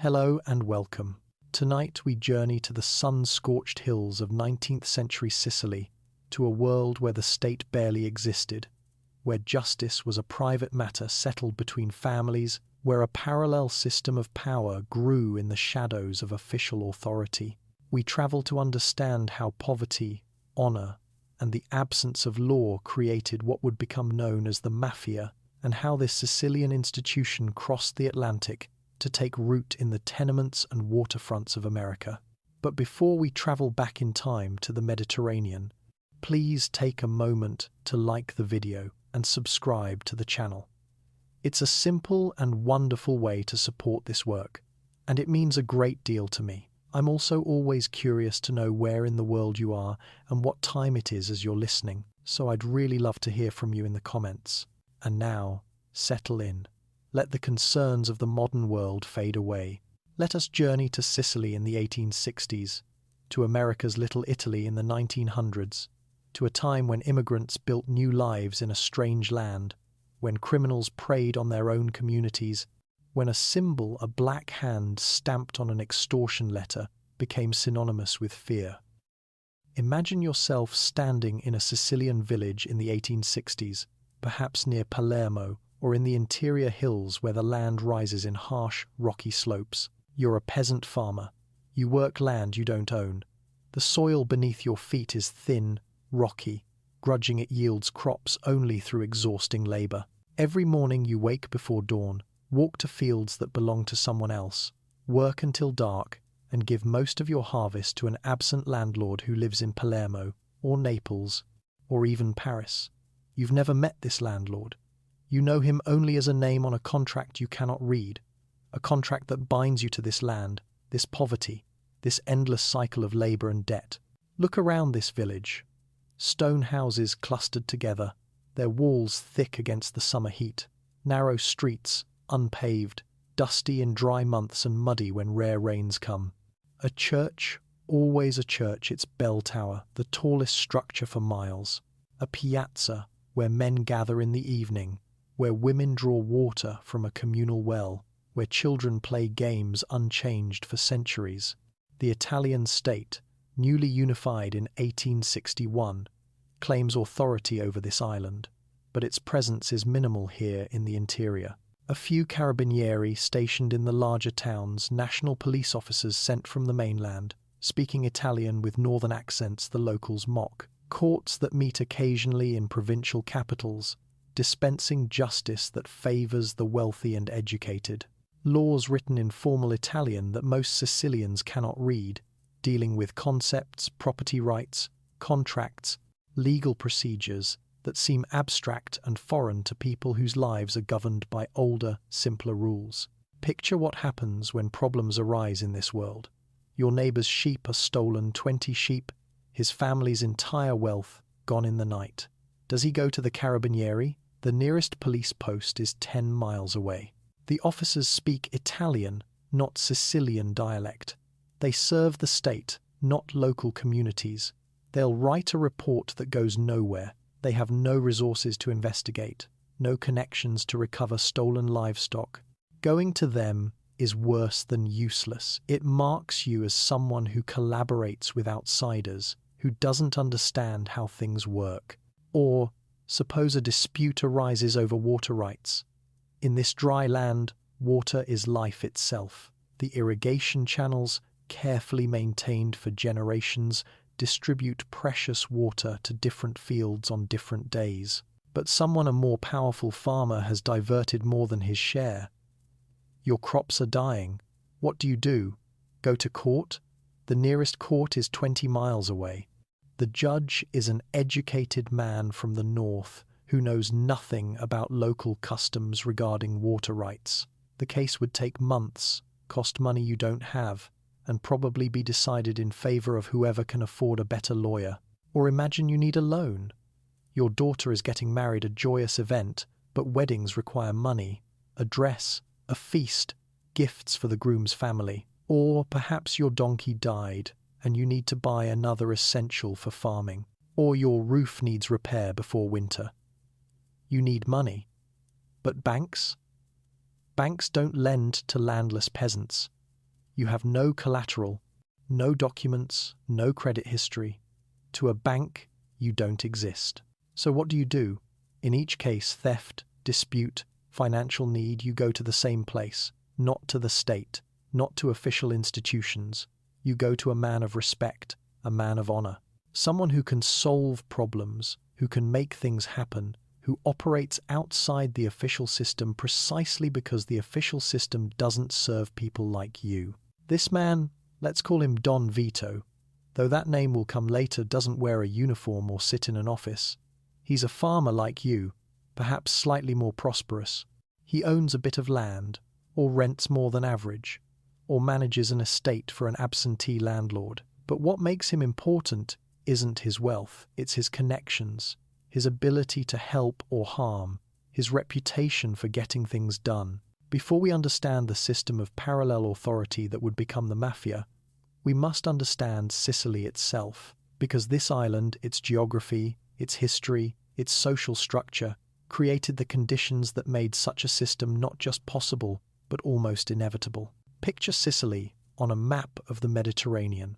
Hello and welcome. Tonight we journey to the sun-scorched hills of 19th century Sicily, to a world where the state barely existed, where justice was a private matter settled between families, where a parallel system of power grew in the shadows of official authority. We travel to understand how poverty, honor, and the absence of law created what would become known as the Mafia, and how this Sicilian institution crossed the Atlantic to take root in the tenements and waterfronts of America. But before we travel back in time to the Mediterranean, please take a moment to like the video and subscribe to the channel. It's a simple and wonderful way to support this work, and it means a great deal to me. I'm also always curious to know where in the world you are and what time it is as you're listening, so I'd really love to hear from you in the comments. And now, settle in. Let the concerns of the modern world fade away. Let us journey to Sicily in the 1860s, to America's Little Italy in the 1900s, to a time when immigrants built new lives in a strange land, when criminals preyed on their own communities, when a symbol, a black hand stamped on an extortion letter, became synonymous with fear. Imagine yourself standing in a Sicilian village in the 1860s, perhaps near Palermo, or in the interior hills where the land rises in harsh, rocky slopes. You're a peasant farmer. You work land you don't own. The soil beneath your feet is thin, rocky, grudging it yields crops only through exhausting labor. Every morning you wake before dawn, walk to fields that belong to someone else, work until dark, and give most of your harvest to an absent landlord who lives in Palermo, or Naples, or even Paris. You've never met this landlord. You know him only as a name on a contract you cannot read, a contract that binds you to this land, this poverty, this endless cycle of labor and debt. Look around this village. Stone houses clustered together, their walls thick against the summer heat, narrow streets, unpaved, dusty in dry months and muddy when rare rains come. A church, always a church, its bell tower, the tallest structure for miles. A piazza, where men gather in the evening, where women draw water from a communal well, where children play games unchanged for centuries. The Italian state, newly unified in 1861, claims authority over this island, but its presence is minimal here in the interior. A few carabinieri stationed in the larger towns, national police officers sent from the mainland, speaking Italian with northern accents the locals mock. Courts that meet occasionally in provincial capitals, dispensing justice that favors the wealthy and educated. Laws written in formal Italian that most Sicilians cannot read, dealing with concepts, property rights, contracts, legal procedures that seem abstract and foreign to people whose lives are governed by older, simpler rules. Picture what happens when problems arise in this world. Your neighbor's sheep are stolen, 20 sheep, his family's entire wealth gone in the night. Does he go to the carabinieri? The nearest police post is 10 miles away. The officers speak Italian, not Sicilian dialect. They serve the state, not local communities. They'll write a report that goes nowhere. They have no resources to investigate, no connections to recover stolen livestock. Going to them is worse than useless. It marks you as someone who collaborates with outsiders, who doesn't understand how things work. Or, suppose a dispute arises over water rights. In this dry land, water is life itself. The irrigation channels, carefully maintained for generations, distribute precious water to different fields on different days. But someone, a more powerful farmer, has diverted more than his share. Your crops are dying. What do? Go to court? The nearest court is 20 miles away. The judge is an educated man from the north who knows nothing about local customs regarding water rights. The case would take months, cost money you don't have, and probably be decided in favor of whoever can afford a better lawyer. Or imagine you need a loan. Your daughter is getting married, a joyous event, but weddings require money, a dress, a feast, gifts for the groom's family. Or perhaps your donkey died, and you need to buy another essential for farming. Or your roof needs repair before winter. You need money. But banks? Banks don't lend to landless peasants. You have no collateral, no documents, no credit history. To a bank, you don't exist. So what do? In each case, theft, dispute, financial need, you go to the same place, not to the state, not to official institutions. You go to a man of respect, a man of honor, someone who can solve problems, who can make things happen, who operates outside the official system precisely because the official system doesn't serve people like you. This man, let's call him Don Vito, though that name will come later, doesn't wear a uniform or sit in an office. He's a farmer like you, perhaps slightly more prosperous. He owns a bit of land, or rents more than average, or manages an estate for an absentee landlord. But what makes him important isn't his wealth, it's his connections, his ability to help or harm, his reputation for getting things done. Before we understand the system of parallel authority that would become the mafia, we must understand Sicily itself, because this island, its geography, its history, its social structure, created the conditions that made such a system not just possible, but almost inevitable. Picture Sicily on a map of the Mediterranean.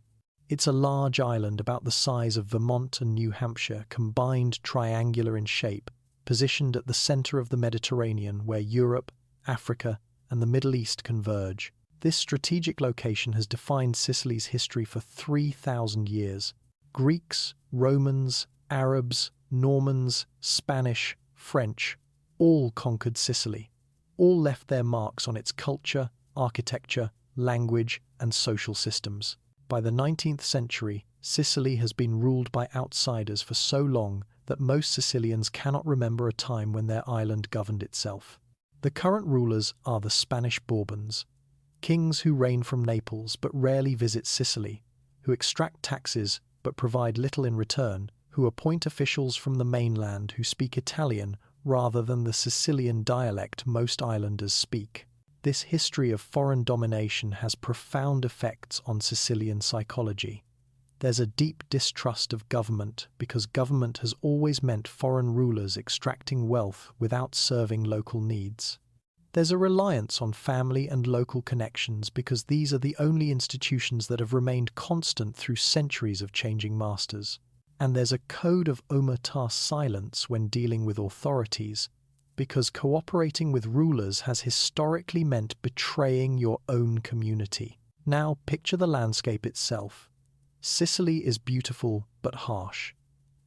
It's a large island about the size of Vermont and New Hampshire, combined triangular in shape, positioned at the center of the Mediterranean where Europe, Africa, and the Middle East converge. This strategic location has defined Sicily's history for 3,000 years. Greeks, Romans, Arabs, Normans, Spanish, French, all conquered Sicily. All left their marks on its culture, architecture, language, and social systems. By the 19th century, Sicily has been ruled by outsiders for so long that most Sicilians cannot remember a time when their island governed itself. The current rulers are the Spanish Bourbons, kings who reign from Naples but rarely visit Sicily, who extract taxes but provide little in return, who appoint officials from the mainland who speak Italian rather than the Sicilian dialect most islanders speak. This history of foreign domination has profound effects on Sicilian psychology. There's a deep distrust of government because government has always meant foreign rulers extracting wealth without serving local needs. There's a reliance on family and local connections because these are the only institutions that have remained constant through centuries of changing masters. And there's a code of Omertà silence when dealing with authorities, because cooperating with rulers has historically meant betraying your own community. Now picture the landscape itself. Sicily is beautiful but harsh.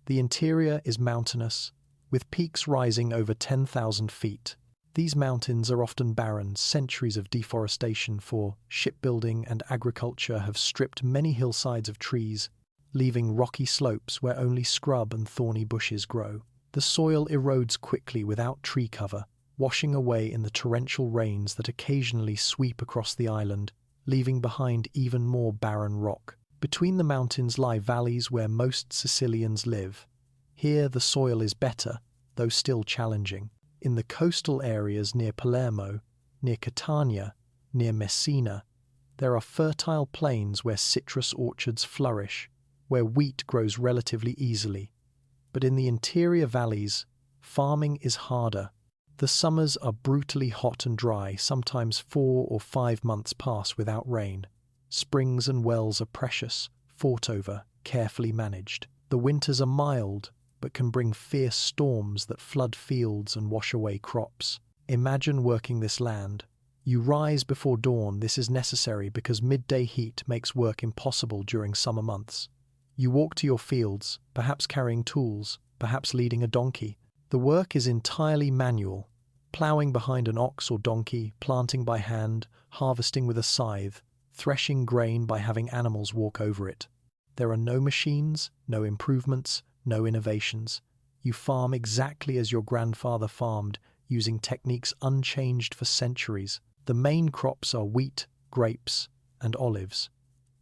The interior is mountainous, with peaks rising over 10,000 feet. These mountains are often barren. Centuries of deforestation for shipbuilding and agriculture have stripped many hillsides of trees, leaving rocky slopes where only scrub and thorny bushes grow. The soil erodes quickly without tree cover, washing away in the torrential rains that occasionally sweep across the island, leaving behind even more barren rock. Between the mountains lie valleys where most Sicilians live. Here the soil is better, though still challenging. In the coastal areas near Palermo, near Catania, near Messina, there are fertile plains where citrus orchards flourish, where wheat grows relatively easily. But in the interior valleys, farming is harder. The summers are brutally hot and dry, sometimes 4 or 5 months pass without rain. Springs and wells are precious, fought over, carefully managed. The winters are mild, but can bring fierce storms that flood fields and wash away crops. Imagine working this land. You rise before dawn. This is necessary because midday heat makes work impossible during summer months. You walk to your fields, perhaps carrying tools, perhaps leading a donkey. The work is entirely manual, ploughing behind an ox or donkey, planting by hand, harvesting with a scythe, threshing grain by having animals walk over it. There are no machines, no improvements, no innovations. You farm exactly as your grandfather farmed, using techniques unchanged for centuries. The main crops are wheat, grapes, and olives.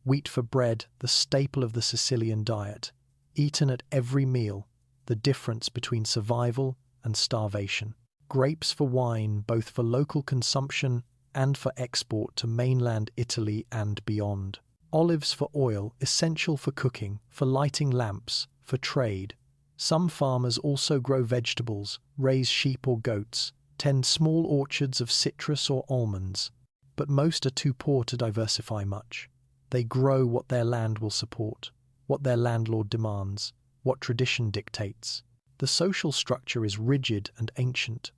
Wheat for bread, the staple of the Sicilian diet, eaten at every meal, the difference between survival and starvation. Grapes for wine, both for local consumption and for export to mainland Italy and beyond. Olives for oil, essential for cooking, for lighting lamps, for trade. Some farmers also grow vegetables, raise sheep or goats, tend small orchards of citrus or almonds. but most are too poor to diversify much. They grow what their land will support, what their landlord demands, what tradition dictates. The social structure is rigid and ancient.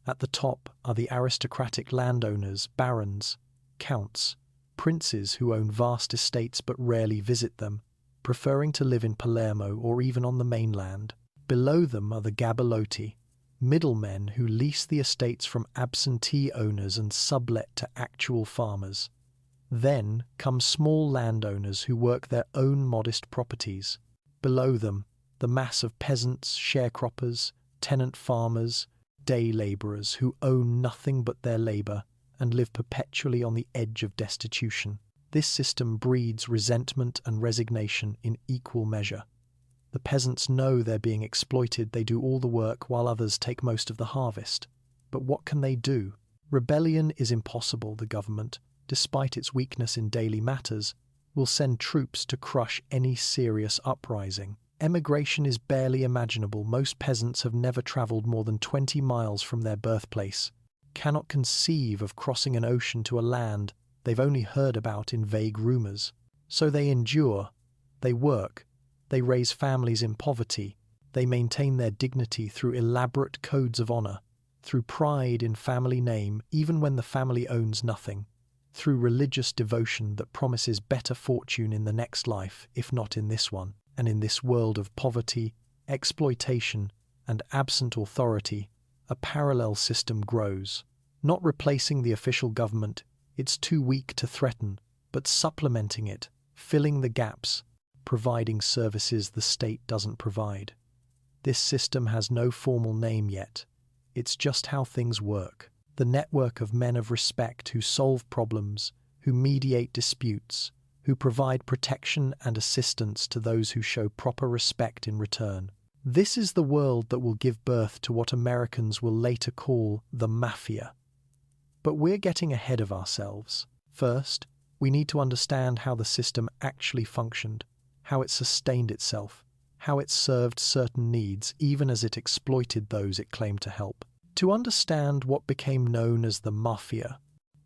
At the top are the aristocratic landowners, barons, counts, princes who own vast estates but rarely visit them, preferring to live in Palermo or even on the mainland. Below them are the Gabellotti, middlemen who lease the estates from absentee owners and sublet to actual farmers. Then come small landowners who work their own modest properties. Below them, the mass of peasants, sharecroppers, tenant farmers, day labourers who own nothing but their labour and live perpetually on the edge of destitution. This system breeds resentment and resignation in equal measure. The peasants know they're being exploited, they do all the work while others take most of the harvest. But what can they do? Rebellion is impossible. The government, despite its weakness in daily matters, will send troops to crush any serious uprising. Emigration is barely imaginable. Most peasants have never travelled more than 20 miles from their birthplace, cannot conceive of crossing an ocean to a land they've only heard about in vague rumours. So they endure, they work, they raise families in poverty, they maintain their dignity through elaborate codes of honour, through pride in family name even when the family owns nothing, through religious devotion that promises better fortune in the next life if not in this one. And in this world of poverty, exploitation, and absent authority, a parallel system grows. Not replacing the official government, it's too weak to threaten, but supplementing it, filling the gaps, providing services the state doesn't provide. This system has no formal name yet. It's just how things work. The network of men of respect who solve problems, who mediate disputes, who provide protection and assistance to those who show proper respect in return. This is the world that will give birth to what Americans will later call the Mafia. But we're getting ahead of ourselves. First, we need to understand how the system actually functioned, how it sustained itself, how it served certain needs even as it exploited those it claimed to help. To understand what became known as the Mafia,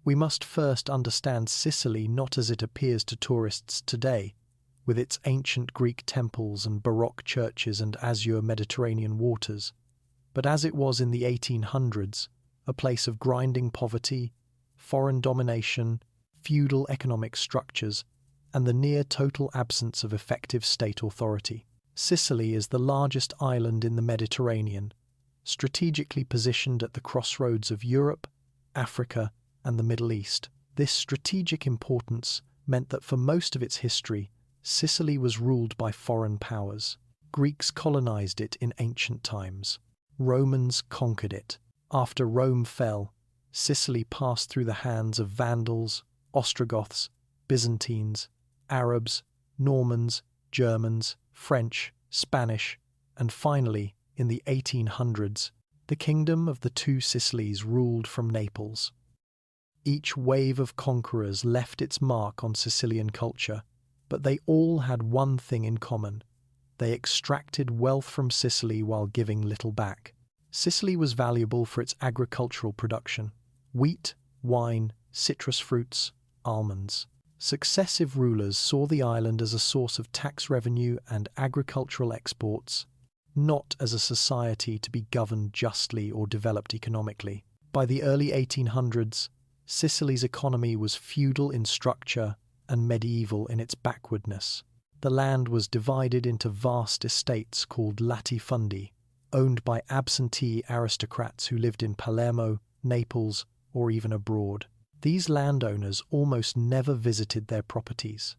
we must first understand Sicily not as it appears to tourists today, with its ancient Greek temples and Baroque churches and azure Mediterranean waters, but as it was in the 1800s, a place of grinding poverty, foreign domination, feudal economic structures, and the near-total absence of effective state authority. Sicily is the largest island in the Mediterranean, strategically positioned at the crossroads of Europe, Africa, and the Middle East. This strategic importance meant that for most of its history, Sicily was ruled by foreign powers. Greeks colonized it in ancient times. Romans conquered it. After Rome fell, Sicily passed through the hands of Vandals, Ostrogoths, Byzantines, Arabs, Normans, Germans, French, Spanish, and finally, in the 1800s, the Kingdom of the Two Sicilies ruled from Naples. Each wave of conquerors left its mark on Sicilian culture, but they all had one thing in common. They extracted wealth from Sicily while giving little back. Sicily was valuable for its agricultural production: wheat, wine, citrus fruits, almonds. Successive rulers saw the island as a source of tax revenue and agricultural exports, not as a society to be governed justly or developed economically. By the early 1800s, Sicily's economy was feudal in structure and medieval in its backwardness. The land was divided into vast estates called latifundi, owned by absentee aristocrats who lived in Palermo, Naples, or even abroad. These landowners almost never visited their properties.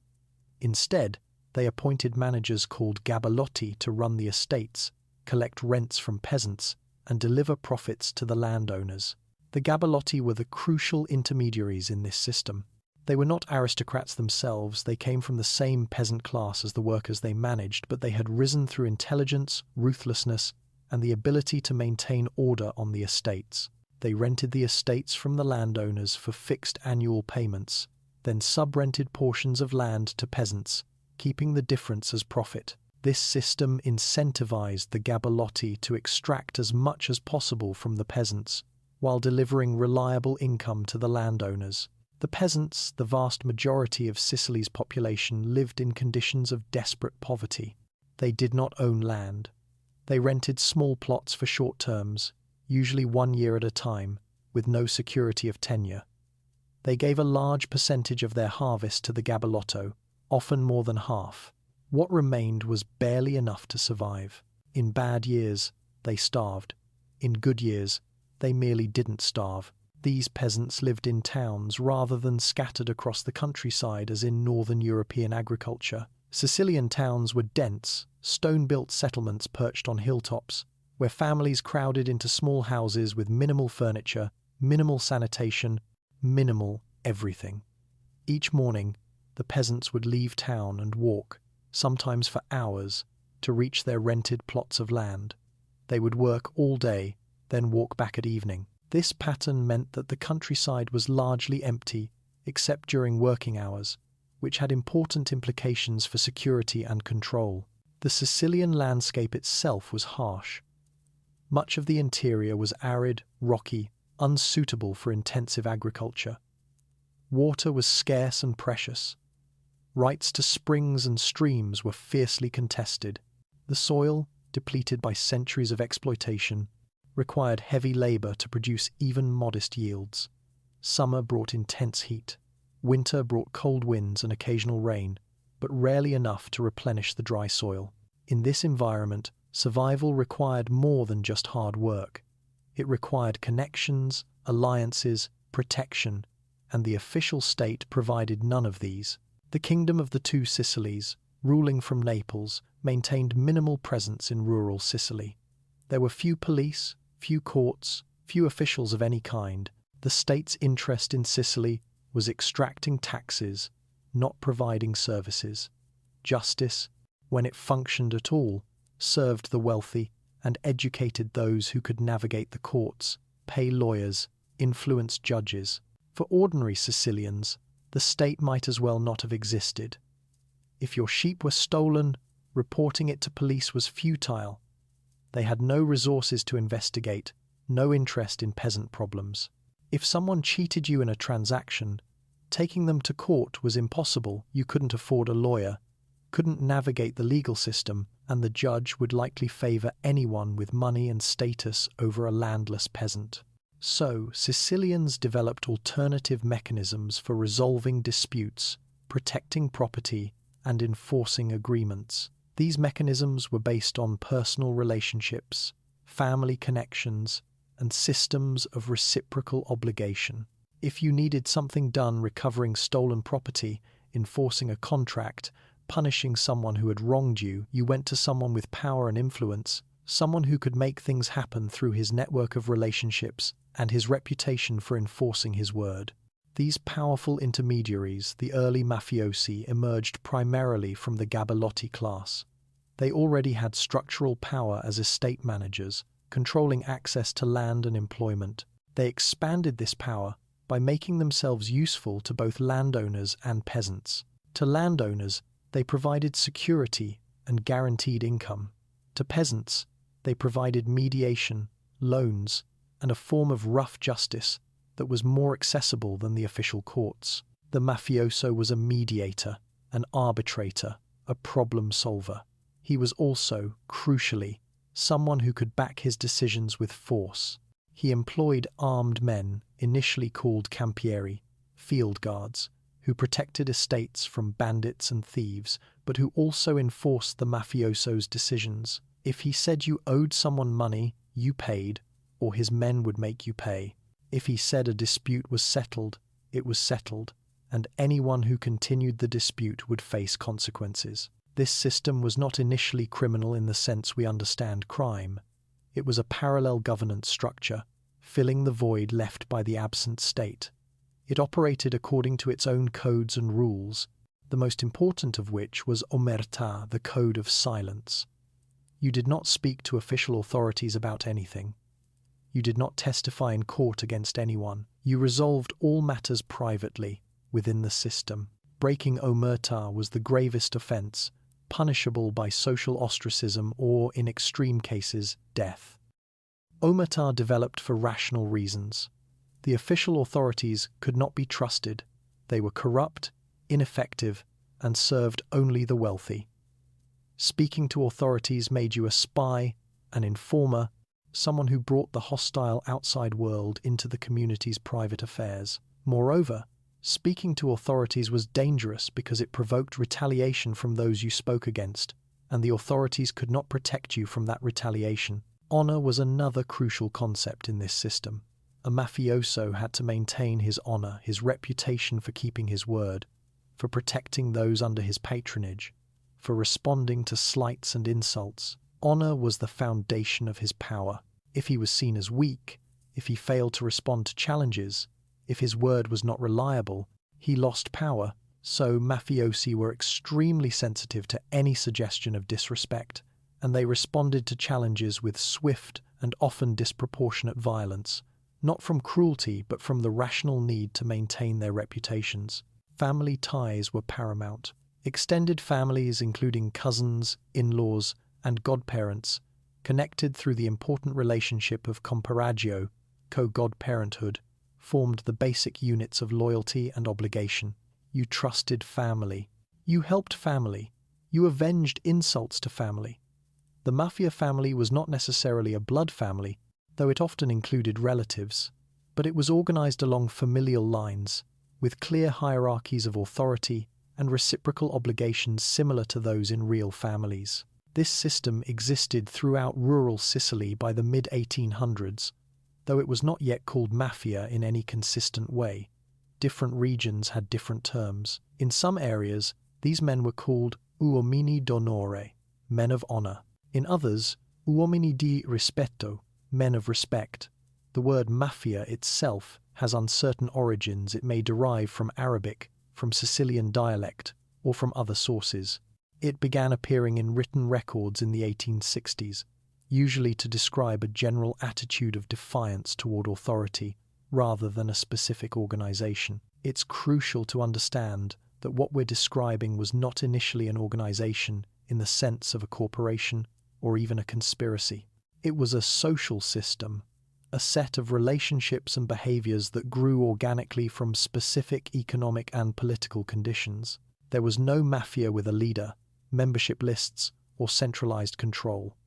Instead, they appointed managers called Gabellotti to run the estates, collect rents from peasants, and deliver profits to the landowners. The Gabellotti were the crucial intermediaries in this system. They were not aristocrats themselves, they came from the same peasant class as the workers they managed, but they had risen through intelligence, ruthlessness, and the ability to maintain order on the estates. They rented the estates from the landowners for fixed annual payments, then sub-rented portions of land to peasants, keeping the difference as profit. This system incentivized the Gabellotti to extract as much as possible from the peasants, while delivering reliable income to the landowners. The peasants, the vast majority of Sicily's population, lived in conditions of desperate poverty. They did not own land. They rented small plots for short terms, usually 1 year at a time, with no security of tenure. They gave a large percentage of their harvest to the Gabellotto, often more than half. What remained was barely enough to survive. In bad years, they starved. In good years, they merely didn't starve. These peasants lived in towns rather than scattered across the countryside as in northern European agriculture. Sicilian towns were dense, stone-built settlements perched on hilltops, where families crowded into small houses with minimal furniture, minimal sanitation, minimal everything. Each morning, the peasants would leave town and walk, sometimes for hours, to reach their rented plots of land. They would work all day, then walk back at evening. This pattern meant that the countryside was largely empty, except during working hours, which had important implications for security and control. The Sicilian landscape itself was harsh. Much of the interior was arid, rocky, unsuitable for intensive agriculture. Water was scarce and precious. Rights to springs and streams were fiercely contested. The soil, depleted by centuries of exploitation, required heavy labor to produce even modest yields. Summer brought intense heat. Winter brought cold winds and occasional rain, but rarely enough to replenish the dry soil. In this environment, survival required more than just hard work. It required connections, alliances, protection, and the official state provided none of these. The Kingdom of the Two Sicilies, ruling from Naples, maintained minimal presence in rural Sicily. There were few police, few courts, few officials of any kind. The state's interest in Sicily was extracting taxes, not providing services. Justice, when it functioned at all, served the wealthy and educated those who could navigate the courts, pay lawyers, influence judges. For ordinary Sicilians, the state might as well not have existed. If your sheep were stolen, reporting it to police was futile. They had no resources to investigate, no interest in peasant problems. If someone cheated you in a transaction, taking them to court was impossible. You couldn't afford a lawyer, couldn't navigate the legal system, and the judge would likely favor anyone with money and status over a landless peasant. So, Sicilians developed alternative mechanisms for resolving disputes, protecting property, and enforcing agreements. These mechanisms were based on personal relationships, family connections, and systems of reciprocal obligation. If you needed something done recovering stolen property, enforcing a contract, punishing someone who had wronged you, you went to someone with power and influence, someone who could make things happen through his network of relationships and his reputation for enforcing his word. These powerful intermediaries, the early mafiosi, emerged primarily from the Gabellotti class. They already had structural power as estate managers, controlling access to land and employment. They expanded this power by making themselves useful to both landowners and peasants. To landowners, they provided security and guaranteed income. To peasants, they provided mediation, loans, and a form of rough justice that was more accessible than the official courts. The mafioso was a mediator, an arbitrator, a problem solver. He was also, crucially, someone who could back his decisions with force. He employed armed men, initially called campieri, field guards, who protected estates from bandits and thieves, but who also enforced the mafioso's decisions. If he said you owed someone money, you paid, or his men would make you pay. If he said a dispute was settled, it was settled, and anyone who continued the dispute would face consequences. This system was not initially criminal in the sense we understand crime. It was a parallel governance structure, filling the void left by the absent state. It operated according to its own codes and rules, the most important of which was Omertà, the code of silence. You did not speak to official authorities about anything. You did not testify in court against anyone. You resolved all matters privately, within the system. Breaking Omertà was the gravest offense, punishable by social ostracism or, in extreme cases, death. Omertà developed for rational reasons. The official authorities could not be trusted. They were corrupt, ineffective, and served only the wealthy. Speaking to authorities made you a spy, an informer, someone who brought the hostile outside world into the community's private affairs. Moreover, speaking to authorities was dangerous because it provoked retaliation from those you spoke against, and the authorities could not protect you from that retaliation. Honor was another crucial concept in this system. A mafioso had to maintain his honor, his reputation for keeping his word, for protecting those under his patronage, for responding to slights and insults. Honor was the foundation of his power. If he was seen as weak, if he failed to respond to challenges, if his word was not reliable, he lost power. So mafiosi were extremely sensitive to any suggestion of disrespect, and they responded to challenges with swift and often disproportionate violence, not from cruelty but from the rational need to maintain their reputations. Family ties were paramount. Extended families, including cousins, in-laws, and godparents, connected through the important relationship of comparaggio, co-godparenthood, formed the basic units of loyalty and obligation. You trusted family. You helped family. You avenged insults to family. The mafia family was not necessarily a blood family, though it often included relatives, but it was organized along familial lines, with clear hierarchies of authority and reciprocal obligations similar to those in real families. This system existed throughout rural Sicily by the mid-1800s, though it was not yet called mafia in any consistent way. Different regions had different terms. In some areas, these men were called uomini d'onore, men of honor. In others, uomini di rispetto, men of respect. The word mafia itself has uncertain origins. It may derive from Arabic, from Sicilian dialect, or from other sources. It began appearing in written records in the 1860s, usually to describe a general attitude of defiance toward authority, rather than a specific organization. It's crucial to understand that what we're describing was not initially an organization in the sense of a corporation or even a conspiracy. It was a social system, a set of relationships and behaviors that grew organically from specific economic and political conditions. There was no mafia with a leader, membership lists, or centralized control.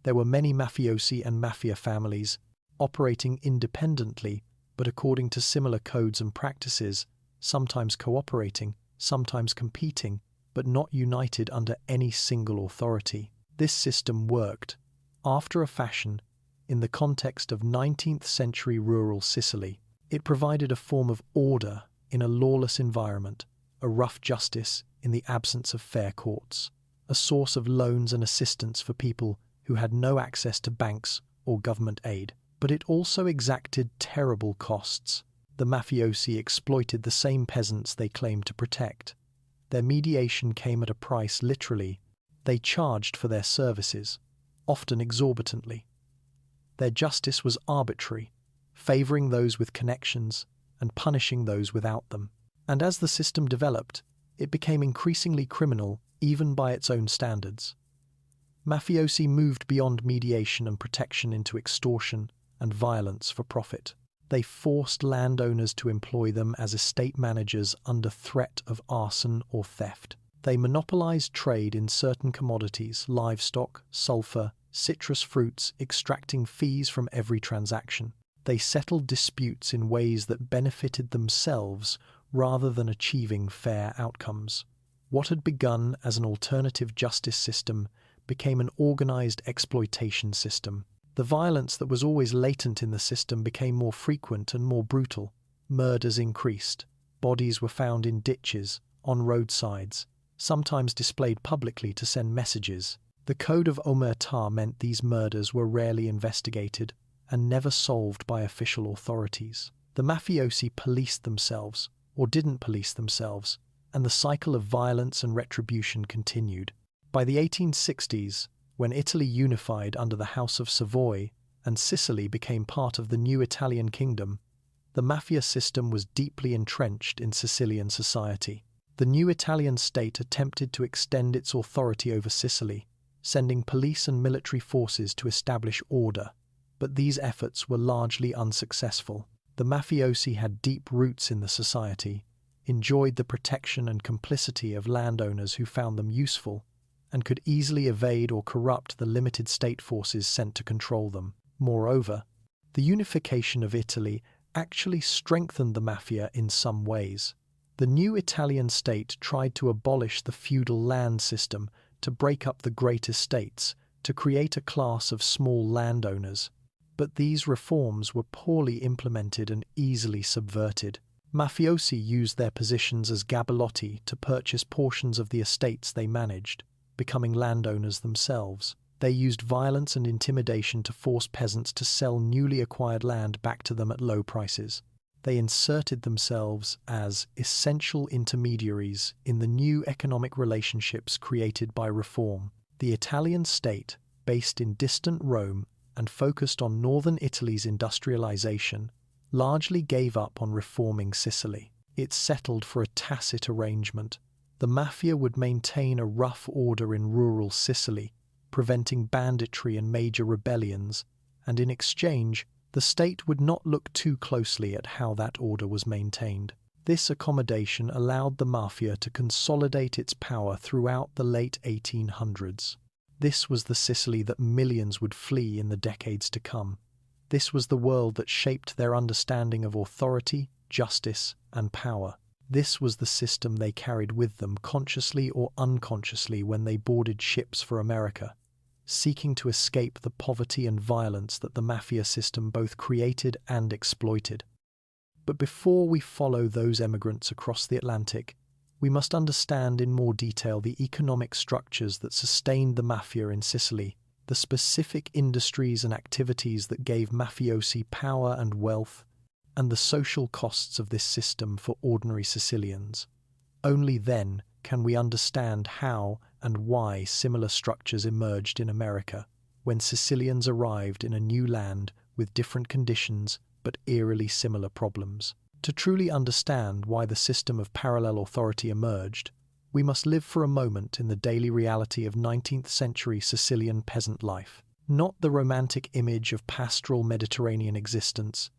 There were many mafiosi and mafia families operating independently but according to similar codes and practices, sometimes cooperating, sometimes competing, but not united under any single authority. This system worked, after a fashion, in the context of 19th century rural Sicily. It provided a form of order in a lawless environment, a rough justice in the absence of fair courts, a source of loans and assistance for people who had no access to banks or government aid. But it also exacted terrible costs. The mafiosi exploited the same peasants they claimed to protect. Their mediation came at a price, literally. They charged for their services, often exorbitantly. Their justice was arbitrary, favoring those with connections and punishing those without them. And as the system developed, it became increasingly criminal even by its own standards. Mafiosi moved beyond mediation and protection into extortion and violence for profit. They forced landowners to employ them as estate managers under threat of arson or theft. They monopolized trade in certain commodities, livestock, sulfur, citrus fruits, extracting fees from every transaction. They settled disputes in ways that benefited themselves rather than achieving fair outcomes. What had begun as an alternative justice system became an organized exploitation system. The violence that was always latent in the system became more frequent and more brutal. Murders increased. Bodies were found in ditches, on roadsides, sometimes displayed publicly to send messages. The Code of Omertà meant these murders were rarely investigated and never solved by official authorities. The mafiosi policed themselves, or didn't police themselves, and the cycle of violence and retribution continued. By the 1860s, when Italy unified under the House of Savoy and Sicily became part of the new Italian kingdom, the mafia system was deeply entrenched in Sicilian society. The new Italian state attempted to extend its authority over Sicily, sending police and military forces to establish order, but these efforts were largely unsuccessful. The mafiosi had deep roots in the society, enjoyed the protection and complicity of landowners who found them useful, and could easily evade or corrupt the limited state forces sent to control them. Moreover, the unification of Italy actually strengthened the mafia in some ways. The new Italian state tried to abolish the feudal land system, to break up the great estates, to create a class of small landowners. But these reforms were poorly implemented and easily subverted. Mafiosi used their positions as Gabellotti to purchase portions of the estates they managed, becoming landowners themselves. They used violence and intimidation to force peasants to sell newly acquired land back to them at low prices. They inserted themselves as essential intermediaries in the new economic relationships created by reform. The Italian state, based in distant Rome and focused on northern Italy's industrialization, largely gave up on reforming Sicily. It settled for a tacit arrangement. The mafia would maintain a rough order in rural Sicily, preventing banditry and major rebellions, and in exchange, the state would not look too closely at how that order was maintained. This accommodation allowed the mafia to consolidate its power throughout the late 1800s. This was the Sicily that millions would flee in the decades to come. This was the world that shaped their understanding of authority, justice, and power. This was the system they carried with them consciously or unconsciously when they boarded ships for America, seeking to escape the poverty and violence that the mafia system both created and exploited. But before we follow those emigrants across the Atlantic, we must understand in more detail the economic structures that sustained the mafia in Sicily, the specific industries and activities that gave mafiosi power and wealth, and the social costs of this system for ordinary Sicilians. Only then can we understand how and why similar structures emerged in America, when Sicilians arrived in a new land with different conditions but eerily similar problems. To truly understand why the system of parallel authority emerged, we must live for a moment in the daily reality of 19th century Sicilian peasant life. Not the romantic image of pastoral Mediterranean existence,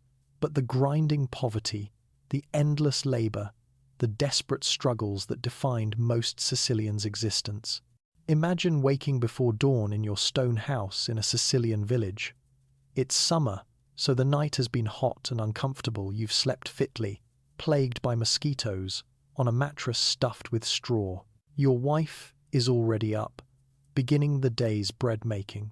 but the grinding poverty, the endless labour, the desperate struggles that defined most Sicilians' existence. Imagine waking before dawn in your stone house in a Sicilian village. It's summer, so the night has been hot and uncomfortable. You've slept fitly, plagued by mosquitoes, on a mattress stuffed with straw. Your wife is already up, beginning the day's bread making.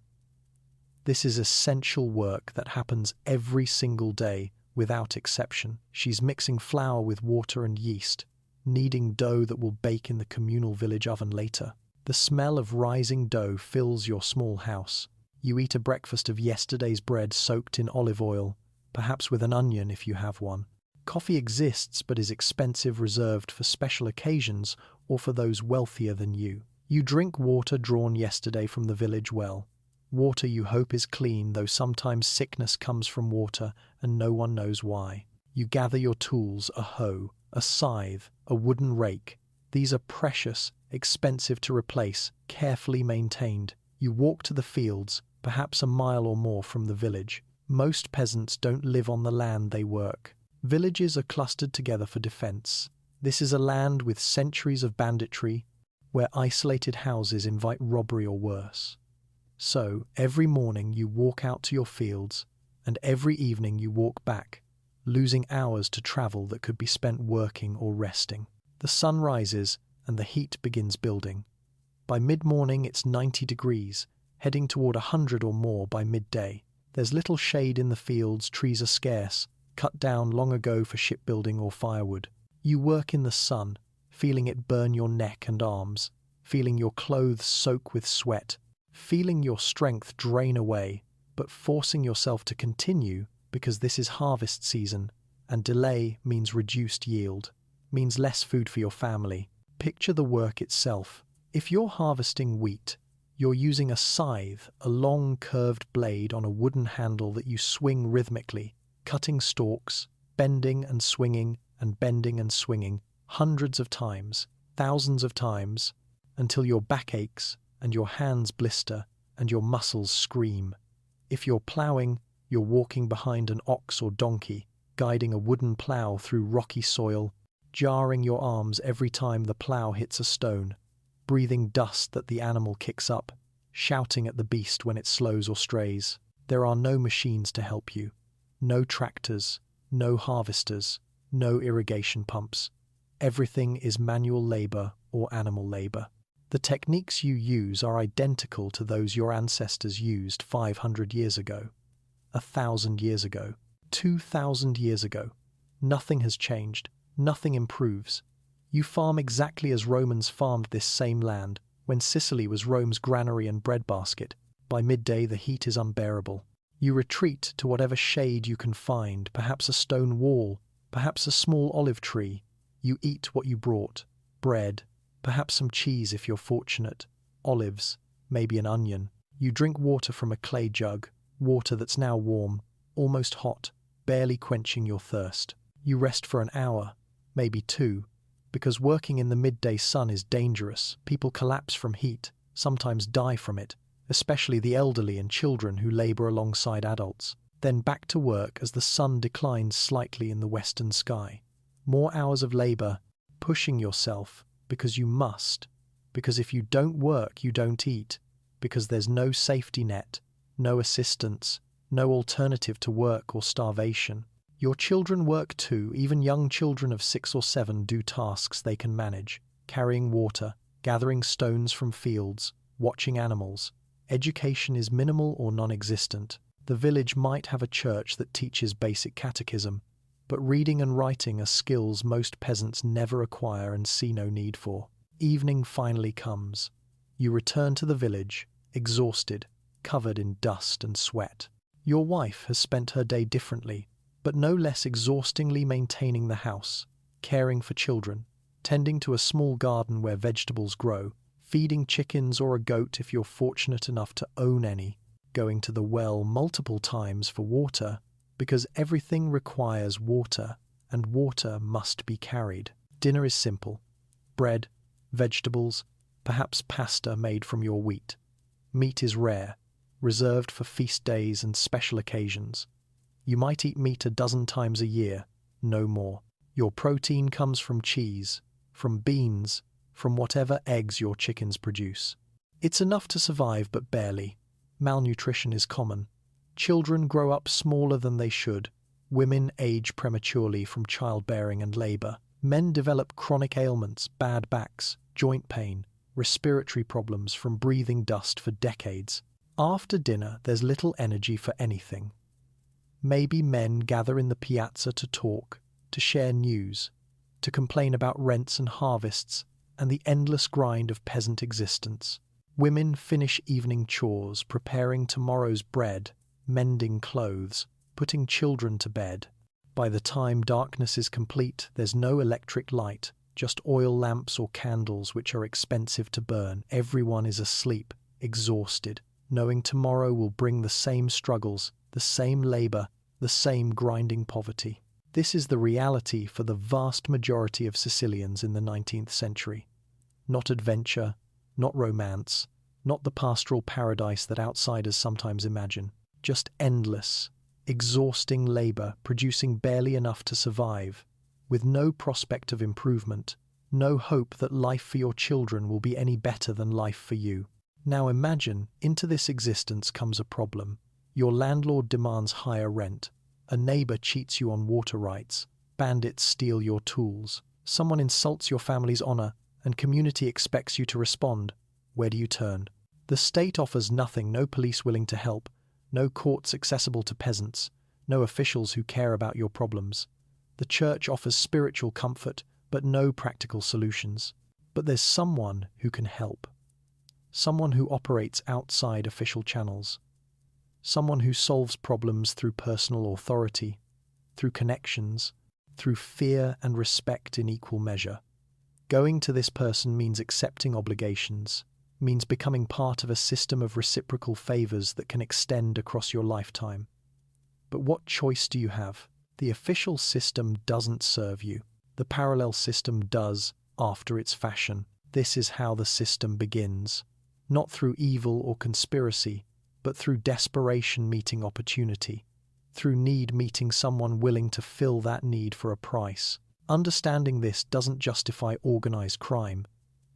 This is essential work that happens every single day, without exception. She's mixing flour with water and yeast, kneading dough that will bake in the communal village oven later. The smell of rising dough fills your small house. You eat a breakfast of yesterday's bread soaked in olive oil, perhaps with an onion if you have one. Coffee exists but is expensive, reserved for special occasions or for those wealthier than you. You drink water drawn yesterday from the village well. Water you hope is clean, though sometimes sickness comes from water and no one knows why. You gather your tools, a hoe, a scythe, a wooden rake. These are precious, expensive to replace, carefully maintained. You walk to the fields, perhaps a mile or more from the village. Most peasants don't live on the land they work. Villages are clustered together for defense. This is a land with centuries of banditry, where isolated houses invite robbery or worse. So, every morning you walk out to your fields, and every evening you walk back, losing hours to travel that could be spent working or resting. The sun rises, and the heat begins building. By mid-morning it's 90 degrees, heading toward 100 or more by midday. There's little shade in the fields, trees are scarce, cut down long ago for shipbuilding or firewood. You work in the sun, feeling it burn your neck and arms, feeling your clothes soak with sweat, feeling your strength drain away, but forcing yourself to continue because this is harvest season, and delay means reduced yield, means less food for your family. Picture the work itself. If you're harvesting wheat, you're using a scythe, a long curved blade on a wooden handle that you swing rhythmically, cutting stalks, bending and swinging and bending and swinging, hundreds of times, thousands of times, until your back aches and your hands blister and your muscles scream. If you're ploughing, you're walking behind an ox or donkey, guiding a wooden plough through rocky soil, jarring your arms every time the plough hits a stone, breathing dust that the animal kicks up, shouting at the beast when it slows or strays. There are no machines to help you. No tractors, no harvesters, no irrigation pumps. Everything is manual labor or animal labor. The techniques you use are identical to those your ancestors used 500 years ago, 1,000 years ago, 2,000 years ago. Nothing has changed. Nothing improves. You farm exactly as Romans farmed this same land, when Sicily was Rome's granary and breadbasket. By midday the heat is unbearable. You retreat to whatever shade you can find, perhaps a stone wall, perhaps a small olive tree. You eat what you brought, bread, perhaps some cheese if you're fortunate, olives, maybe an onion. You drink water from a clay jug, water that's now warm, almost hot, barely quenching your thirst. You rest for an hour, maybe two, because working in the midday sun is dangerous. People collapse from heat, sometimes die from it, especially the elderly and children who labor alongside adults. Then back to work as the sun declines slightly in the western sky. More hours of labor, pushing yourself, because you must, because if you don't work, you don't eat, because there's no safety net, no assistance, no alternative to work or starvation. Your children work too. Even young children of 6 or 7 do tasks they can manage, carrying water, gathering stones from fields, watching animals. Education is minimal or non-existent. The village might have a church that teaches basic catechism, but reading and writing are skills most peasants never acquire and see no need for. Evening finally comes. You return to the village, exhausted, covered in dust and sweat. Your wife has spent her day differently, but no less exhaustingly maintaining the house, caring for children, tending to a small garden where vegetables grow, feeding chickens or a goat if you're fortunate enough to own any, going to the well multiple times for water, because everything requires water, and water must be carried. Dinner is simple. Bread, vegetables, perhaps pasta made from your wheat. Meat is rare, reserved for feast days and special occasions. You might eat meat a dozen times a year, no more. Your protein comes from cheese, from beans, from whatever eggs your chickens produce. It's enough to survive, but barely. Malnutrition is common. Children grow up smaller than they should. Women age prematurely from childbearing and labor. Men develop chronic ailments, bad backs, joint pain, respiratory problems from breathing dust for decades. After dinner, there's little energy for anything. Maybe men gather in the piazza to talk, to share news, to complain about rents and harvests and the endless grind of peasant existence. Women finish evening chores, preparing tomorrow's bread, mending clothes, putting children to bed. By the time darkness is complete, there's no electric light, just oil lamps or candles which are expensive to burn. Everyone is asleep, exhausted, knowing tomorrow will bring the same struggles, the same labor, the same grinding poverty. This is the reality for the vast majority of Sicilians in the 19th century. Not adventure, not romance, not the pastoral paradise that outsiders sometimes imagine. Just endless, exhausting labor producing barely enough to survive, with no prospect of improvement, no hope that life for your children will be any better than life for you. Now imagine, into this existence comes a problem. Your landlord demands higher rent. A neighbor cheats you on water rights. Bandits steal your tools. Someone insults your family's honor, and community expects you to respond. Where do you turn? The state offers nothing, no police willing to help, no courts accessible to peasants, no officials who care about your problems. The church offers spiritual comfort, but no practical solutions. But there's someone who can help. Someone who operates outside official channels. Someone who solves problems through personal authority, through connections, through fear and respect in equal measure. Going to this person means accepting obligations, means becoming part of a system of reciprocal favors that can extend across your lifetime. But what choice do you have? The official system doesn't serve you. The parallel system does, after its fashion. This is how the system begins. Not through evil or conspiracy, but through desperation meeting opportunity, through need meeting someone willing to fill that need for a price. Understanding this doesn't justify organized crime,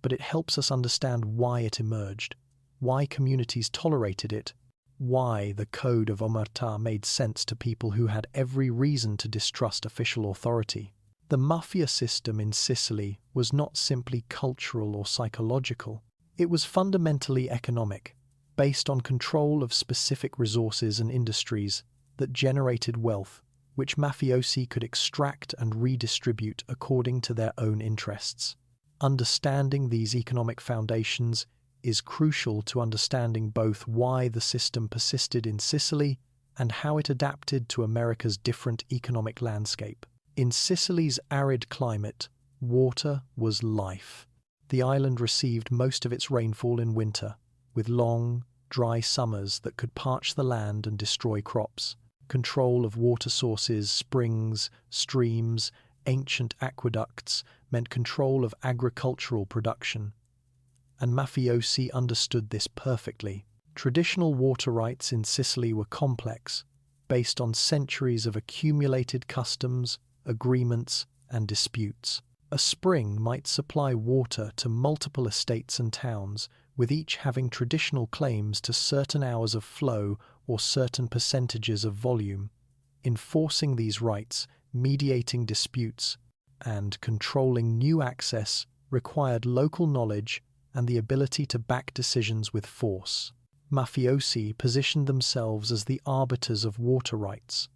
but it helps us understand why it emerged, why communities tolerated it, why the code of Omertà made sense to people who had every reason to distrust official authority. The mafia system in Sicily was not simply cultural or psychological. It was fundamentally economic, based on control of specific resources and industries that generated wealth, which mafiosi could extract and redistribute according to their own interests. Understanding these economic foundations is crucial to understanding both why the system persisted in Sicily and how it adapted to America's different economic landscape. In Sicily's arid climate, water was life. The island received most of its rainfall in winter, with long, dry summers that could parch the land and destroy crops. Control of water sources, springs, streams, ancient aqueducts meant control of agricultural production, and mafiosi understood this perfectly. Traditional water rights in Sicily were complex, based on centuries of accumulated customs, agreements, and disputes. A spring might supply water to multiple estates and towns, with each having traditional claims to certain hours of flow or certain percentages of volume. Enforcing these rights, mediating disputes, and controlling new access required local knowledge and the ability to back decisions with force. Mafiosi positioned themselves as the arbiters of water rights.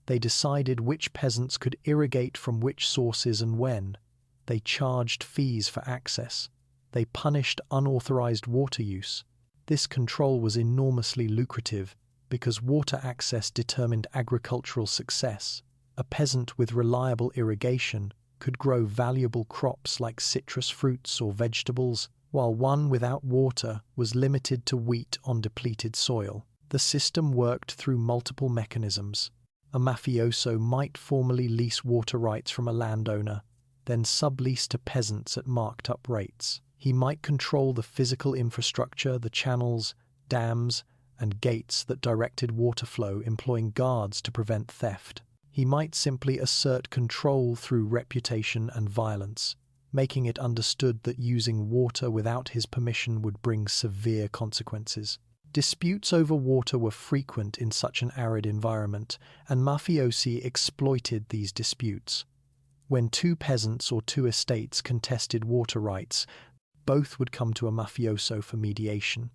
They decided which peasants could irrigate from which sources and when. They charged fees for access. They punished unauthorized water use. This control was enormously lucrative because water access determined agricultural success. A peasant with reliable irrigation could grow valuable crops like citrus fruits or vegetables, while one without water was limited to wheat on depleted soil. The system worked through multiple mechanisms. A mafioso might formally lease water rights from a landowner, then sublease to peasants at marked-up rates. He might control the physical infrastructure, the channels, dams, and gates that directed water flow, employing guards to prevent theft. He might simply assert control through reputation and violence, making it understood that using water without his permission would bring severe consequences. Disputes over water were frequent in such an arid environment, and mafiosi exploited these disputes. When two peasants or two estates contested water rights, both would come to a mafioso for mediation.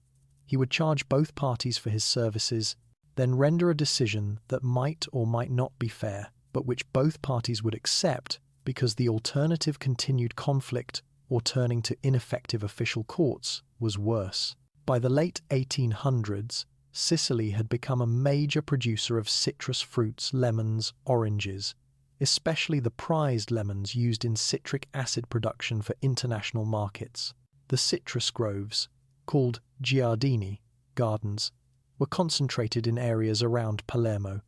He would charge both parties for his services, then render a decision that might or might not be fair, but which both parties would accept because the alternative, continued conflict or turning to ineffective official courts, was worse. By the late 1800s, Sicily had become a major producer of citrus fruits, lemons, oranges, especially the prized lemons used in citric acid production for international markets. The citrus groves, called giardini, gardens, were concentrated in areas around Palermo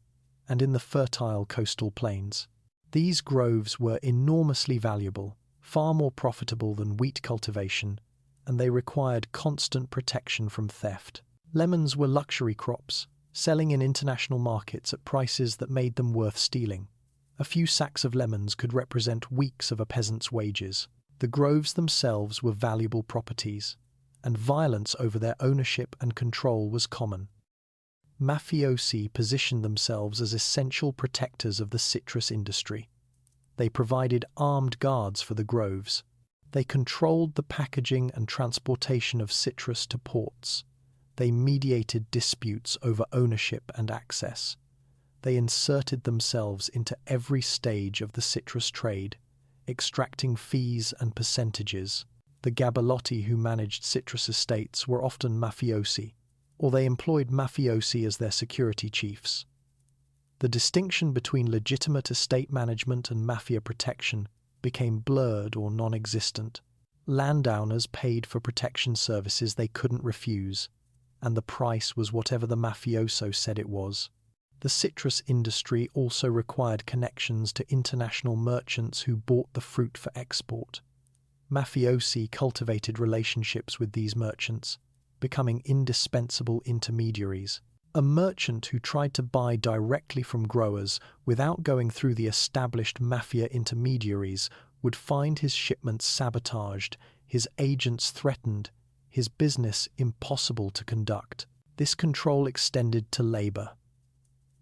and in the fertile coastal plains. These groves were enormously valuable, far more profitable than wheat cultivation, and they required constant protection from theft. Lemons were luxury crops, selling in international markets at prices that made them worth stealing. A few sacks of lemons could represent weeks of a peasant's wages. The groves themselves were valuable properties, and violence over their ownership and control was common. Mafiosi positioned themselves as essential protectors of the citrus industry. They provided armed guards for the groves. They controlled the packaging and transportation of citrus to ports. They mediated disputes over ownership and access. They inserted themselves into every stage of the citrus trade, extracting fees and percentages. The Gabellotti who managed citrus estates were often mafiosi, or they employed mafiosi as their security chiefs. The distinction between legitimate estate management and mafia protection became blurred or non-existent. Landowners paid for protection services they couldn't refuse, and the price was whatever the mafioso said it was. The citrus industry also required connections to international merchants who bought the fruit for export. Mafiosi cultivated relationships with these merchants, becoming indispensable intermediaries. A merchant who tried to buy directly from growers without going through the established mafia intermediaries would find his shipments sabotaged, his agents threatened, his business impossible to conduct. This control extended to labor.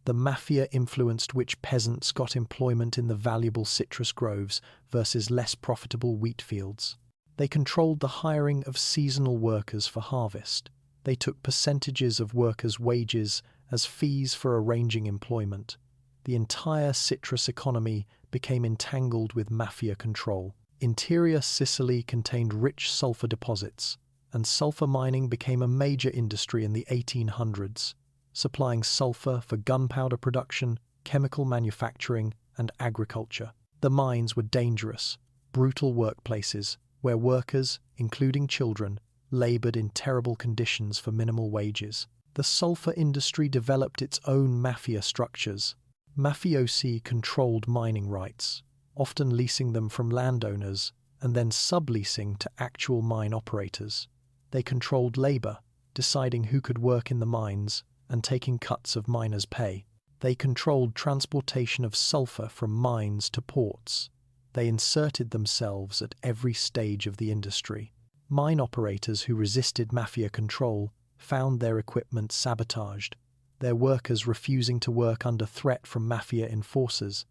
The mafia influenced which peasants got employment in the valuable citrus groves versus less profitable wheat fields. They controlled the hiring of seasonal workers for harvest. They took percentages of workers' wages as fees for arranging employment. The entire citrus economy became entangled with mafia control. Interior Sicily contained rich sulfur deposits, and sulfur mining became a major industry in the 1800s, supplying sulfur for gunpowder production, chemical manufacturing, and agriculture. The mines were dangerous, brutal workplaces where workers, including children, labored in terrible conditions for minimal wages. The sulfur industry developed its own mafia structures. Mafiosi controlled mining rights, often leasing them from landowners and then subleasing to actual mine operators. They controlled labor, deciding who could work in the mines and taking cuts of miners' pay. They controlled transportation of sulfur from mines to ports. They inserted themselves at every stage of the industry. Mine operators who resisted mafia control found their equipment sabotaged, their workers refusing to work under threat from mafia enforcers,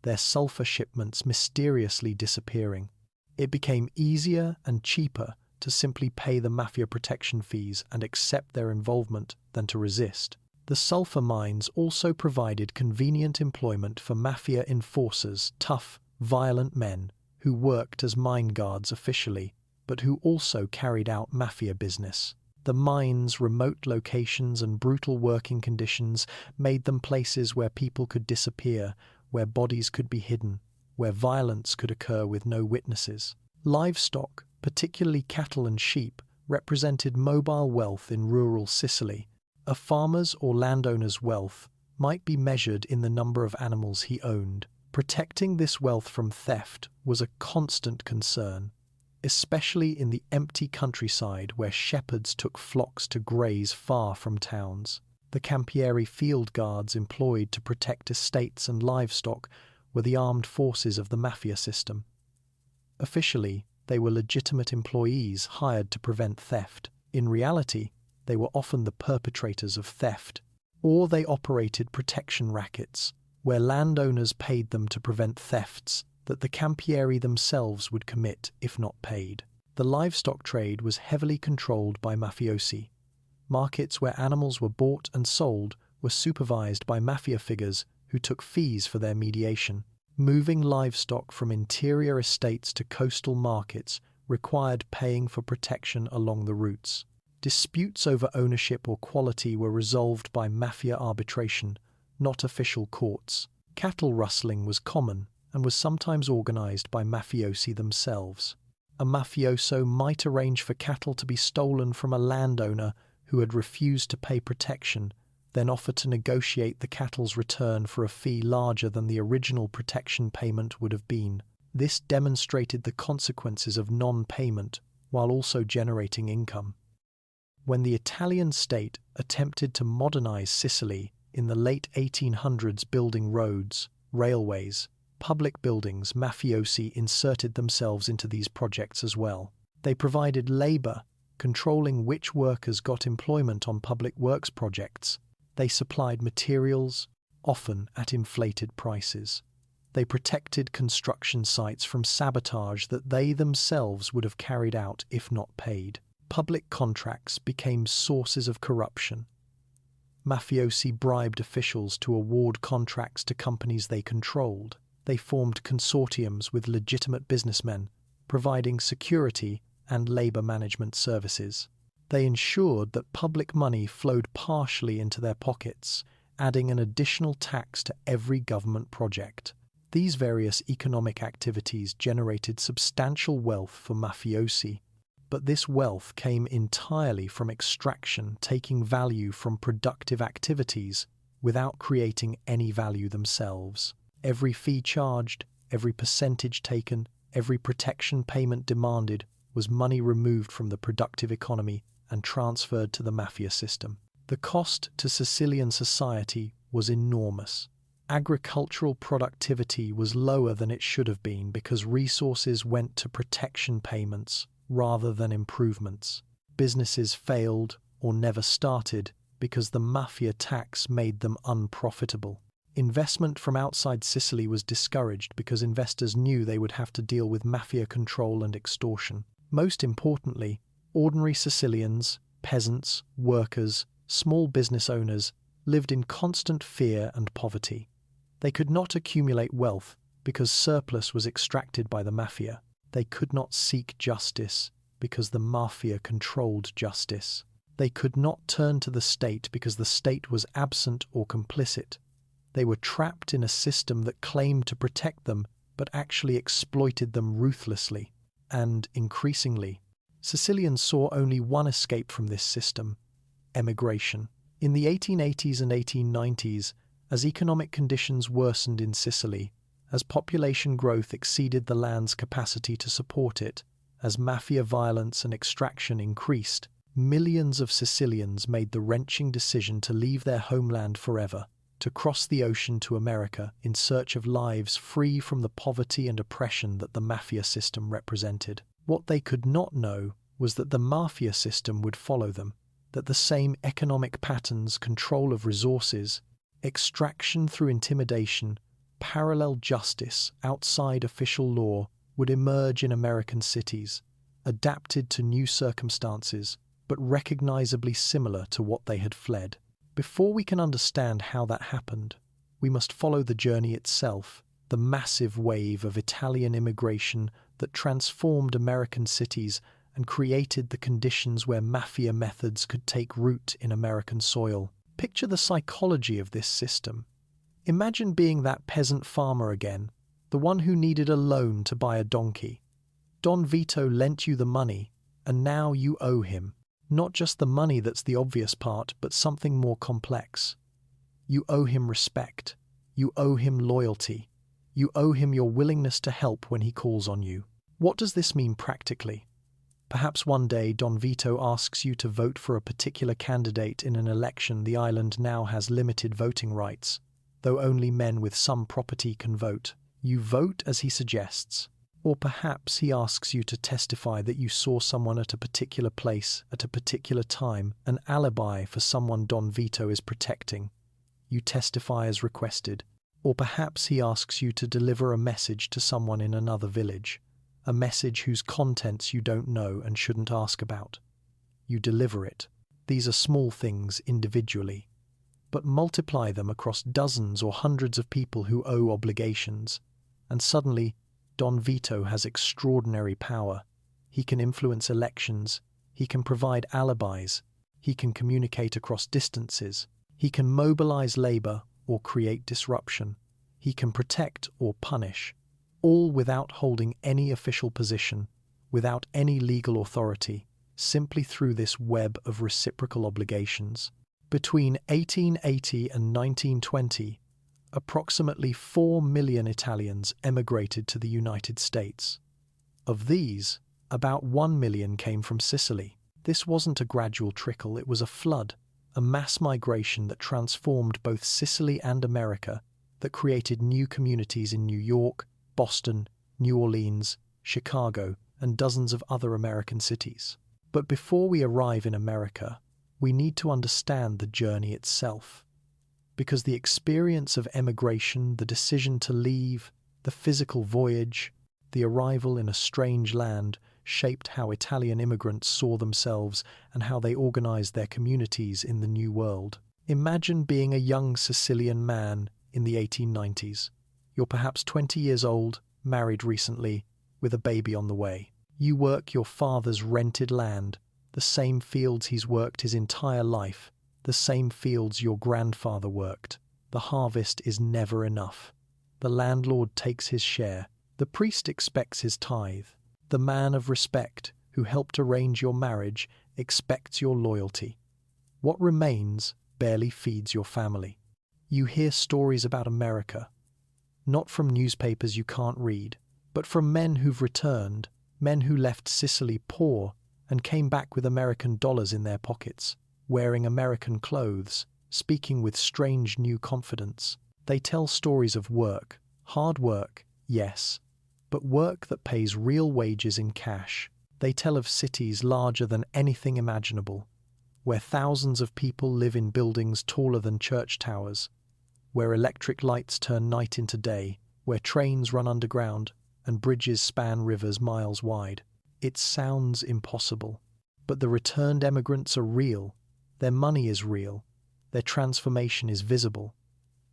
their sulfur shipments mysteriously disappearing. It became easier and cheaper to simply pay the mafia protection fees and accept their involvement than to resist. The sulfur mines also provided convenient employment for mafia enforcers, tough, violent men who worked as mine guards officially, but who also carried out mafia business. The mines' remote locations and brutal working conditions made them places where people could disappear, where bodies could be hidden, where violence could occur with no witnesses. Livestock, particularly cattle and sheep, represented mobile wealth in rural Sicily. A farmer's or landowner's wealth might be measured in the number of animals he owned. Protecting this wealth from theft was a constant concern, especially in the empty countryside where shepherds took flocks to graze far from towns. The campieri field guards employed to protect estates and livestock were the armed forces of the mafia system. Officially, they were legitimate employees hired to prevent theft. In reality, they were often the perpetrators of theft, or they operated protection rackets, where landowners paid them to prevent thefts that the campieri themselves would commit if not paid. The livestock trade was heavily controlled by mafiosi. Markets where animals were bought and sold were supervised by mafia figures who took fees for their mediation. Moving livestock from interior estates to coastal markets required paying for protection along the routes. Disputes over ownership or quality were resolved by mafia arbitration, not official courts. Cattle rustling was common and was sometimes organized by mafiosi themselves. A mafioso might arrange for cattle to be stolen from a landowner who had refused to pay protection, then offer to negotiate the cattle's return for a fee larger than the original protection payment would have been. This demonstrated the consequences of non-payment while also generating income. When the Italian state attempted to modernize Sicily in the late 1800s, building roads, railways, public buildings, mafiosi inserted themselves into these projects as well. They provided labor, controlling which workers got employment on public works projects. They supplied materials, often at inflated prices. They protected construction sites from sabotage that they themselves would have carried out if not paid. Public contracts became sources of corruption. Mafiosi bribed officials to award contracts to companies they controlled. They formed consortiums with legitimate businessmen, providing security and labor management services. They ensured that public money flowed partially into their pockets, adding an additional tax to every government project. These various economic activities generated substantial wealth for mafiosi, but this wealth came entirely from extraction, taking value from productive activities without creating any value themselves. Every fee charged, every percentage taken, every protection payment demanded was money removed from the productive economy and transferred to the mafia system. The cost to Sicilian society was enormous. Agricultural productivity was lower than it should have been because resources went to protection payments rather than improvements. Businesses failed or never started because the mafia tax made them unprofitable. Investment from outside Sicily was discouraged because investors knew they would have to deal with mafia control and extortion. Most importantly, ordinary Sicilians, peasants, workers, small business owners lived in constant fear and poverty. They could not accumulate wealth because surplus was extracted by the mafia. They could not seek justice because the mafia controlled justice. They could not turn to the state because the state was absent or complicit. They were trapped in a system that claimed to protect them but actually exploited them ruthlessly. And, increasingly, Sicilians saw only one escape from this system: emigration. In the 1880s and 1890s, as economic conditions worsened in Sicily, as population growth exceeded the land's capacity to support it, as mafia violence and extraction increased, millions of Sicilians made the wrenching decision to leave their homeland forever, to cross the ocean to America in search of lives free from the poverty and oppression that the mafia system represented. What they could not know was that the mafia system would follow them, that the same economic patterns, control of resources, extraction through intimidation, parallel justice outside official law would emerge in American cities, adapted to new circumstances, but recognizably similar to what they had fled. Before we can understand how that happened, we must follow the journey itself, the massive wave of Italian immigration that transformed American cities and created the conditions where mafia methods could take root in American soil. Picture the psychology of this system. Imagine being that peasant farmer again, the one who needed a loan to buy a donkey. Don Vito lent you the money, and now you owe him. Not just the money that's the obvious part, but something more complex. You owe him respect. You owe him loyalty. You owe him your willingness to help when he calls on you. What does this mean practically? Perhaps one day Don Vito asks you to vote for a particular candidate in an election. The island now has limited voting rights, though only men with some property can vote. You vote as he suggests. Or perhaps he asks you to testify that you saw someone at a particular place at a particular time, an alibi for someone Don Vito is protecting. You testify as requested. Or perhaps he asks you to deliver a message to someone in another village, a message whose contents you don't know and shouldn't ask about. You deliver it. These are small things individually, but multiply them across dozens or hundreds of people who owe obligations, and suddenly Don Vito has extraordinary power. He can influence elections, he can provide alibis, he can communicate across distances, he can mobilize labor or create disruption, he can protect or punish, all without holding any official position, without any legal authority, simply through this web of reciprocal obligations. Between 1880 and 1920, approximately 4 million Italians emigrated to the United States. Of these, about 1 million came from Sicily. This wasn't a gradual trickle, it was a flood, a mass migration that transformed both Sicily and America, that created new communities in New York, Boston, New Orleans, Chicago, and dozens of other American cities. But before we arrive in America, we need to understand the journey itself. Because the experience of emigration, the decision to leave, the physical voyage, the arrival in a strange land shaped how Italian immigrants saw themselves and how they organized their communities in the New World. Imagine being a young Sicilian man in the 1890s. You're perhaps 20 years old, married recently, with a baby on the way. You work your father's rented land, the same fields he's worked his entire life, the same fields your grandfather worked. The harvest is never enough. The landlord takes his share. The priest expects his tithe. The man of respect, who helped arrange your marriage, expects your loyalty. What remains barely feeds your family. You hear stories about America, not from newspapers you can't read, but from men who've returned, men who left Sicily poor and came back with American dollars in their pockets. wearing American clothes, speaking with strange new confidence. They tell stories of work, hard work, yes, but work that pays real wages in cash. They tell of cities larger than anything imaginable, where thousands of people live in buildings taller than church towers, where electric lights turn night into day, where trains run underground and bridges span rivers miles wide. It sounds impossible, but the returned emigrants are real, their money is real, their transformation is visible,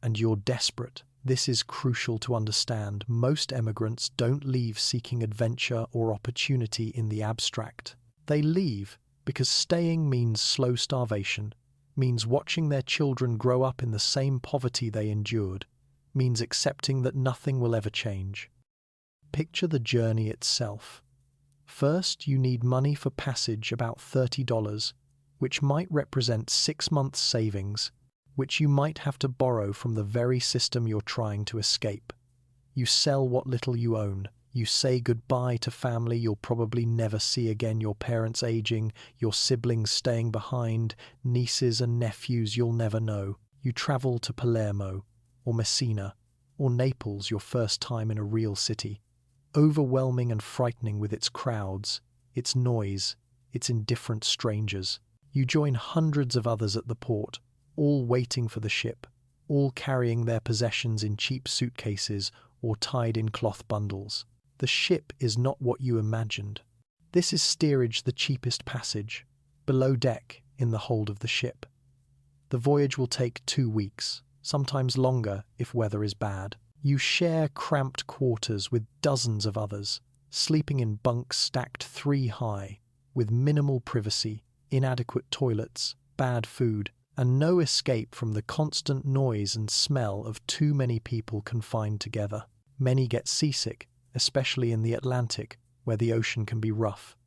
and you're desperate. This is crucial to understand. Most emigrants don't leave seeking adventure or opportunity in the abstract. They leave because staying means slow starvation, means watching their children grow up in the same poverty they endured, means accepting that nothing will ever change. Picture the journey itself. First, you need money for passage, about $30, which might represent 6 months' savings, which you might have to borrow from the very system you're trying to escape. You sell what little you own. You say goodbye to family you'll probably never see again, your parents aging, your siblings staying behind, nieces and nephews you'll never know. You travel to Palermo, or Messina, or Naples, your first time in a real city. Overwhelming and frightening with its crowds, its noise, its indifferent strangers. You join hundreds of others at the port, all waiting for the ship, all carrying their possessions in cheap suitcases or tied in cloth bundles. The ship is not what you imagined. This is steerage, the cheapest passage, below deck in the hold of the ship. The voyage will take 2 weeks, sometimes longer if weather is bad. You share cramped quarters with dozens of others, sleeping in bunks stacked 3 high, with minimal privacy, inadequate toilets, bad food, and no escape from the constant noise and smell of too many people confined together. Many get seasick, especially in the Atlantic, where the ocean can be rough.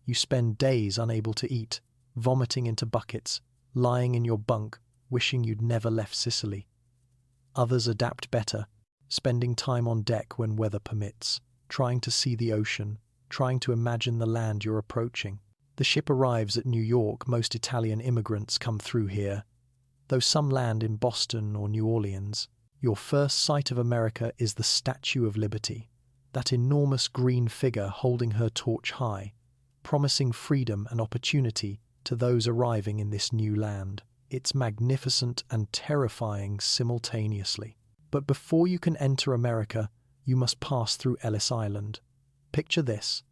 You spend days unable to eat, vomiting into buckets, lying in your bunk, wishing you'd never left Sicily. Others adapt better, spending time on deck when weather permits, trying to see the ocean, trying to imagine the land you're approaching. The ship arrives at New York. Most Italian immigrants come through here, though some land in Boston or New Orleans. Your first sight of America is the Statue of Liberty, that enormous green figure holding her torch high, promising freedom and opportunity to those arriving in this new land. It's magnificent and terrifying simultaneously. But before you can enter America, you must pass through Ellis Island. Picture this.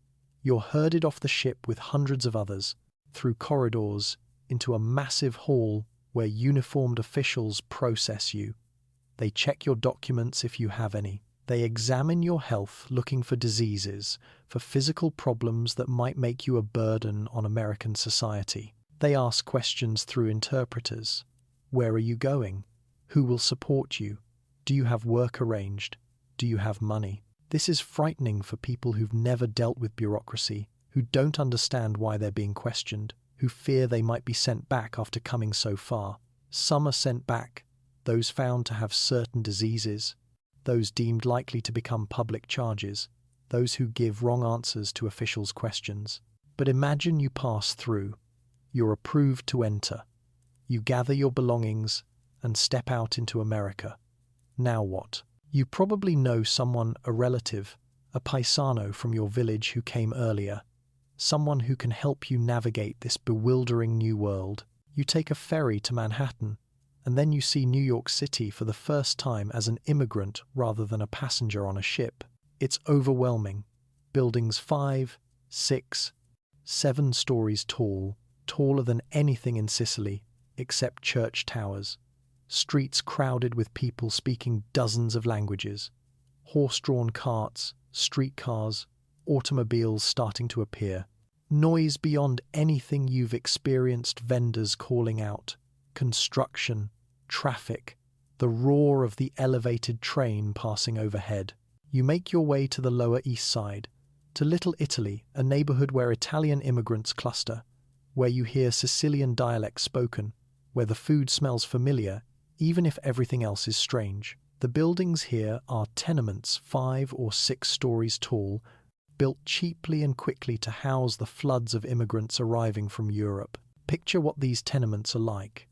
You're herded off the ship with hundreds of others, through corridors, into a massive hall where uniformed officials process you. They check your documents if you have any. They examine your health, looking for diseases, for physical problems that might make you a burden on American society. They ask questions through interpreters. Where are you going? Who will support you? Do you have work arranged? Do you have money? This is frightening for people who've never dealt with bureaucracy, who don't understand why they're being questioned, who fear they might be sent back after coming so far. Some are sent back, those found to have certain diseases, those deemed likely to become public charges, those who give wrong answers to officials' questions. But imagine you pass through. You're approved to enter. You gather your belongings and step out into America. Now what? You probably know someone, a relative, a paisano from your village who came earlier, someone who can help you navigate this bewildering new world. You take a ferry to Manhattan, and then you see New York City for the first time as an immigrant rather than a passenger on a ship. It's overwhelming. Buildings 5, 6, 7 stories tall, taller than anything in Sicily, except church towers. Streets crowded with people speaking dozens of languages. Horse-drawn carts, streetcars, automobiles starting to appear. Noise beyond anything you've experienced, vendors calling out. Construction, traffic, the roar of the elevated train passing overhead. You make your way to the Lower East Side, to Little Italy, a neighborhood where Italian immigrants cluster, where you hear Sicilian dialect spoken, where the food smells familiar, even if everything else is strange. The buildings here are tenements 5 or 6 stories tall, built cheaply and quickly to house the floods of immigrants arriving from Europe. Picture what these tenements are like.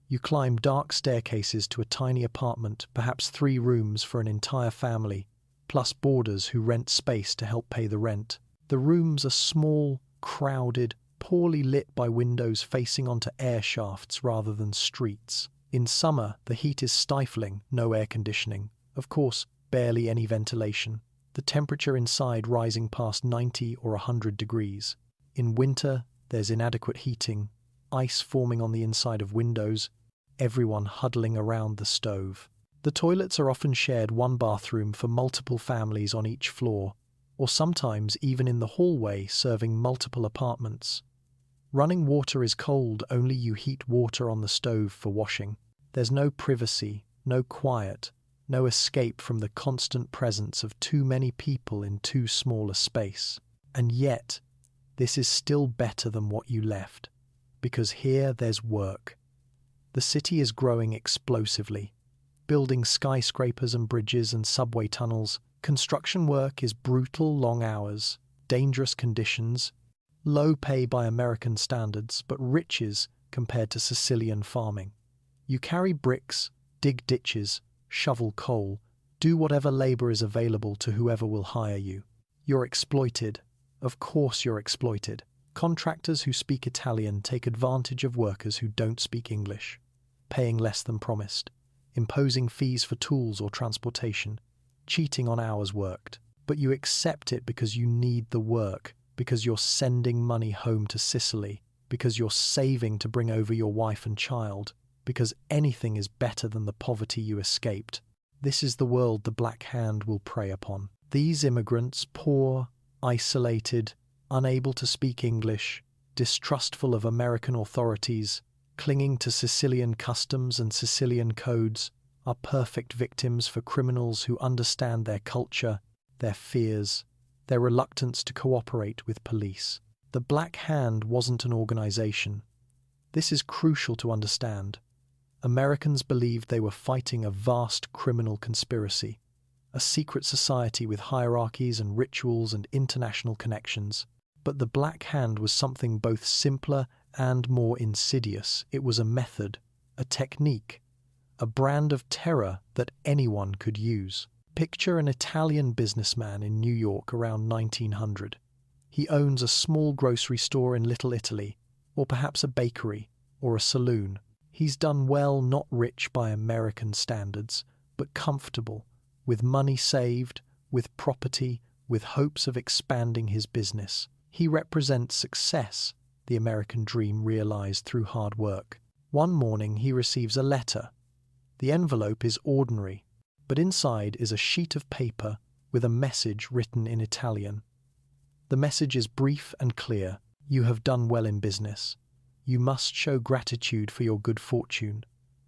You climb dark staircases to a tiny apartment, perhaps 3 rooms for an entire family, plus boarders who rent space to help pay the rent. The rooms are small, crowded, poorly lit by windows facing onto air shafts rather than streets. In summer, the heat is stifling, no air conditioning. Of course, barely any ventilation. The temperature inside rising past 90 or 100 degrees. In winter, there's inadequate heating, ice forming on the inside of windows, everyone huddling around the stove. The toilets are often shared, one bathroom for multiple families on each floor, or sometimes even in the hallway serving multiple apartments. Running water is cold, only you heat water on the stove for washing. There's no privacy, no quiet, no escape from the constant presence of too many people in too small a space. And yet, this is still better than what you left, because here there's work. The city is growing explosively, building skyscrapers and bridges and subway tunnels. Construction work is brutal, long hours, dangerous conditions, low pay by American standards, but riches compared to Sicilian farming. You carry bricks, dig ditches, shovel coal, do whatever labor is available to whoever will hire you. You're exploited. Of course you're exploited. Contractors who speak Italian take advantage of workers who don't speak English, paying less than promised, imposing fees for tools or transportation, cheating on hours worked. But you accept it because you need the work, because you're sending money home to Sicily, because you're saving to bring over your wife and child, because anything is better than the poverty you escaped. This is the world the Black Hand will prey upon. These immigrants, poor, isolated, unable to speak English, distrustful of American authorities, clinging to Sicilian customs and Sicilian codes, are perfect victims for criminals who understand their culture, their fears, their reluctance to cooperate with police. The Black Hand wasn't an organization. This is crucial to understand. Americans believed they were fighting a vast criminal conspiracy, a secret society with hierarchies and rituals and international connections. But the Black Hand was something both simpler and more insidious. It was a method, a technique, a brand of terror that anyone could use. Picture an Italian businessman in New York around 1900. He owns a small grocery store in Little Italy, or perhaps a bakery, or a saloon. He's done well, not rich by American standards, but comfortable, with money saved, with property, with hopes of expanding his business. He represents success, the American dream realized through hard work. One morning he receives a letter. The envelope is ordinary, but inside is a sheet of paper with a message written in Italian. The message is brief and clear. You have done well in business. You must show gratitude for your good fortune.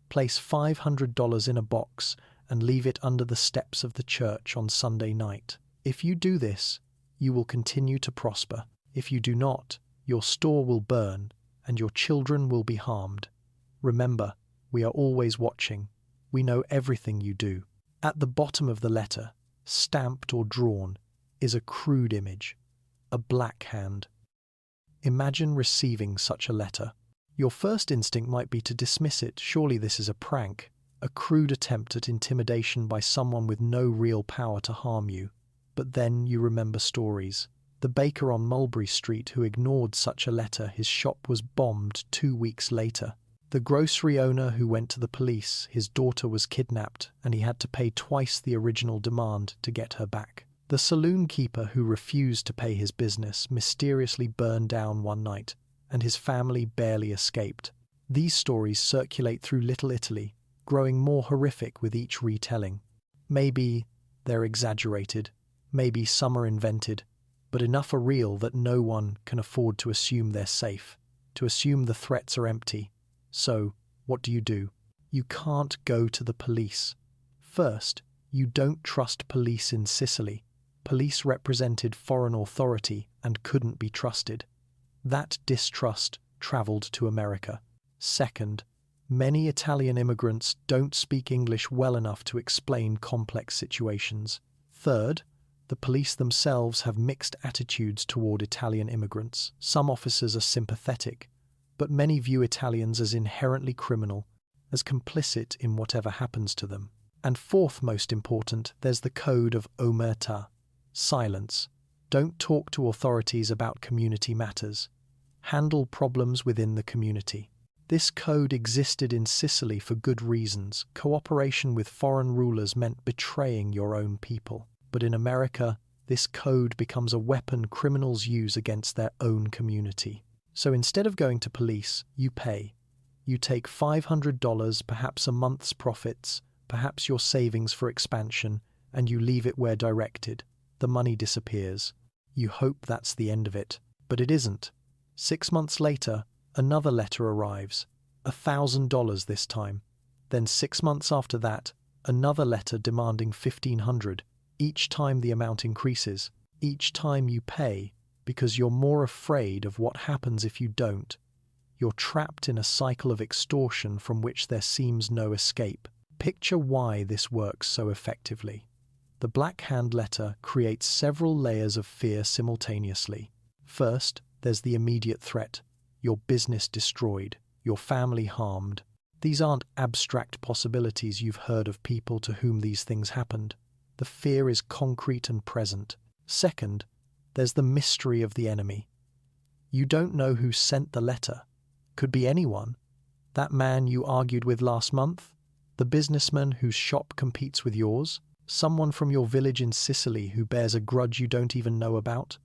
Place $500 in a box and leave it under the steps of the church on Sunday night. If you do this, you will continue to prosper. If you do not, your store will burn and your children will be harmed. Remember, we are always watching. We know everything you do. At the bottom of the letter, stamped or drawn, is a crude image, a black hand. Imagine receiving such a letter. Your first instinct might be to dismiss it. Surely this is a prank, a crude attempt at intimidation by someone with no real power to harm you. But then you remember stories. The baker on Mulberry Street who ignored such a letter, his shop was bombed 2 weeks later. The grocery owner who went to the police, his daughter was kidnapped and he had to pay twice the original demand to get her back. The saloon keeper who refused to pay his business mysteriously burned down one night, and his family barely escaped. These stories circulate through Little Italy, growing more horrific with each retelling. Maybe they're exaggerated, maybe some are invented, but enough are real that no one can afford to assume they're safe, to assume the threats are empty. So, what do? You can't go to the police. First, you don't trust police in Sicily. Police represented foreign authority and couldn't be trusted. That distrust travelled to America. Second, many Italian immigrants don't speak English well enough to explain complex situations. Third, the police themselves have mixed attitudes toward Italian immigrants. Some officers are sympathetic, but many view Italians as inherently criminal, as complicit in whatever happens to them. And fourth most important, there's the code of Omertà. Silence. Don't talk to authorities about community matters. Handle problems within the community. This code existed in Sicily for good reasons. Cooperation with foreign rulers meant betraying your own people. But in America, this code becomes a weapon criminals use against their own community. So instead of going to police, you pay. You take $500, perhaps a month's profits, perhaps your savings for expansion, and you leave it where directed. The money disappears. You hope that's the end of it, but it isn't. 6 months later, another letter arrives, $1,000 this time. Then 6 months after that, another letter demanding $1,500. Each time the amount increases. Each time you pay, because you're more afraid of what happens if you don't. You're trapped in a cycle of extortion from which there seems no escape. Picture why this works so effectively. The Black Hand letter creates several layers of fear simultaneously. First, there's the immediate threat. Your business destroyed, your family harmed. These aren't abstract possibilities you've heard of people to whom these things happened. The fear is concrete and present. Second, there's the mystery of the enemy. You don't know who sent the letter. Could be anyone. That man you argued with last month? The businessman whose shop competes with yours? Someone from your village in Sicily who bears a grudge you don't even know about?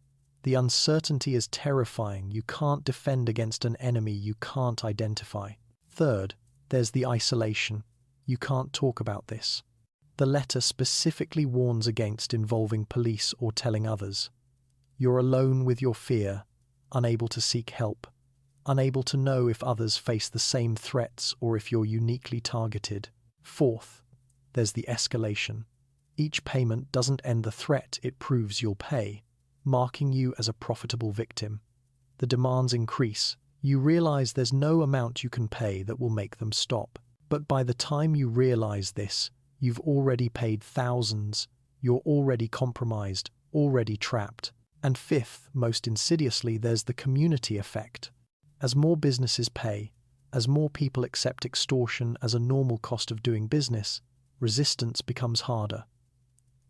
The uncertainty is terrifying. You can't defend against an enemy you can't identify. Third, there's the isolation. You can't talk about this. The letter specifically warns against involving police or telling others. You're alone with your fear, unable to seek help, unable to know if others face the same threats or if you're uniquely targeted. Fourth, there's the escalation. Each payment doesn't end the threat, it proves you'll pay, marking you as a profitable victim. The demands increase. You realize there's no amount you can pay that will make them stop. But by the time you realize this, you've already paid thousands. You're already compromised, already trapped. And fifth, most insidiously, there's the community effect. As more businesses pay, as more people accept extortion as a normal cost of doing business, resistance becomes harder.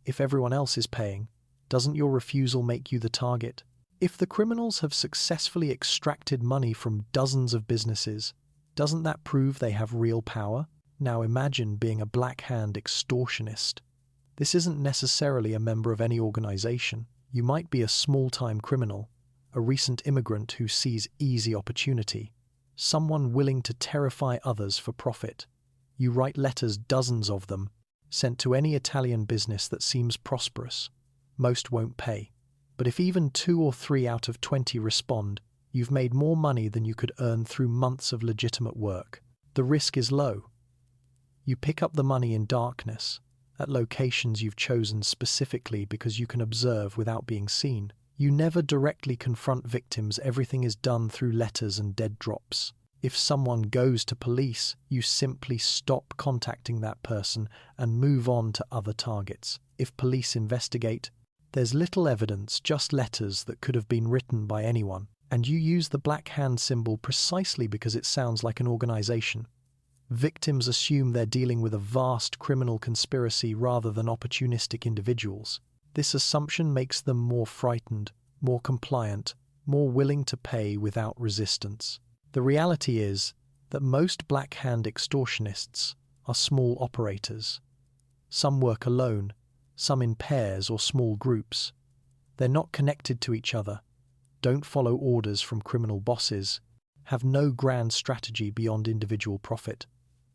If everyone else is paying, doesn't your refusal make you the target? If the criminals have successfully extracted money from dozens of businesses, doesn't that prove they have real power? Now imagine being a Black Hand extortionist. This isn't necessarily a member of any organization. You might be a small-time criminal, a recent immigrant who sees easy opportunity, someone willing to terrify others for profit. You write letters, dozens of them, sent to any Italian business that seems prosperous. Most won't pay. But if even 2 or 3 out of 20 respond, you've made more money than you could earn through months of legitimate work. The risk is low. You pick up the money in darkness, at locations you've chosen specifically because you can observe without being seen. You never directly confront victims, everything is done through letters and dead drops. If someone goes to police, you simply stop contacting that person and move on to other targets. If police investigate, there's little evidence, just letters that could have been written by anyone. And you use the Black Hand symbol precisely because it sounds like an organization. Victims assume they're dealing with a vast criminal conspiracy rather than opportunistic individuals. This assumption makes them more frightened, more compliant, more willing to pay without resistance. The reality is that most Black Hand extortionists are small operators. Some work alone, some in pairs or small groups. They're not connected to each other, don't follow orders from criminal bosses, have no grand strategy beyond individual profit.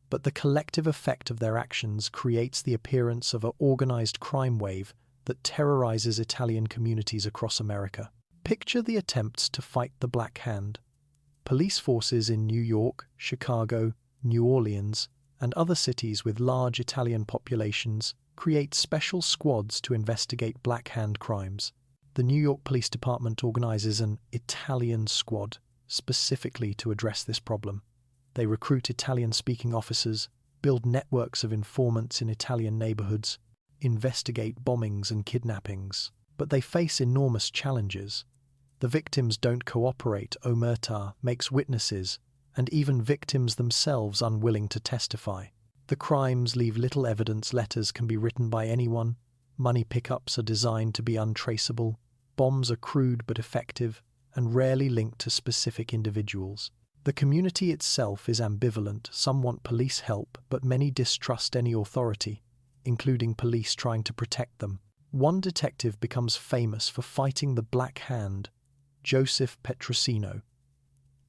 But the collective effect of their actions creates the appearance of an organized crime wave that terrorizes Italian communities across America. Picture the attempts to fight the Black Hand. Police forces in New York, Chicago, New Orleans, and other cities with large Italian populations create special squads to investigate Black Hand crimes. The New York Police Department organizes an Italian squad specifically to address this problem. They recruit Italian-speaking officers, build networks of informants in Italian neighborhoods, investigate bombings and kidnappings. But they face enormous challenges. The victims don't cooperate. Omertà makes witnesses, and even victims themselves unwilling to testify. The crimes leave little evidence. Letters can be written by anyone. Money pickups are designed to be untraceable. Bombs are crude but effective, and rarely linked to specific individuals. The community itself is ambivalent. Some want police help, but many distrust any authority, including police trying to protect them. One detective becomes famous for fighting the Black Hand, Joseph Petrosino.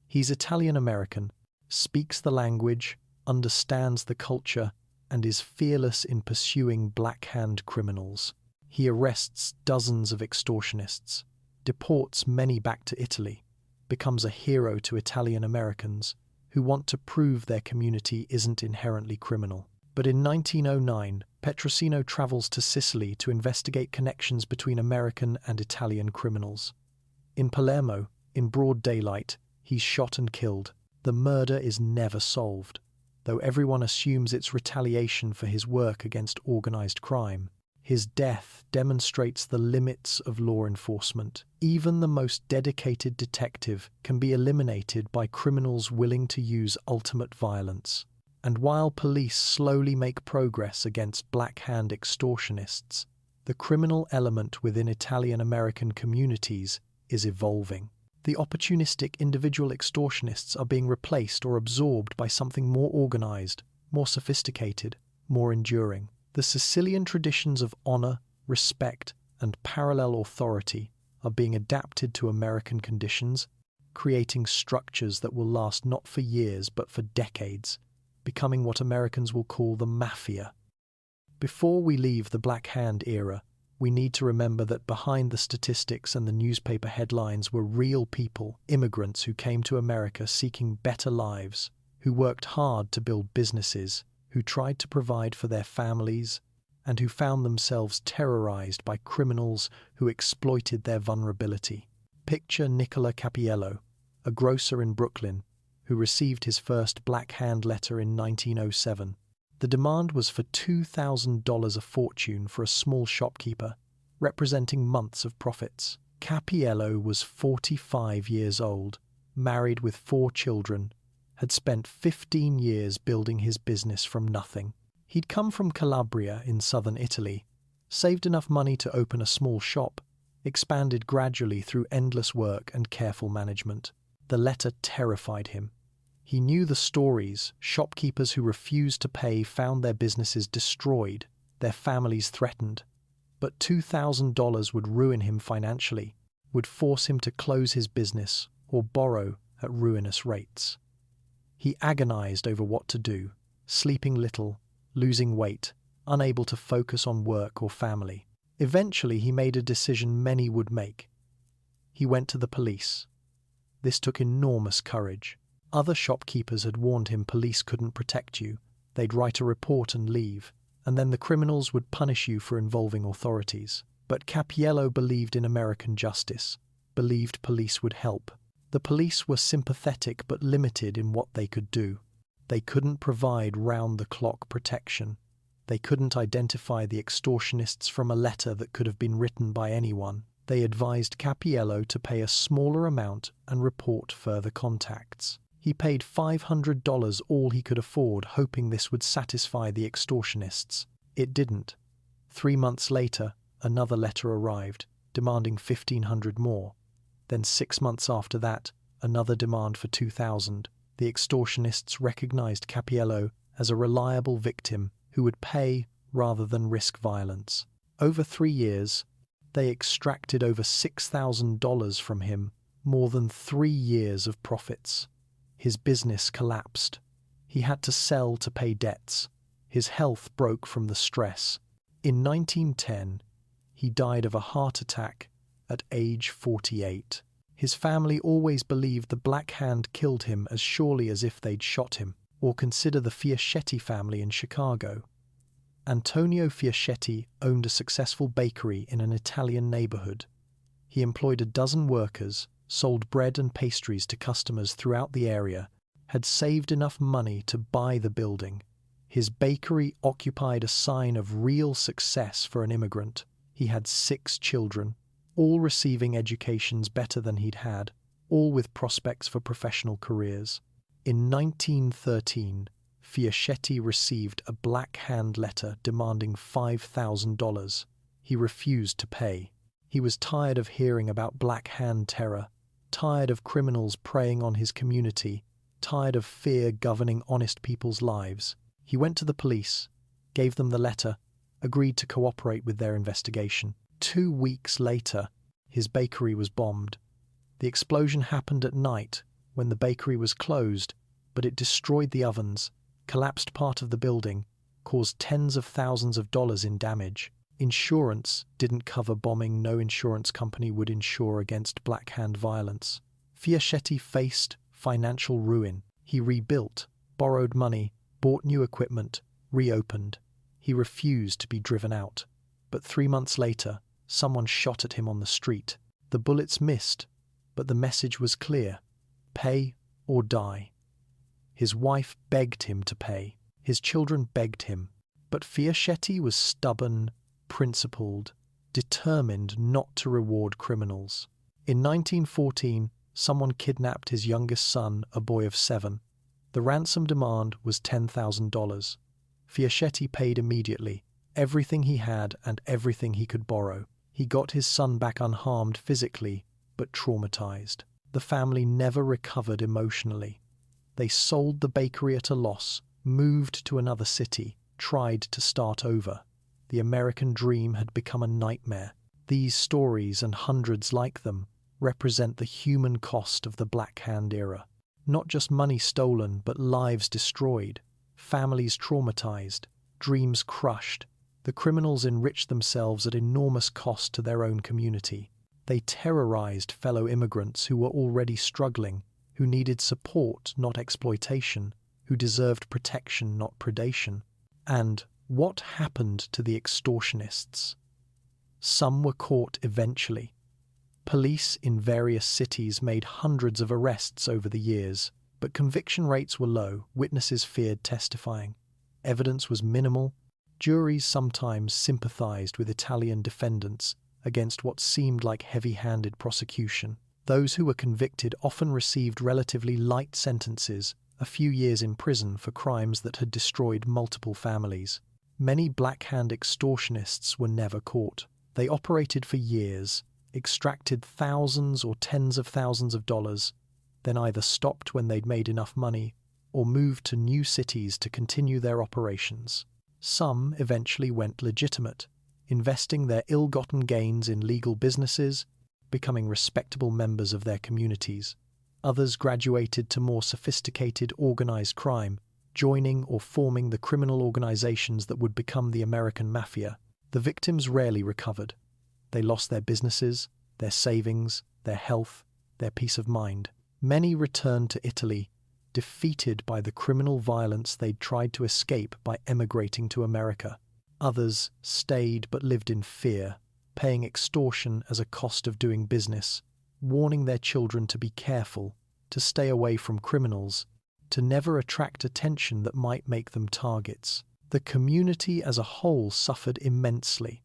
He's Italian-American, speaks the language, understands the culture, and is fearless in pursuing Black Hand criminals. He arrests dozens of extortionists, deports many back to Italy, becomes a hero to Italian-Americans who want to prove their community isn't inherently criminal. But in 1909, Petrosino travels to Sicily to investigate connections between American and Italian criminals. In Palermo, in broad daylight, he's shot and killed. The murder is never solved, though everyone assumes it's retaliation for his work against organized crime. His death demonstrates the limits of law enforcement. Even the most dedicated detective can be eliminated by criminals willing to use ultimate violence. And while police slowly make progress against Black Hand extortionists, the criminal element within Italian-American communities is evolving. The opportunistic individual extortionists are being replaced or absorbed by something more organized, more sophisticated, more enduring. The Sicilian traditions of honor, respect, and parallel authority are being adapted to American conditions, creating structures that will last not for years but for decades, becoming what Americans will call the Mafia. Before we leave the Black Hand era, we need to remember that behind the statistics and the newspaper headlines were real people, immigrants who came to America seeking better lives, who worked hard to build businesses, who tried to provide for their families, and who found themselves terrorized by criminals who exploited their vulnerability. Picture Nicola Cappiello, a grocer in Brooklyn, who received his first Black Hand letter in 1907. The demand was for $2,000, a fortune for a small shopkeeper, representing months of profits. Cappiello was 45 years old, married with 4 children, had spent 15 years building his business from nothing. He'd come from Calabria in southern Italy, saved enough money to open a small shop, expanded gradually through endless work and careful management. The letter terrified him. He knew the stories. Shopkeepers who refused to pay found their businesses destroyed, their families threatened. But $2,000 would ruin him financially, would force him to close his business or borrow at ruinous rates. He agonized over what to do, sleeping little, losing weight, unable to focus on work or family. Eventually, he made a decision many would make. He went to the police. This took enormous courage. Other shopkeepers had warned him police couldn't protect you. They'd write a report and leave, and then the criminals would punish you for involving authorities. But Cappiello believed in American justice, believed police would help. The police were sympathetic but limited in what they could do. They couldn't provide round-the-clock protection. They couldn't identify the extortionists from a letter that could have been written by anyone. They advised Cappiello to pay a smaller amount and report further contacts. He paid $500, all he could afford, hoping this would satisfy the extortionists. It didn't. 3 months later, another letter arrived, demanding $1,500 more. Then 6 months after that, another demand for $2,000. The extortionists recognized Cappiello as a reliable victim who would pay rather than risk violence. Over 3 years, they extracted over $6,000 from him, more than 3 years of profits. His business collapsed. He had to sell to pay debts. His health broke from the stress. In 1910, he died of a heart attack at age 48. His family always believed the Black Hand killed him as surely as if they'd shot him. Or consider the Fiaschetti family in Chicago. Antonio Fiaschetti owned a successful bakery in an Italian neighborhood. He employed a dozen workers, sold bread and pastries to customers throughout the area, had saved enough money to buy the building. His bakery occupied a sign of real success for an immigrant. He had 6 children, all receiving educations better than he'd had, all with prospects for professional careers. In 1913, Fiaschetti received a Black Hand letter demanding $5,000. He refused to pay. He was tired of hearing about Black Hand terror, tired of criminals preying on his community, tired of fear governing honest people's lives. He went to the police, gave them the letter, agreed to cooperate with their investigation. 2 weeks later, his bakery was bombed. The explosion happened at night when the bakery was closed, but it destroyed the ovens, collapsed part of the building, caused tens of thousands of dollars in damage. Insurance didn't cover bombing. No insurance company would insure against Black Hand violence. Fiaschetti faced financial ruin. He rebuilt, borrowed money, bought new equipment, reopened. He refused to be driven out. But 3 months later, someone shot at him on the street. The bullets missed, but the message was clear: pay or die. His wife begged him to pay. His children begged him. But Fiaschetti was stubborn, principled, determined not to reward criminals. In 1914, someone kidnapped his youngest son, a boy of 7. The ransom demand was $10,000. Fiaschetti paid immediately, everything he had and everything he could borrow. He got his son back unharmed physically, but traumatized. The family never recovered emotionally. They sold the bakery at a loss, moved to another city, tried to start over. The American dream had become a nightmare. These stories and hundreds like them represent the human cost of the Black Hand era. Not just money stolen, but lives destroyed, families traumatized, dreams crushed. The criminals enriched themselves at enormous cost to their own community. They terrorized fellow immigrants who were already struggling, who needed support, not exploitation, who deserved protection, not predation. And what happened to the extortionists? Some were caught eventually. Police in various cities made hundreds of arrests over the years, but conviction rates were low. Witnesses feared testifying. Evidence was minimal. Juries sometimes sympathized with Italian defendants against what seemed like heavy-handed prosecution. Those who were convicted often received relatively light sentences, a few years in prison for crimes that had destroyed multiple families. Many Black Hand extortionists were never caught. They operated for years, extracted thousands or tens of thousands of dollars, then either stopped when they'd made enough money or moved to new cities to continue their operations. Some eventually went legitimate, investing their ill-gotten gains in legal businesses, becoming respectable members of their communities. Others graduated to more sophisticated organized crime, joining or forming the criminal organizations that would become the American Mafia. The victims rarely recovered. They lost their businesses, their savings, their health, their peace of mind. Many returned to Italy, defeated by the criminal violence they'd tried to escape by emigrating to America. Others stayed but lived in fear, paying extortion as a cost of doing business, warning their children to be careful, to stay away from criminals, to never attract attention that might make them targets. The community as a whole suffered immensely.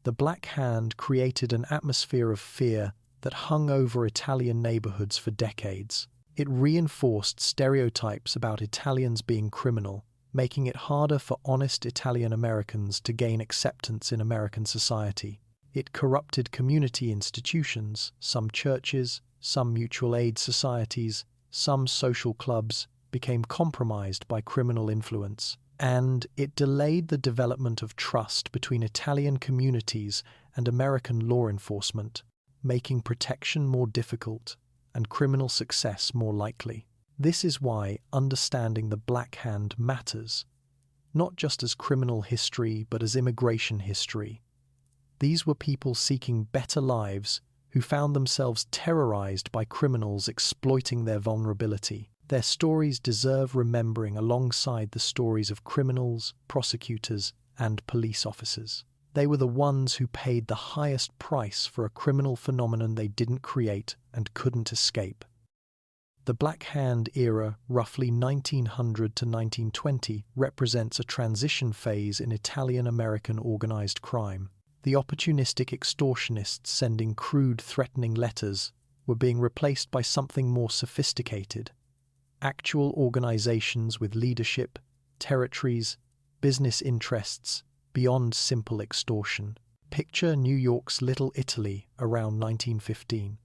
The Black Hand created an atmosphere of fear that hung over Italian neighborhoods for decades. It reinforced stereotypes about Italians being criminal, making it harder for honest Italian Americans to gain acceptance in American society. It corrupted community institutions, some churches, some mutual aid societies, some social clubs became compromised by criminal influence, and it delayed the development of trust between Italian communities and American law enforcement, making protection more difficult and criminal success more likely. This is why understanding the Black Hand matters, not just as criminal history but as immigration history. These were people seeking better lives who found themselves terrorized by criminals exploiting their vulnerability. Their stories deserve remembering alongside the stories of criminals, prosecutors, and police officers. They were the ones who paid the highest price for a criminal phenomenon they didn't create and couldn't escape. The Black Hand era, roughly 1900 to 1920, represents a transition phase in Italian-American organized crime. The opportunistic extortionists sending crude, threatening letters were being replaced by something more sophisticated. Actual organizations with leadership, territories, business interests, beyond simple extortion. Picture New York's Little Italy around 1915.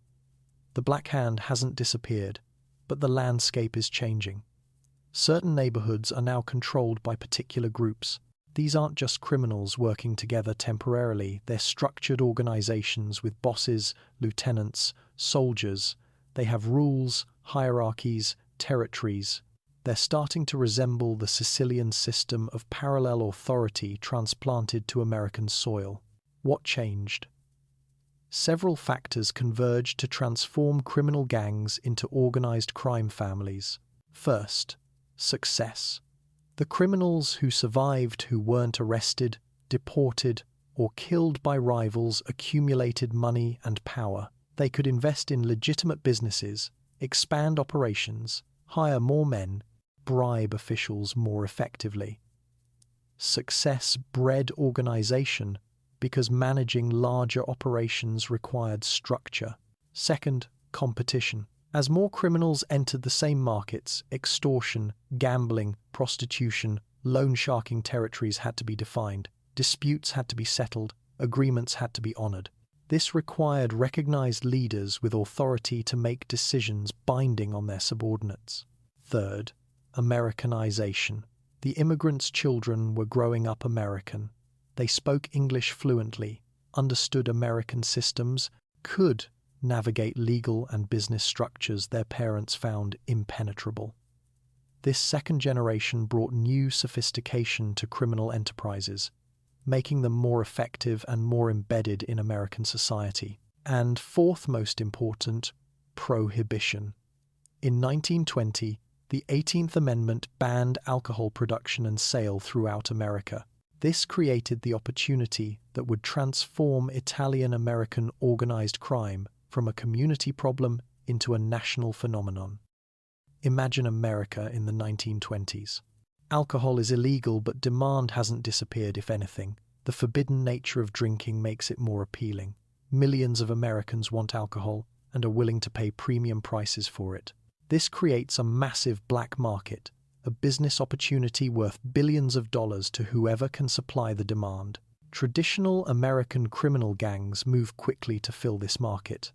The Black Hand hasn't disappeared, but the landscape is changing. Certain neighborhoods are now controlled by particular groups. These aren't just criminals working together temporarily, they're structured organizations with bosses, lieutenants, soldiers. They have rules, hierarchies, territories. They're starting to resemble the Sicilian system of parallel authority transplanted to American soil. What changed? Several factors converged to transform criminal gangs into organized crime families. First, success. The criminals who survived, who weren't arrested, deported, or killed by rivals accumulated money and power. They could invest in legitimate businesses, expand operations, hire more men, bribe officials more effectively. Success bred organization because managing larger operations required structure. Second, competition. As more criminals entered the same markets, extortion, gambling, prostitution, loan sharking territories had to be defined, disputes had to be settled, agreements had to be honored. This required recognized leaders with authority to make decisions binding on their subordinates. Third, Americanization. The immigrants' children were growing up American. They spoke English fluently, understood American systems, could navigate legal and business structures their parents found impenetrable. This second generation brought new sophistication to criminal enterprises, making them more effective and more embedded in American society. And fourth most important, Prohibition. In 1920, the 18th Amendment banned alcohol production and sale throughout America. This created the opportunity that would transform Italian-American organized crime from a community problem into a national phenomenon. Imagine America in the 1920s. Alcohol is illegal, but demand hasn't disappeared, if anything. The forbidden nature of drinking makes it more appealing. Millions of Americans want alcohol and are willing to pay premium prices for it. This creates a massive black market, a business opportunity worth billions of dollars to whoever can supply the demand. Traditional American criminal gangs move quickly to fill this market.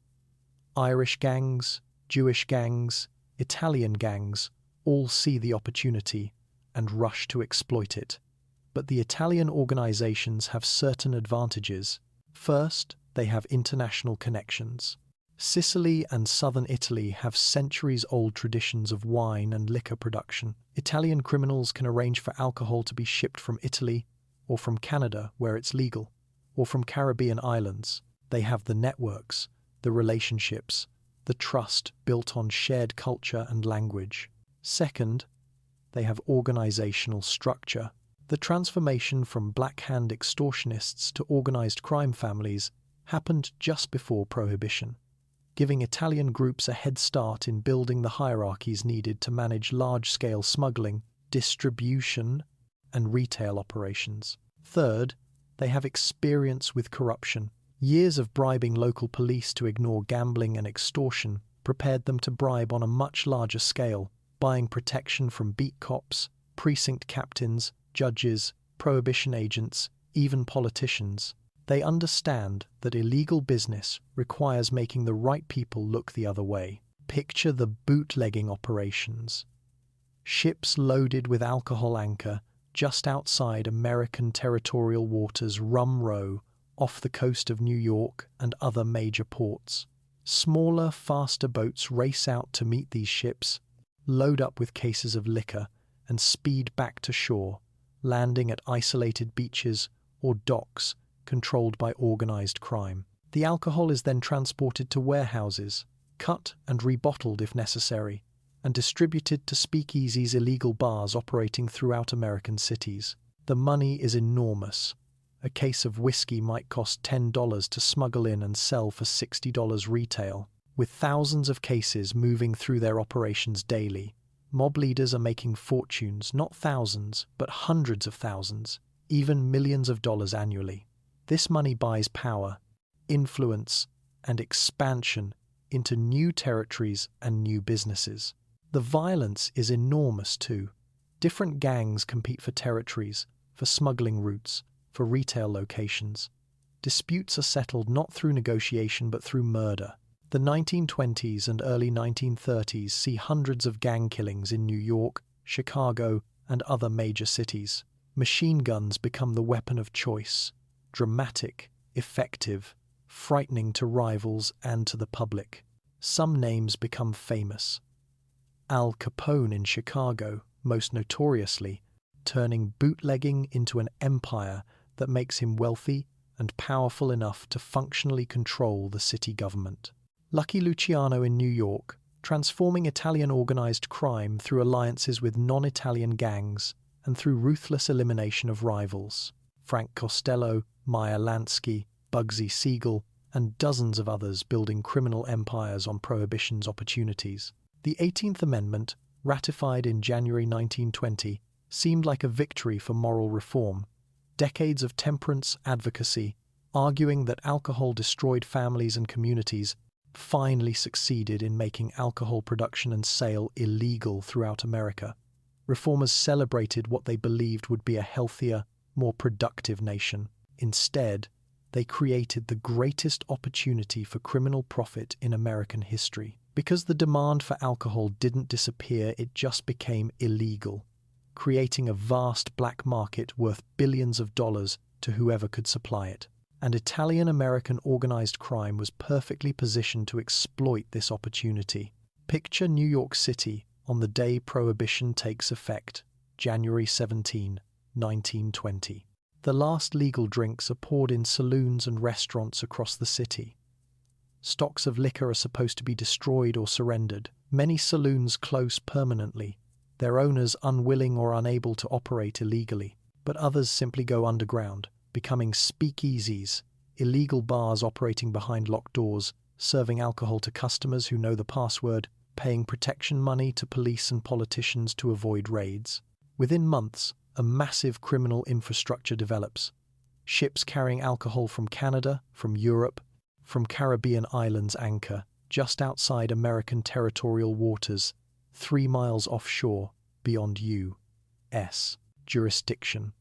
Irish gangs, Jewish gangs, Italian gangs all see the opportunity and rush to exploit it. But the Italian organizations have certain advantages. First, they have international connections. Sicily and southern Italy have centuries-old traditions of wine and liquor production. Italian criminals can arrange for alcohol to be shipped from Italy, or from Canada, where it's legal, or from Caribbean islands. They have the networks, the relationships, the trust built on shared culture and language. Second, they have organizational structure. The transformation from Black Hand extortionists to organized crime families happened just before Prohibition, giving Italian groups a head start in building the hierarchies needed to manage large-scale smuggling, distribution, and retail operations. Third, they have experience with corruption. Years of bribing local police to ignore gambling and extortion prepared them to bribe on a much larger scale, buying protection from beat cops, precinct captains, judges, prohibition agents, even politicians. They understand that illegal business requires making the right people look the other way. Picture the bootlegging operations. Ships loaded with alcohol anchor just outside American territorial waters Rum Row, off the coast of New York and other major ports. Smaller, faster boats race out to meet these ships, load up with cases of liquor, and speed back to shore, landing at isolated beaches or docks controlled by organized crime. The alcohol is then transported to warehouses, cut and rebottled if necessary, and distributed to speakeasies, illegal bars operating throughout American cities. The money is enormous. A case of whiskey might cost $10 to smuggle in and sell for $60 retail. With thousands of cases moving through their operations daily, mob leaders are making fortunes, not thousands, but hundreds of thousands, even millions of dollars annually. This money buys power, influence, and expansion into new territories and new businesses. The violence is enormous too. Different gangs compete for territories, for smuggling routes, for retail locations. Disputes are settled not through negotiation but through murder. The 1920s and early 1930s see hundreds of gang killings in New York, Chicago, and other major cities. Machine guns become the weapon of choice. Dramatic, effective, frightening to rivals and to the public. Some names become famous. Al Capone in Chicago, most notoriously, turning bootlegging into an empire that makes him wealthy and powerful enough to functionally control the city government. Lucky Luciano in New York, transforming Italian organized crime through alliances with non-Italian gangs and through ruthless elimination of rivals. Frank Costello, Meyer Lansky, Bugsy Siegel, and dozens of others building criminal empires on Prohibition's opportunities. The 18th Amendment, ratified in January 1920, seemed like a victory for moral reform. Decades of temperance advocacy, arguing that alcohol destroyed families and communities, finally succeeded in making alcohol production and sale illegal throughout America. Reformers celebrated what they believed would be a healthier, more productive nation. Instead, they created the greatest opportunity for criminal profit in American history. Because the demand for alcohol didn't disappear, it just became illegal, creating a vast black market worth billions of dollars to whoever could supply it. And Italian-American organized crime was perfectly positioned to exploit this opportunity. Picture New York City on the day Prohibition takes effect, January 17, 1920. The last legal drinks are poured in saloons and restaurants across the city. Stocks of liquor are supposed to be destroyed or surrendered. Many saloons close permanently, their owners unwilling or unable to operate illegally, but others simply go underground, becoming speakeasies, illegal bars operating behind locked doors, serving alcohol to customers who know the password, paying protection money to police and politicians to avoid raids. Within months, a massive criminal infrastructure develops. Ships carrying alcohol from Canada, from Europe, from Caribbean islands anchor just outside American territorial waters, 3 miles offshore, beyond U.S. jurisdiction.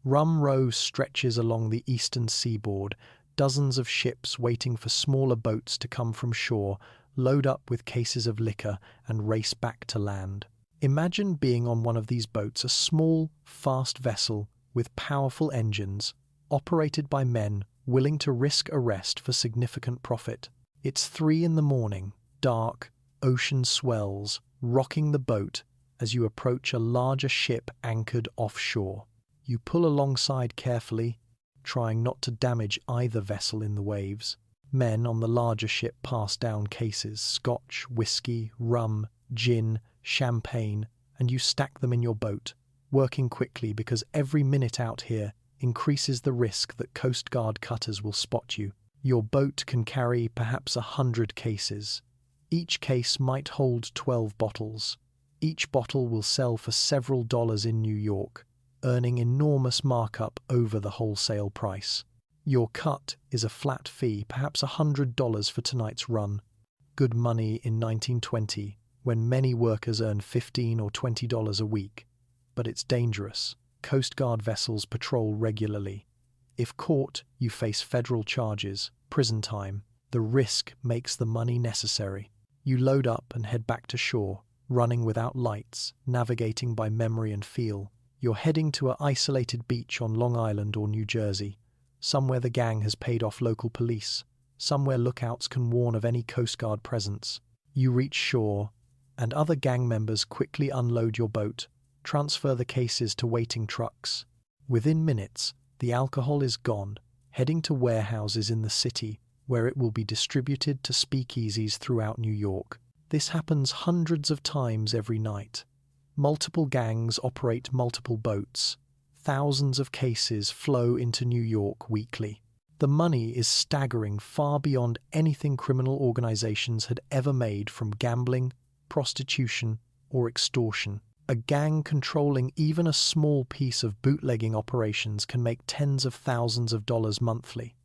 Rum Row stretches along the eastern seaboard, dozens of ships waiting for smaller boats to come from shore, load up with cases of liquor, and race back to land. Imagine being on one of these boats, a small, fast vessel with powerful engines, operated by men willing to risk arrest for significant profit. It's 3 a.m, dark, ocean swells, rocking the boat as you approach a larger ship anchored offshore. You pull alongside carefully, trying not to damage either vessel in the waves. Men on the larger ship pass down cases, scotch, whiskey, rum, gin, champagne, and you stack them in your boat, working quickly because every minute out here increases the risk that Coast Guard cutters will spot you. Your boat can carry perhaps 100 cases. Each case might hold 12 bottles. Each bottle will sell for several dollars in New York, earning enormous markup over the wholesale price. Your cut is a flat fee, perhaps $100 for tonight's run. Good money in 1920, when many workers earn $15 or $20 a week. But it's dangerous. Coast Guard vessels patrol regularly. If caught, you face federal charges, prison time. The risk makes the money necessary. You load up and head back to shore, running without lights, navigating by memory and feel. You're heading to an isolated beach on Long Island or New Jersey, somewhere the gang has paid off local police, somewhere lookouts can warn of any Coast Guard presence. You reach shore, and other gang members quickly unload your boat, transfer the cases to waiting trucks. Within minutes, the alcohol is gone, heading to warehouses in the city where it will be distributed to speakeasies throughout New York. This happens hundreds of times every night. Multiple gangs operate multiple boats. Thousands of cases flow into New York weekly. The money is staggering, far beyond anything criminal organizations had ever made from gambling, prostitution, or extortion. A gang controlling even a small piece of bootlegging operations can make tens of thousands of dollars monthly.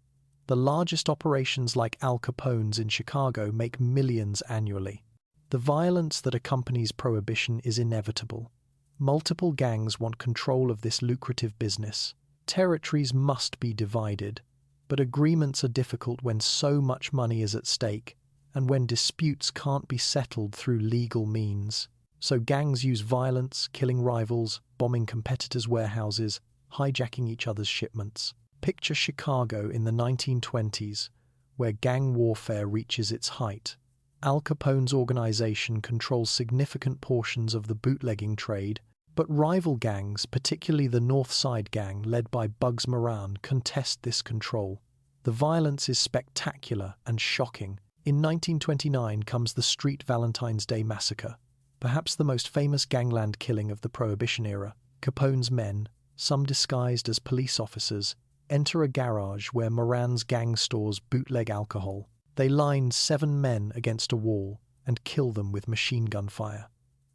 The largest operations like Al Capone's in Chicago make millions annually. The violence that accompanies Prohibition is inevitable. Multiple gangs want control of this lucrative business. Territories must be divided, but agreements are difficult when so much money is at stake and when disputes can't be settled through legal means. So gangs use violence, killing rivals, bombing competitors' warehouses, hijacking each other's shipments. Picture Chicago in the 1920s, where gang warfare reaches its height. Al Capone's organization controls significant portions of the bootlegging trade, but rival gangs, particularly the North Side Gang led by Bugs Moran, contest this control. The violence is spectacular and shocking. In 1929 comes the Street Valentine's Day Massacre, perhaps the most famous gangland killing of the Prohibition era. Capone's men, some disguised as police officers, enter a garage where Moran's gang stores bootleg alcohol. They line 7 men against a wall and kill them with machine gun fire.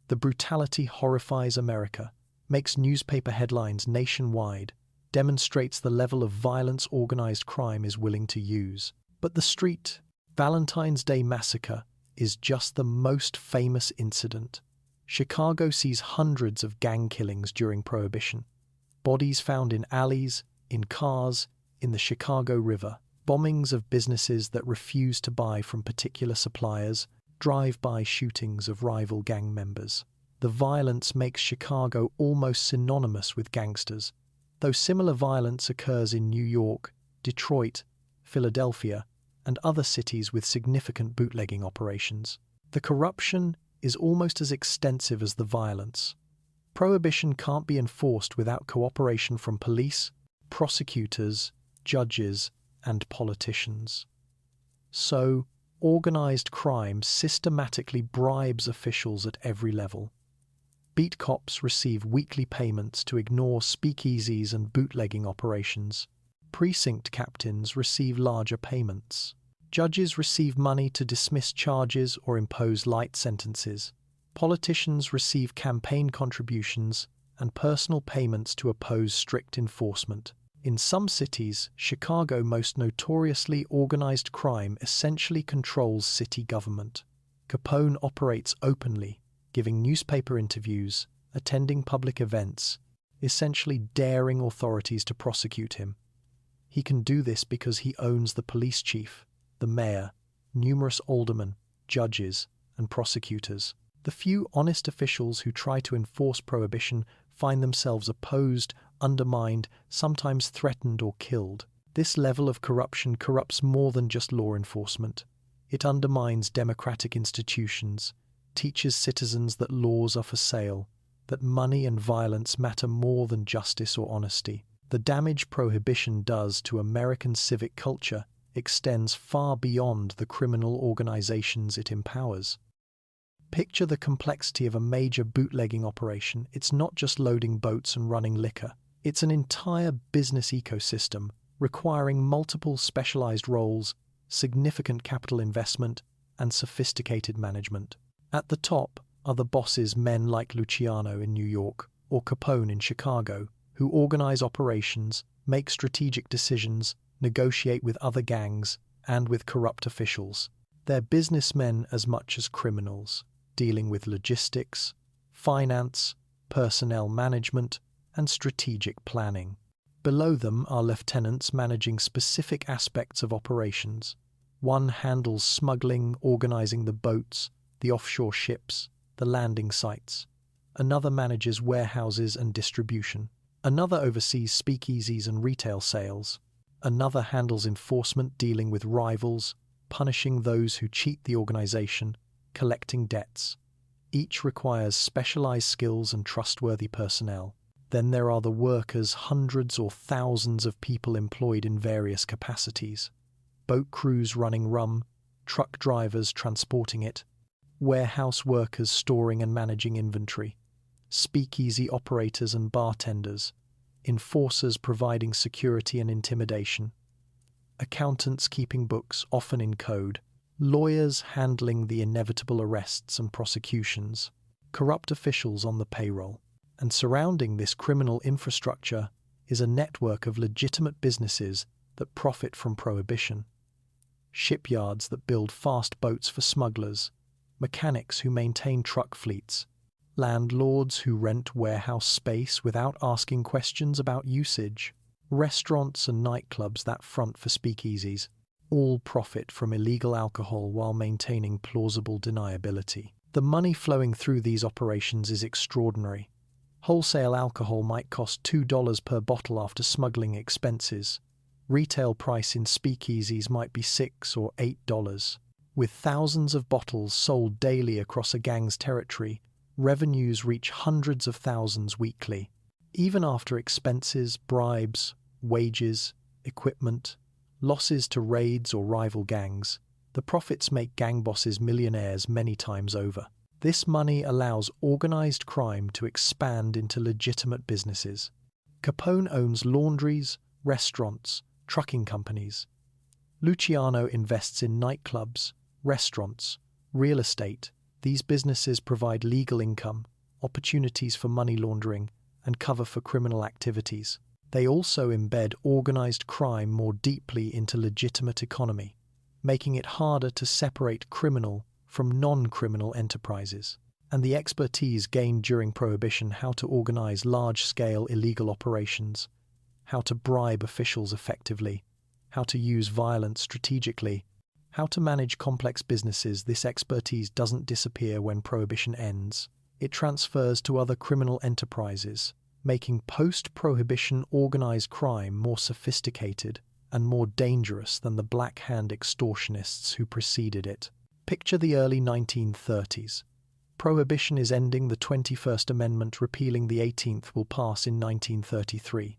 The brutality horrifies America, makes newspaper headlines nationwide, demonstrates the level of violence organized crime is willing to use. But the Street Valentine's Day Massacre is just the most famous incident. Chicago sees hundreds of gang killings during Prohibition. Bodies found in alleys, in cars, in the Chicago River. Bombings of businesses that refuse to buy from particular suppliers. Drive-by shootings of rival gang members. The violence makes Chicago almost synonymous with gangsters, though similar violence occurs in New York, Detroit, Philadelphia, and other cities with significant bootlegging operations. The corruption is almost as extensive as the violence. Prohibition can't be enforced without cooperation from police, prosecutors, judges, and politicians. So, organized crime systematically bribes officials at every level. Beat cops receive weekly payments to ignore speakeasies and bootlegging operations. Precinct captains receive larger payments. Judges receive money to dismiss charges or impose light sentences. Politicians receive campaign contributions and personal payments to oppose strict enforcement. In some cities, Chicago most notoriously, organized crime essentially controls city government. Capone operates openly, giving newspaper interviews, attending public events, essentially daring authorities to prosecute him. He can do this because he owns the police chief, the mayor, numerous aldermen, judges, and prosecutors. The few honest officials who try to enforce Prohibition find themselves opposed, undermined, sometimes threatened or killed. This level of corruption corrupts more than just law enforcement. It undermines democratic institutions, teaches citizens that laws are for sale, that money and violence matter more than justice or honesty. The damage Prohibition does to American civic culture extends far beyond the criminal organizations it empowers. Picture the complexity of a major bootlegging operation. It's not just loading boats and running liquor. It's an entire business ecosystem requiring multiple specialized roles, significant capital investment, and sophisticated management. At the top are the bosses, men like Luciano in New York or Capone in Chicago, who organize operations, make strategic decisions, negotiate with other gangs, and with corrupt officials. They're businessmen as much as criminals, dealing with logistics, finance, personnel management, and strategic planning. Below them are lieutenants managing specific aspects of operations. One handles smuggling, organizing the boats, the offshore ships, the landing sites. Another manages warehouses and distribution. Another oversees speakeasies and retail sales. Another handles enforcement, dealing with rivals, punishing those who cheat the organization, collecting debts. Each requires specialized skills and trustworthy personnel. Then there are the workers, hundreds or thousands of people employed in various capacities. Boat crews running rum, truck drivers transporting it, warehouse workers storing and managing inventory, speakeasy operators and bartenders, enforcers providing security and intimidation, accountants keeping books, often in code, lawyers handling the inevitable arrests and prosecutions. corrupt officials on the payroll. And surrounding this criminal infrastructure is a network of legitimate businesses that profit from prohibition. Shipyards that build fast boats for smugglers, mechanics who maintain truck fleets, landlords who rent warehouse space without asking questions about usage, restaurants and nightclubs that front for speakeasies, all profit from illegal alcohol while maintaining plausible deniability. The money flowing through these operations is extraordinary. Wholesale alcohol might cost $2 per bottle after smuggling expenses. Retail price in speakeasies might be $6 or $8. With thousands of bottles sold daily across a gang's territory, revenues reach hundreds of thousands weekly. Even after expenses, bribes, wages, equipment, losses to raids or rival gangs, the profits make gang bosses millionaires many times over. This money allows organized crime to expand into legitimate businesses. Capone owns laundries, restaurants, trucking companies. Luciano invests in nightclubs, restaurants, real estate. These businesses provide legal income, opportunities for money laundering, and cover for criminal activities. They also embed organized crime more deeply into legitimate economy, making it harder to separate criminal from non-criminal enterprises. And the expertise gained during Prohibition, how to organize large-scale illegal operations, how to bribe officials effectively, how to use violence strategically, how to manage complex businesses. This expertise doesn't disappear when Prohibition ends. It transfers to other criminal enterprises, making post-Prohibition organized crime more sophisticated and more dangerous than the Black Hand extortionists who preceded it. Picture the early 1930s. Prohibition is ending, the 21st Amendment repealing the 18th will pass in 1933.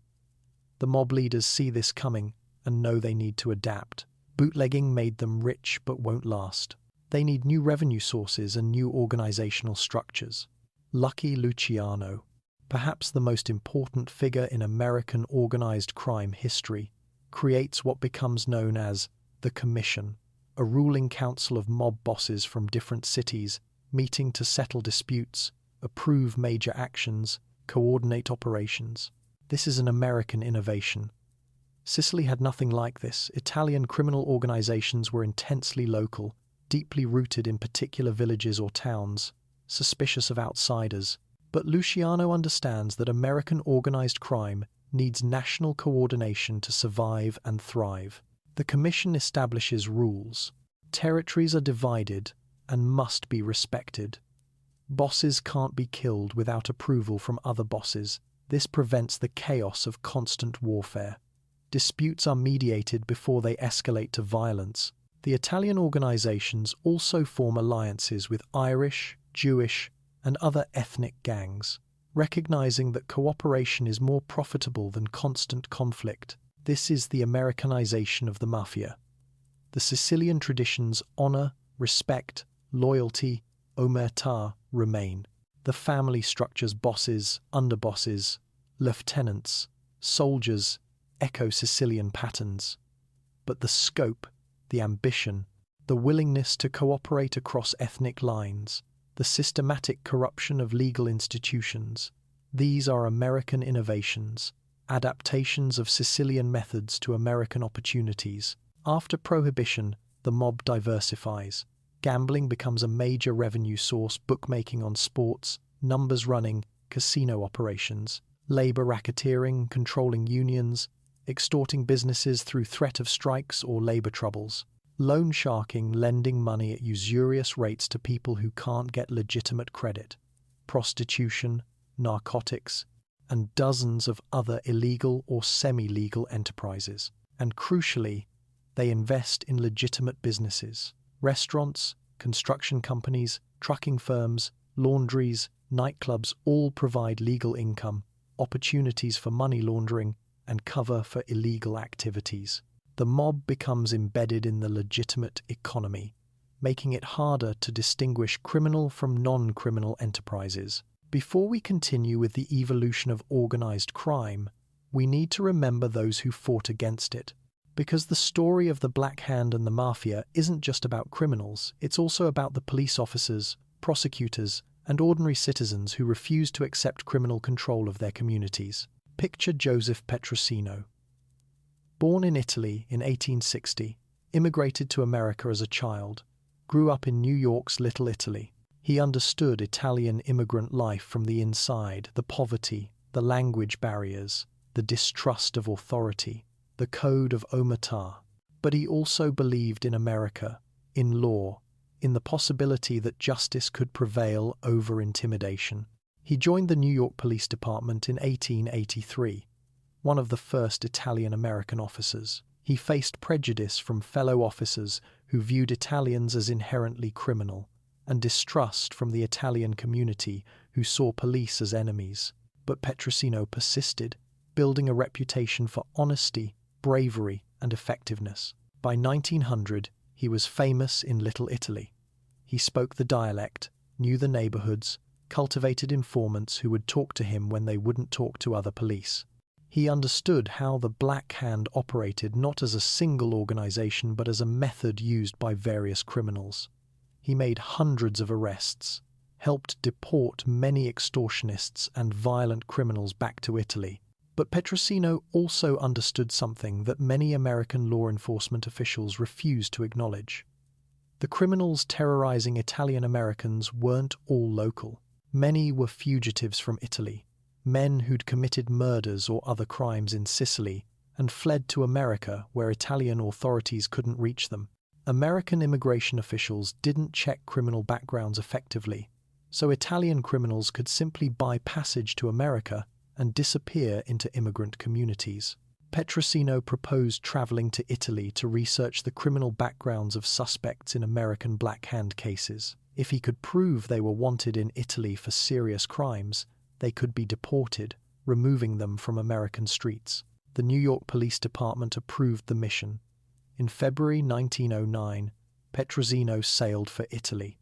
The mob leaders see this coming and know they need to adapt. Bootlegging made them rich but won't last. They need new revenue sources and new organizational structures. Lucky Luciano, perhaps the most important figure in American organized crime history, creates what becomes known as the Commission, a ruling council of mob bosses from different cities meeting to settle disputes, approve major actions, coordinate operations. This is an American innovation. Sicily had nothing like this. Italian criminal organizations were intensely local, deeply rooted in particular villages or towns, suspicious of outsiders. But Luciano understands that American organized crime needs national coordination to survive and thrive. The Commission establishes rules. Territories are divided and must be respected. Bosses can't be killed without approval from other bosses. This prevents the chaos of constant warfare. Disputes are mediated before they escalate to violence. The Italian organizations also form alliances with Irish, Jewish, and other ethnic gangs, recognizing that cooperation is more profitable than constant conflict. This is the Americanization of the Mafia. The Sicilian traditions honor, respect, loyalty, Omertà remain. The family structures bosses, underbosses, lieutenants, soldiers echo Sicilian patterns. But the scope, the ambition, the willingness to cooperate across ethnic lines, the systematic corruption of legal institutions, these are American innovations, adaptations of Sicilian methods to American opportunities. After Prohibition, the mob diversifies. Gambling becomes a major revenue source, bookmaking on sports, numbers running, casino operations, labor racketeering, controlling unions, extorting businesses through threat of strikes or labor troubles, loan sharking, lending money at usurious rates to people who can't get legitimate credit, prostitution, narcotics, and dozens of other illegal or semi-legal enterprises. And crucially, they invest in legitimate businesses. Restaurants, construction companies, trucking firms, laundries, nightclubs all provide legal income, opportunities for money laundering, and cover for illegal activities. The mob becomes embedded in the legitimate economy, making it harder to distinguish criminal from non-criminal enterprises. Before we continue with the evolution of organized crime, we need to remember those who fought against it. Because the story of the Black Hand and the Mafia isn't just about criminals, it's also about the police officers, prosecutors, and ordinary citizens who refused to accept criminal control of their communities. Picture Joseph Petrosino. Born in Italy in 1860, immigrated to America as a child, grew up in New York's Little Italy. He understood Italian immigrant life from the inside, the poverty, the language barriers, the distrust of authority, the code of Omertà. But he also believed in America, in law, in the possibility that justice could prevail over intimidation. He joined the New York Police Department in 1883, one of the first Italian-American officers. He faced prejudice from fellow officers who viewed Italians as inherently criminal, and distrust from the Italian community who saw police as enemies. But Petrosino persisted, building a reputation for honesty, bravery, and effectiveness. By 1900, he was famous in Little Italy. He spoke the dialect, knew the neighborhoods, cultivated informants who would talk to him when they wouldn't talk to other police. He understood how the Black Hand operated not as a single organization but as a method used by various criminals. He made hundreds of arrests, helped deport many extortionists and violent criminals back to Italy. But Petrosino also understood something that many American law enforcement officials refused to acknowledge. The criminals terrorizing Italian Americans weren't all local. Many were fugitives from Italy, men who'd committed murders or other crimes in Sicily and fled to America where Italian authorities couldn't reach them. American immigration officials didn't check criminal backgrounds effectively, so Italian criminals could simply buy passage to America and disappear into immigrant communities. Petrosino proposed traveling to Italy to research the criminal backgrounds of suspects in American Black Hand cases. If he could prove they were wanted in Italy for serious crimes, they could be deported, removing them from American streets. The New York Police Department approved the mission. In February 1909, Petrosino sailed for Italy.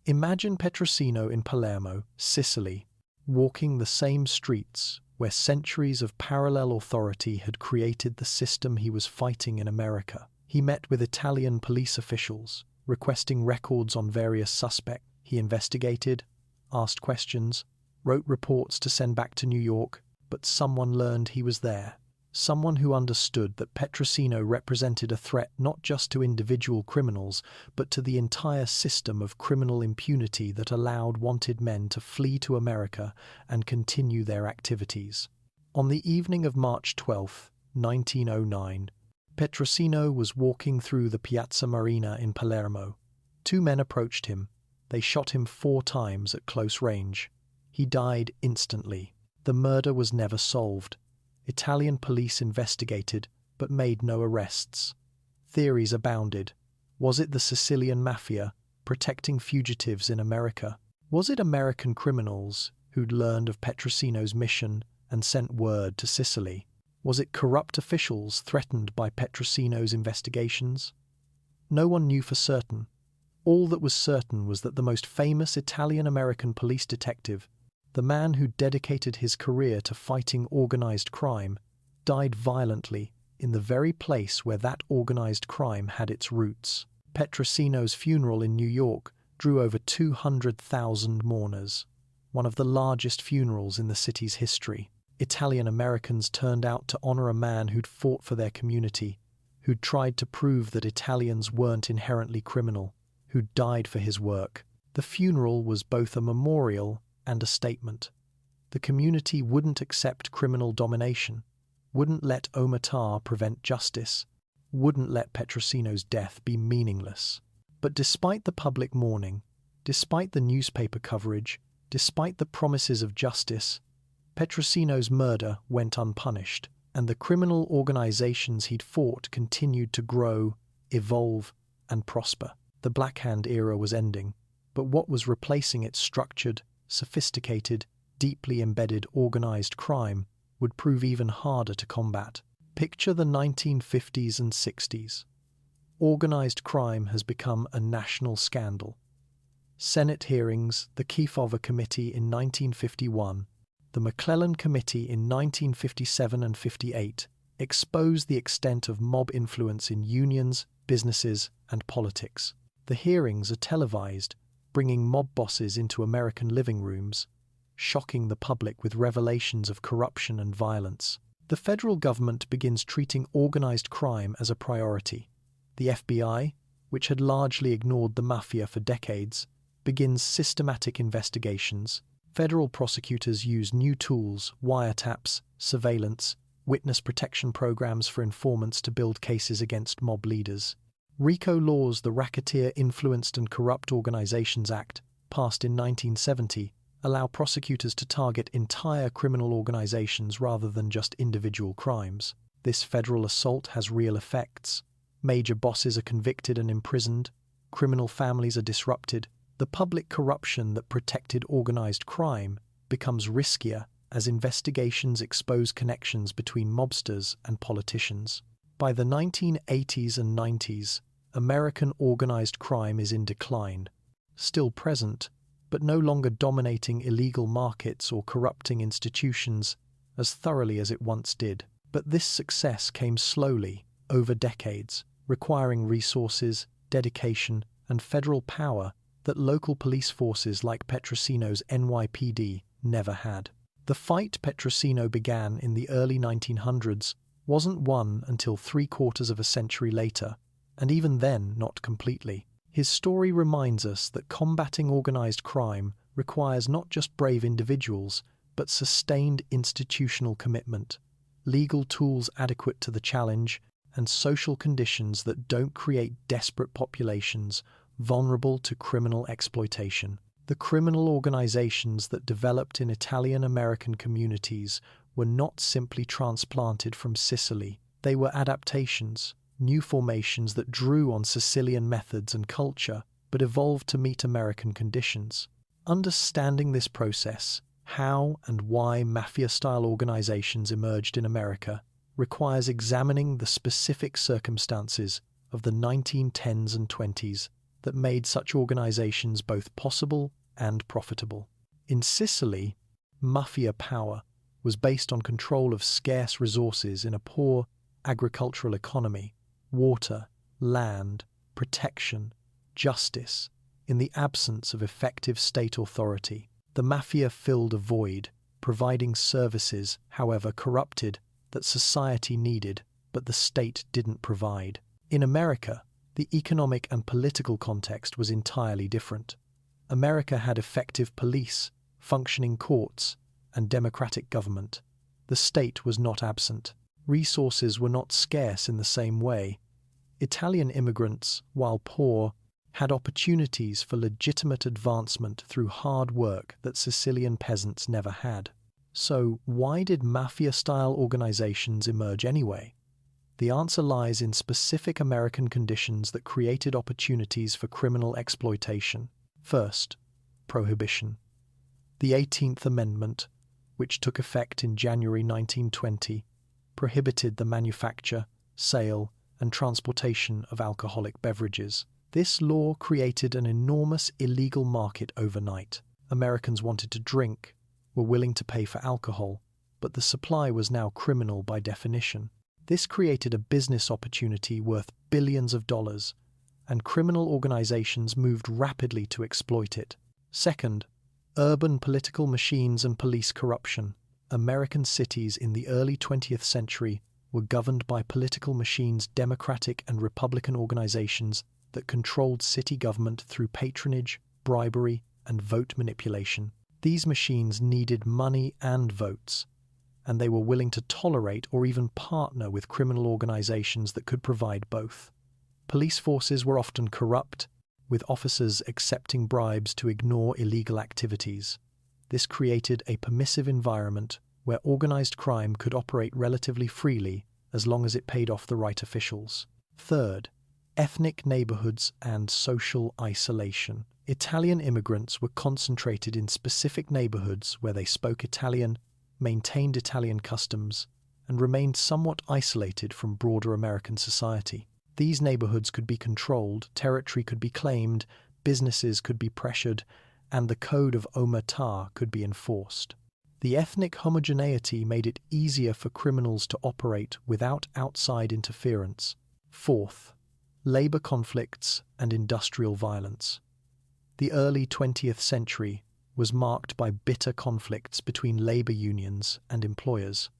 Imagine Petrosino in Palermo, Sicily, walking the same streets where centuries of parallel authority had created the system he was fighting in America. He met with Italian police officials, requesting records on various suspects. He investigated, asked questions, wrote reports to send back to New York, but someone learned he was there. Someone who understood that Petrosino represented a threat not just to individual criminals, but to the entire system of criminal impunity that allowed wanted men to flee to America and continue their activities. On the evening of March 12, 1909, Petrosino was walking through the Piazza Marina in Palermo. Two men approached him. They shot him 4 times at close range. He died instantly. The murder was never solved. Italian police investigated, but made no arrests. Theories abounded. Was it the Sicilian Mafia, protecting fugitives in America? Was it American criminals who'd learned of Petrosino's mission and sent word to Sicily? Was it corrupt officials threatened by Petrosino's investigations? No one knew for certain. All that was certain was that the most famous Italian-American police detective, the man who dedicated his career to fighting organized crime, died violently in the very place where that organized crime had its roots. Petrosino's funeral in New York drew over 200,000 mourners, one of the largest funerals in the city's history. Italian Americans turned out to honor a man who'd fought for their community, who'd tried to prove that Italians weren't inherently criminal, who'd died for his work. The funeral was both a memorial and a statement. The community wouldn't accept criminal domination, wouldn't let Omertà prevent justice, wouldn't let Petrosino's death be meaningless. But despite the public mourning, despite the newspaper coverage, despite the promises of justice, Petrosino's murder went unpunished, and the criminal organizations he'd fought continued to grow, evolve, and prosper. The Black Hand era was ending, but what was replacing its structured, sophisticated, deeply embedded organized crime would prove even harder to combat. Picture the 1950s and 60s. Organized crime has become a national scandal. Senate hearings, the Kefauver Committee in 1951, the McClellan Committee in 1957 and 58 exposed the extent of mob influence in unions, businesses, and politics. The hearings are televised, bringing mob bosses into American living rooms, shocking the public with revelations of corruption and violence. The federal government begins treating organized crime as a priority. The FBI, which had largely ignored the mafia for decades, begins systematic investigations. Federal prosecutors use new tools, wiretaps, surveillance, witness protection programs for informants to build cases against mob leaders. RICO laws, the Racketeer Influenced and Corrupt Organizations Act, passed in 1970, allow prosecutors to target entire criminal organizations rather than just individual crimes. This federal assault has real effects. Major bosses are convicted and imprisoned. Criminal families are disrupted. The public corruption that protected organized crime becomes riskier as investigations expose connections between mobsters and politicians. By the 1980s and 90s, American organized crime is in decline, still present, but no longer dominating illegal markets or corrupting institutions as thoroughly as it once did. But this success came slowly, over decades, requiring resources, dedication, and federal power that local police forces like Petrosino's NYPD never had. The fight Petrosino began in the early 1900s wasn't won until 3/4 of a century later, and even then not completely. His story reminds us that combating organized crime requires not just brave individuals, but sustained institutional commitment, legal tools adequate to the challenge, and social conditions that don't create desperate populations vulnerable to criminal exploitation. The criminal organizations that developed in Italian-American communities were not simply transplanted from Sicily. They were adaptations, new formations that drew on Sicilian methods and culture, but evolved to meet American conditions. Understanding this process, how and why mafia-style organizations emerged in America, requires examining the specific circumstances of the 1910s and 20s that made such organizations both possible and profitable. In Sicily, mafia power was based on control of scarce resources in a poor agricultural economy: water, land, protection, justice. In the absence of effective state authority, the mafia filled a void, providing services, however corrupted, that society needed, but the state didn't provide. In America, the economic and political context was entirely different. America had effective police, functioning courts, and democratic government. The state was not absent. Resources were not scarce in the same way. Italian immigrants, while poor, had opportunities for legitimate advancement through hard work that Sicilian peasants never had. So, why did mafia-style organizations emerge anyway? The answer lies in specific American conditions that created opportunities for criminal exploitation. First, Prohibition. The 18th Amendment, which took effect in January 1920, prohibited the manufacture, sale, and transportation of alcoholic beverages. This law created an enormous illegal market overnight. Americans wanted to drink, were willing to pay for alcohol, but the supply was now criminal by definition. This created a business opportunity worth billions of dollars, and criminal organizations moved rapidly to exploit it. Second, urban political machines and police corruption. American cities in the early 20th century were governed by political machines, Democratic and Republican organizations that controlled city government through patronage, bribery, and vote manipulation. These machines needed money and votes, and they were willing to tolerate or even partner with criminal organizations that could provide both. Police forces were often corrupt, with officers accepting bribes to ignore illegal activities. This created a permissive environment where organized crime could operate relatively freely as long as it paid off the right officials. Third, ethnic neighborhoods and social isolation. Italian immigrants were concentrated in specific neighborhoods where they spoke Italian, maintained Italian customs, and remained somewhat isolated from broader American society. These neighborhoods could be controlled, territory could be claimed, businesses could be pressured, and the code of Omertà could be enforced. The ethnic homogeneity made it easier for criminals to operate without outside interference. Fourth, labor conflicts and industrial violence. The early 20th century was marked by bitter conflicts between labor unions and employers.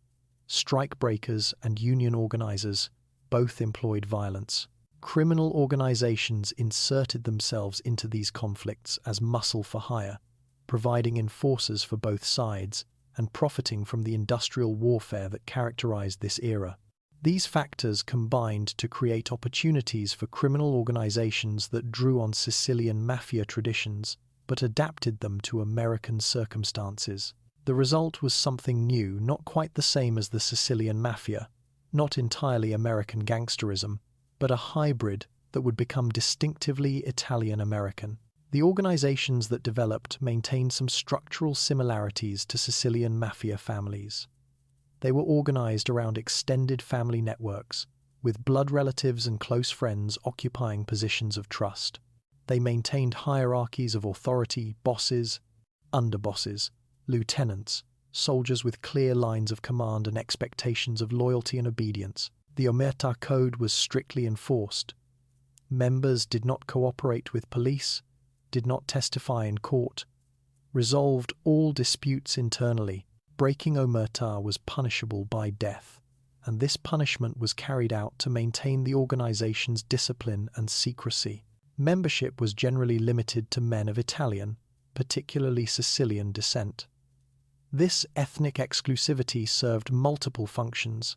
Strikebreakers and union organizers both employed violence. Criminal organizations inserted themselves into these conflicts as muscle for hire, providing enforcers for both sides and profiting from the industrial warfare that characterized this era. These factors combined to create opportunities for criminal organizations that drew on Sicilian mafia traditions but adapted them to American circumstances. The result was something new, not quite the same as the Sicilian mafia, not entirely American gangsterism, but a hybrid that would become distinctively Italian-American. The organizations that developed maintained some structural similarities to Sicilian mafia families. They were organized around extended family networks, with blood relatives and close friends occupying positions of trust. They maintained hierarchies of authority, bosses, underbosses, lieutenants, soldiers with clear lines of command and expectations of loyalty and obedience. The Omertà code was strictly enforced. Members did not cooperate with police, did not testify in court, resolved all disputes internally. Breaking Omertà was punishable by death, and this punishment was carried out to maintain the organization's discipline and secrecy. Membership was generally limited to men of Italian, particularly Sicilian descent. This ethnic exclusivity served multiple functions.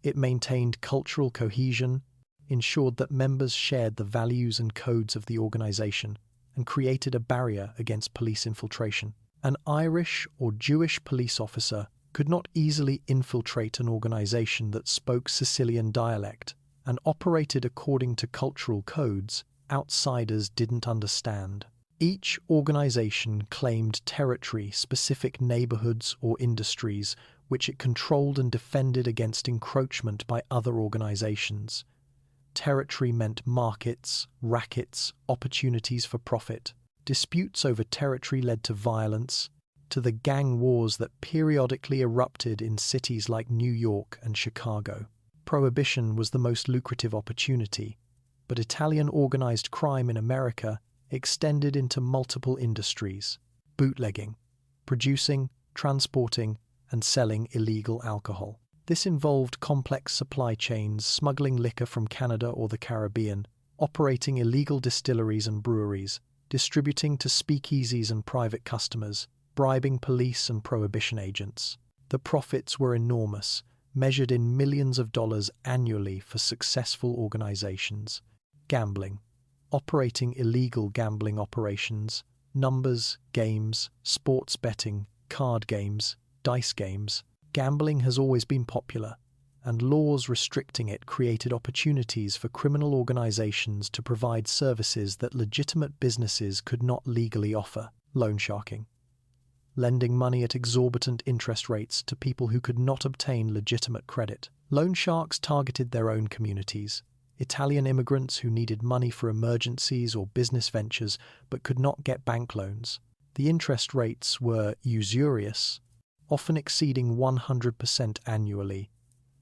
It maintained cultural cohesion, ensured that members shared the values and codes of the organization, and created a barrier against police infiltration. An Irish or Jewish police officer could not easily infiltrate an organization that spoke Sicilian dialect and operated according to cultural codes outsiders didn't understand. Each organization claimed territory, specific neighborhoods or industries, which it controlled and defended against encroachment by other organizations. Territory meant markets, rackets, opportunities for profit. Disputes over territory led to violence, to the gang wars that periodically erupted in cities like New York and Chicago. Prohibition was the most lucrative opportunity, but Italian organized crime in America extended into multiple industries: bootlegging, producing, transporting, and selling illegal alcohol. This involved complex supply chains, smuggling liquor from Canada or the Caribbean, operating illegal distilleries and breweries, distributing to speakeasies and private customers, bribing police and prohibition agents. The profits were enormous, measured in millions of dollars annually for successful organizations. Gambling, operating illegal gambling operations, numbers, games, sports betting, card games, dice games. Gambling has always been popular, and laws restricting it created opportunities for criminal organizations to provide services that legitimate businesses could not legally offer. Loan sharking, lending money at exorbitant interest rates to people who could not obtain legitimate credit. Loan sharks targeted their own communities, Italian immigrants who needed money for emergencies or business ventures but could not get bank loans. The interest rates were usurious, often exceeding 100% annually,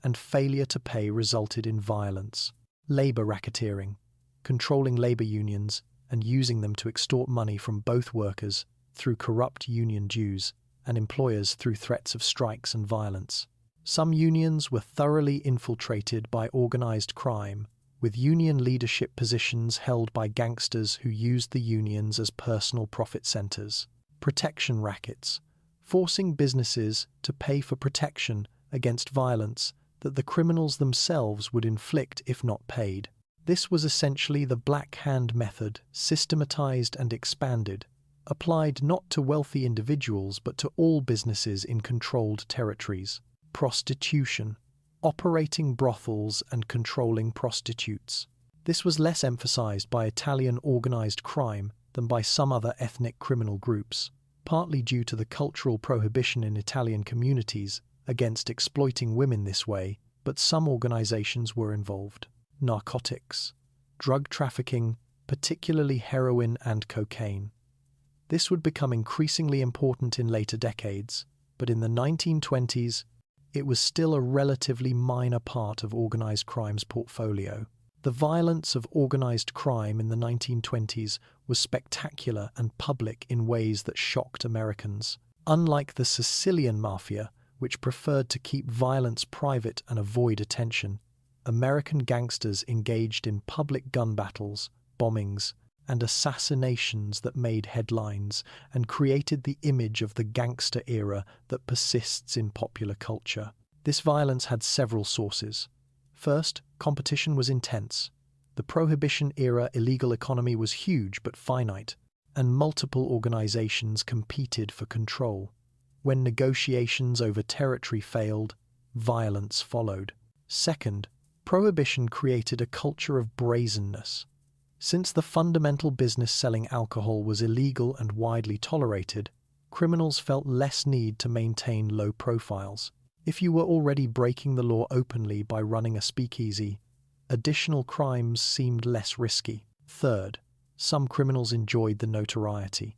and failure to pay resulted in violence. Labor racketeering, controlling labor unions and using them to extort money from both workers through corrupt union dues and employers through threats of strikes and violence. Some unions were thoroughly infiltrated by organized crime, with union leadership positions held by gangsters who used the unions as personal profit centers. Protection rackets, forcing businesses to pay for protection against violence that the criminals themselves would inflict if not paid. This was essentially the Black Hand method, systematized and expanded, applied not to wealthy individuals but to all businesses in controlled territories. Prostitution, operating brothels and controlling prostitutes. This was less emphasized by Italian organized crime than by some other ethnic criminal groups, partly due to the cultural prohibition in Italian communities against exploiting women this way, but some organizations were involved. Narcotics, drug trafficking, particularly heroin and cocaine. This would become increasingly important in later decades, but in the 1920s, it was still a relatively minor part of organized crime's portfolio. The violence of organized crime in the 1920s was was spectacular and public in ways that shocked Americans. Unlike the Sicilian Mafia, which preferred to keep violence private and avoid attention, American gangsters engaged in public gun battles, bombings, and assassinations that made headlines and created the image of the gangster era that persists in popular culture. This violence had several sources. First, competition was intense. The Prohibition-era illegal economy was huge but finite, and multiple organizations competed for control. When negotiations over territory failed, violence followed. Second, Prohibition created a culture of brazenness. Since the fundamental business selling alcohol was illegal and widely tolerated, criminals felt less need to maintain low profiles. If you were already breaking the law openly by running a speakeasy, additional crimes seemed less risky. Third, some criminals enjoyed the notoriety.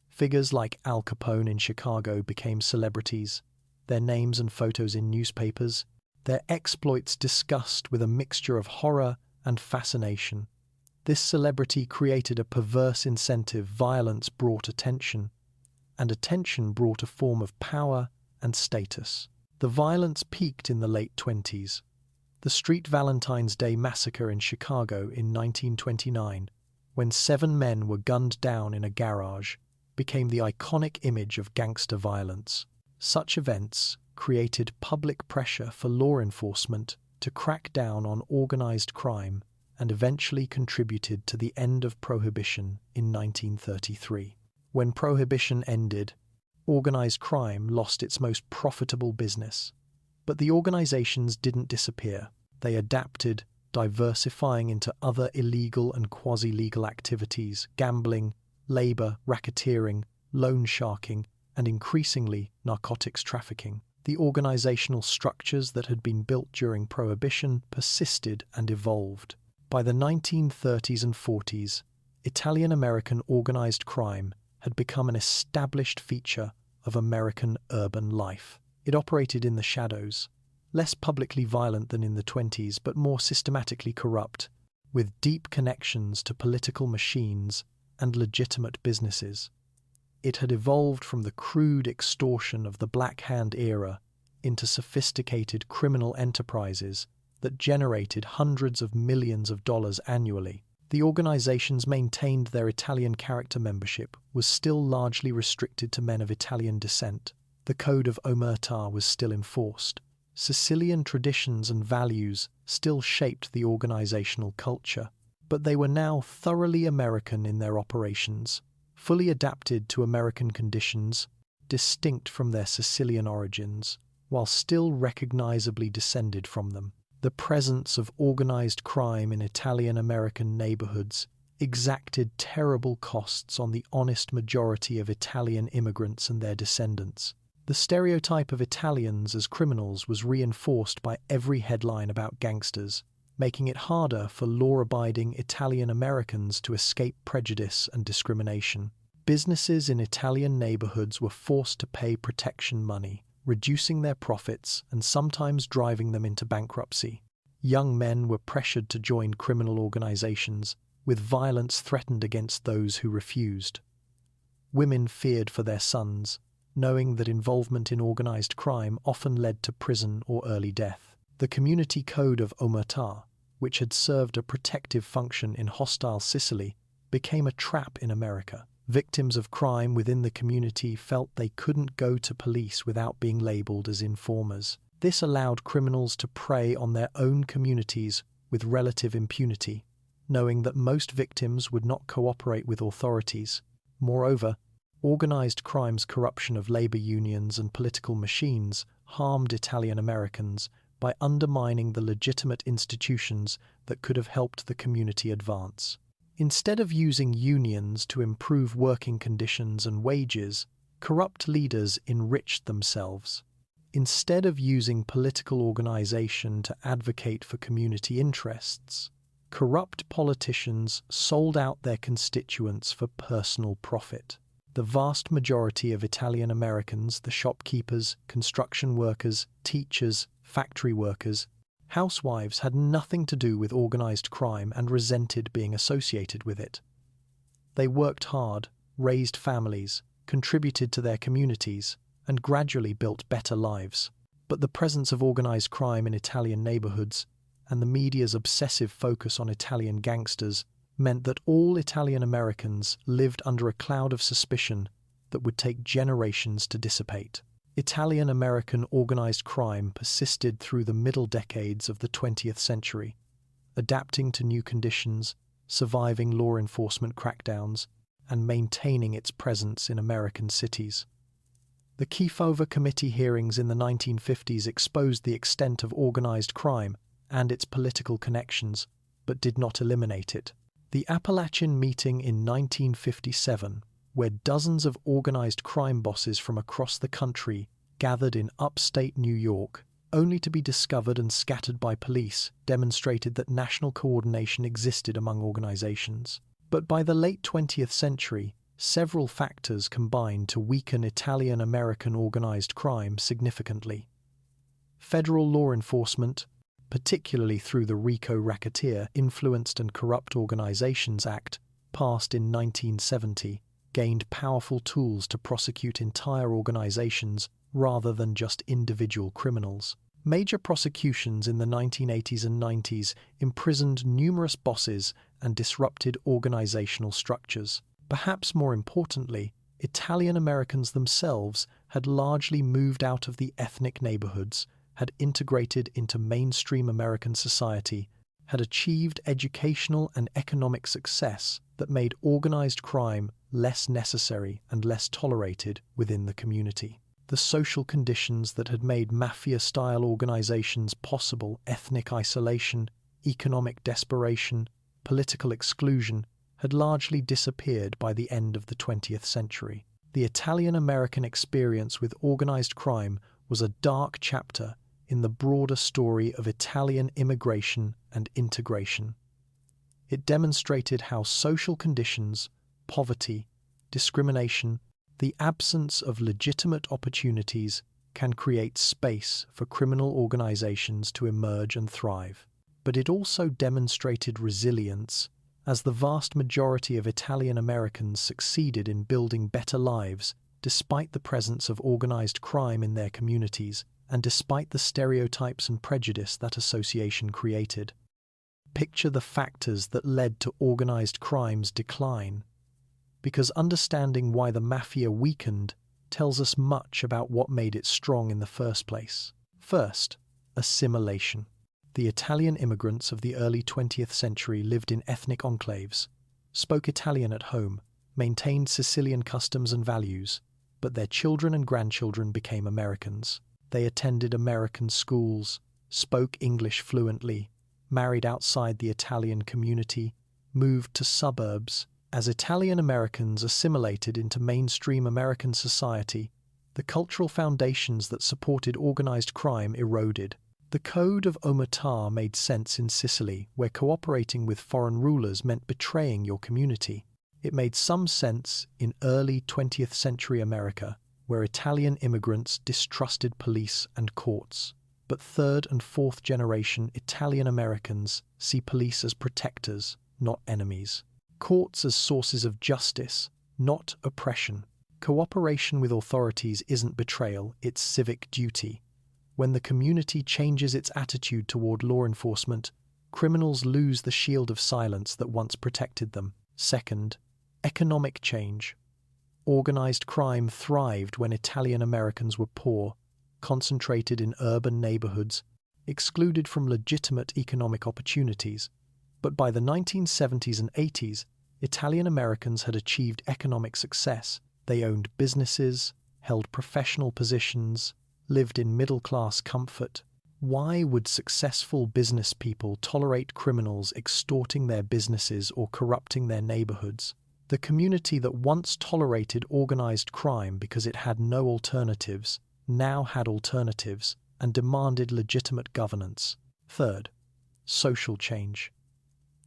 Figures like Al Capone in Chicago became celebrities, their names and photos in newspapers, their exploits discussed with a mixture of horror and fascination. This celebrity created a perverse incentive. Violence brought attention, and attention brought a form of power and status. The violence peaked in the late 20s. The Street Valentine's Day Massacre in Chicago in 1929, when 7 men were gunned down in a garage, became the iconic image of gangster violence. Such events created public pressure for law enforcement to crack down on organized crime and eventually contributed to the end of Prohibition in 1933. When Prohibition ended, organized crime lost its most profitable business. But the organizations didn't disappear. They adapted, diversifying into other illegal and quasi-legal activities: gambling, labor, racketeering, loan sharking, and increasingly narcotics trafficking. The organizational structures that had been built during Prohibition persisted and evolved. By the 1930s and 40s, Italian-American organized crime had become an established feature of American urban life. It operated in the shadows, less publicly violent than in the 20s, but more systematically corrupt, with deep connections to political machines and legitimate businesses. It had evolved from the crude extortion of the Black Hand era into sophisticated criminal enterprises that generated hundreds of millions of dollars annually. The organizations maintained their Italian character. Membership was still largely restricted to men of Italian descent. The code of Omertà was still enforced. Sicilian traditions and values still shaped the organizational culture, but they were now thoroughly American in their operations, fully adapted to American conditions, distinct from their Sicilian origins, while still recognizably descended from them. The presence of organized crime in Italian-American neighborhoods exacted terrible costs on the honest majority of Italian immigrants and their descendants. The stereotype of Italians as criminals was reinforced by every headline about gangsters, making it harder for law-abiding Italian-Americans to escape prejudice and discrimination. Businesses in Italian neighborhoods were forced to pay protection money, reducing their profits and sometimes driving them into bankruptcy. Young men were pressured to join criminal organizations, with violence threatened against those who refused. Women feared for their sons, knowing that involvement in organized crime often led to prison or early death. The community code of Omertà, which had served a protective function in hostile Sicily, became a trap in America. Victims of crime within the community felt they couldn't go to police without being labeled as informers. This allowed criminals to prey on their own communities with relative impunity, knowing that most victims would not cooperate with authorities. Moreover, organized crime's corruption of labor unions and political machines harmed Italian Americans by undermining the legitimate institutions that could have helped the community advance. Instead of using unions to improve working conditions and wages, corrupt leaders enriched themselves. Instead of using political organization to advocate for community interests, corrupt politicians sold out their constituents for personal profit. The vast majority of Italian Americans, the shopkeepers, construction workers, teachers, factory workers, housewives, had nothing to do with organized crime and resented being associated with it. They worked hard, raised families, contributed to their communities, and gradually built better lives. But the presence of organized crime in Italian neighborhoods and the media's obsessive focus on Italian gangsters meant that all Italian Americans lived under a cloud of suspicion that would take generations to dissipate. Italian American organized crime persisted through the middle decades of the 20th century, adapting to new conditions, surviving law enforcement crackdowns, and maintaining its presence in American cities. The Kefauver Committee hearings in the 1950s exposed the extent of organized crime and its political connections, but did not eliminate it. The Appalachian Meeting in 1957, where dozens of organized crime bosses from across the country gathered in upstate New York, only to be discovered and scattered by police, demonstrated that national coordination existed among organizations. But by the late 20th century, several factors combined to weaken Italian-American organized crime significantly. Federal law enforcement, particularly through the RICO Racketeer Influenced and Corrupt Organizations Act, passed in 1970, gained powerful tools to prosecute entire organizations rather than just individual criminals. Major prosecutions in the 1980s and 90s imprisoned numerous bosses and disrupted organizational structures. Perhaps more importantly, Italian Americans themselves had largely moved out of the ethnic neighborhoods, had integrated into mainstream American society, had achieved educational and economic success that made organized crime less necessary and less tolerated within the community. The social conditions that had made mafia-style organizations possible, ethnic isolation, economic desperation, political exclusion, had largely disappeared by the end of the 20th century. The Italian-American experience with organized crime was a dark chapter in the broader story of Italian immigration and integration. It demonstrated how social conditions, poverty, discrimination, the absence of legitimate opportunities can create space for criminal organizations to emerge and thrive. But it also demonstrated resilience, as the vast majority of Italian Americans succeeded in building better lives despite the presence of organized crime in their communities and despite the stereotypes and prejudice that association created. Picture the factors that led to organized crime's decline, because understanding why the mafia weakened tells us much about what made it strong in the first place. First, assimilation. The Italian immigrants of the early 20th century lived in ethnic enclaves, spoke Italian at home, maintained Sicilian customs and values, but their children and grandchildren became Americans. They attended American schools, spoke English fluently, married outside the Italian community, moved to suburbs. As Italian Americans assimilated into mainstream American society, the cultural foundations that supported organized crime eroded. The Code of Omertà made sense in Sicily, where cooperating with foreign rulers meant betraying your community. It made some sense in early 20th century America, where Italian immigrants distrusted police and courts. But third and fourth generation Italian Americans see police as protectors, not enemies. Courts as sources of justice, not oppression. Cooperation with authorities isn't betrayal, it's civic duty. When the community changes its attitude toward law enforcement, criminals lose the shield of silence that once protected them. Second, economic change. Organized crime thrived when Italian Americans were poor, concentrated in urban neighborhoods, excluded from legitimate economic opportunities. But by the 1970s and 80s, Italian Americans had achieved economic success. They owned businesses, held professional positions, lived in middle-class comfort. Why would successful business people tolerate criminals extorting their businesses or corrupting their neighborhoods? The community that once tolerated organized crime because it had no alternatives now had alternatives and demanded legitimate governance. Third, social change.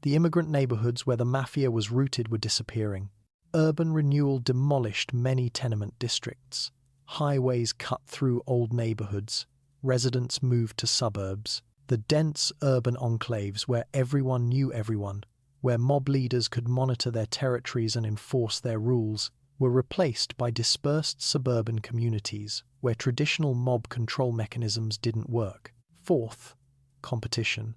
The immigrant neighborhoods where the mafia was rooted were disappearing. Urban renewal demolished many tenement districts. Highways cut through old neighborhoods. Residents moved to suburbs. The dense urban enclaves where everyone knew everyone where mob leaders could monitor their territories and enforce their rules, were replaced by dispersed suburban communities where traditional mob control mechanisms didn't work. Fourth, competition.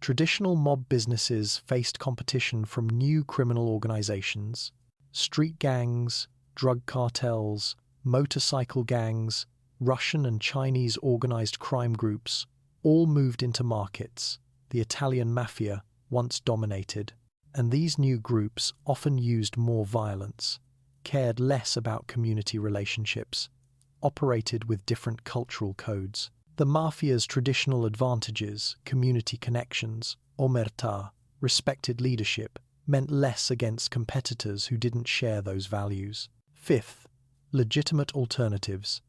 Traditional mob businesses faced competition from new criminal organizations, street gangs, drug cartels, motorcycle gangs, Russian and Chinese organized crime groups, all moved into markets the Italian Mafia once dominated, and these new groups often used more violence, cared less about community relationships, operated with different cultural codes. The Mafia's traditional advantages, community connections, Omertà, respected leadership, meant less against competitors who didn't share those values. Fifth, legitimate alternatives.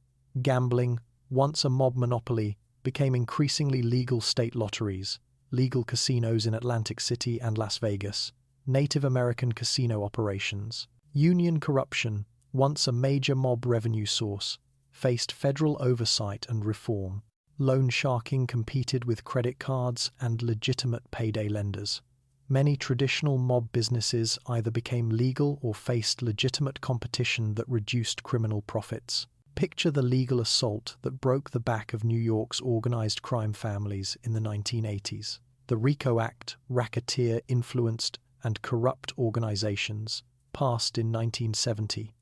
Gambling, once a mob monopoly, became increasingly legal state lotteries, legal casinos in Atlantic City and Las Vegas, Native American casino operations. Union corruption, once a major mob revenue source, faced federal oversight and reform. Loan sharking competed with credit cards and legitimate payday lenders. Many traditional mob businesses either became legal or faced legitimate competition that reduced criminal profits. Picture the legal assault that broke the back of New York's organized crime families in the 1980s. The RICO Act, racketeer, influenced, and corrupt organizations, passed in 1970,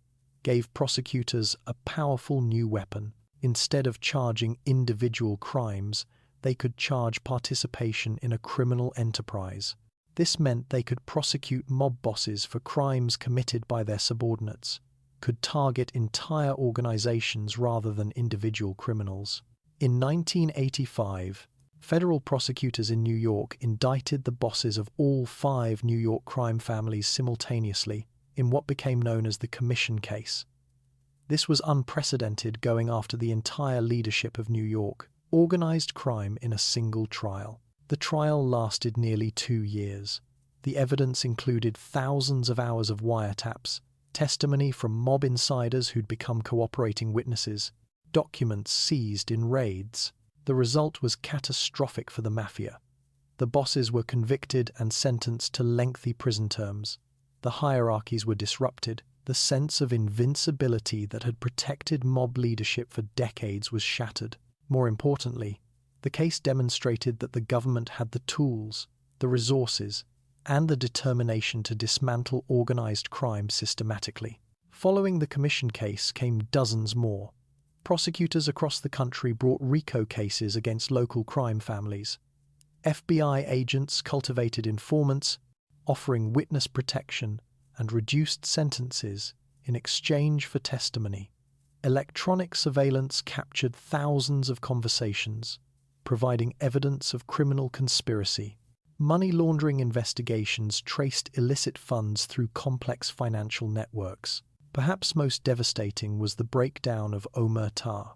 gave prosecutors a powerful new weapon. Instead of charging individual crimes, they could charge participation in a criminal enterprise. This meant they could prosecute mob bosses for crimes committed by their subordinates, could target entire organizations rather than individual criminals. In 1985, federal prosecutors in New York indicted the bosses of all 5 New York crime families simultaneously in what became known as the Commission case. This was unprecedented, going after the entire leadership of New York, organized crime in a single trial. The trial lasted nearly 2 years. The evidence included thousands of hours of wiretaps, testimony from mob insiders who'd become cooperating witnesses, documents seized in raids. The result was catastrophic for the Mafia. The bosses were convicted and sentenced to lengthy prison terms. The hierarchies were disrupted. The sense of invincibility that had protected mob leadership for decades was shattered. More importantly, the case demonstrated that the government had the tools, the resources, and the determination to dismantle organized crime systematically. Following the Commission case came dozens more. Prosecutors across the country brought RICO cases against local crime families. FBI agents cultivated informants, offering witness protection and reduced sentences in exchange for testimony. Electronic surveillance captured thousands of conversations, providing evidence of criminal conspiracy. Money laundering investigations traced illicit funds through complex financial networks. Perhaps most devastating was the breakdown of Omertà.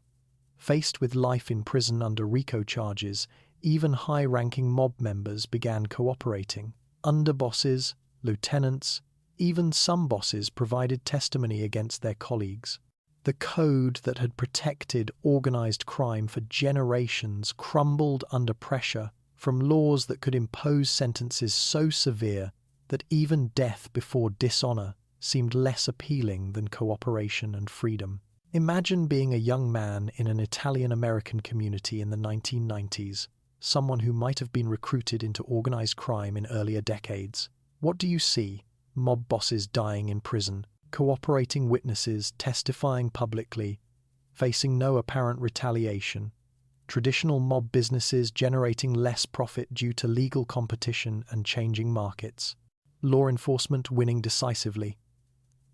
Faced with life in prison under RICO charges, even high-ranking mob members began cooperating. Underbosses, lieutenants, even some bosses provided testimony against their colleagues. The code that had protected organized crime for generations crumbled under pressure from laws that could impose sentences so severe that even death before dishonor seemed less appealing than cooperation and freedom. Imagine being a young man in an Italian-American community in the 1990s, someone who might have been recruited into organized crime in earlier decades. What do you see? Mob bosses dying in prison, cooperating witnesses testifying publicly, facing no apparent retaliation, traditional mob businesses generating less profit due to legal competition and changing markets, law enforcement winning decisively,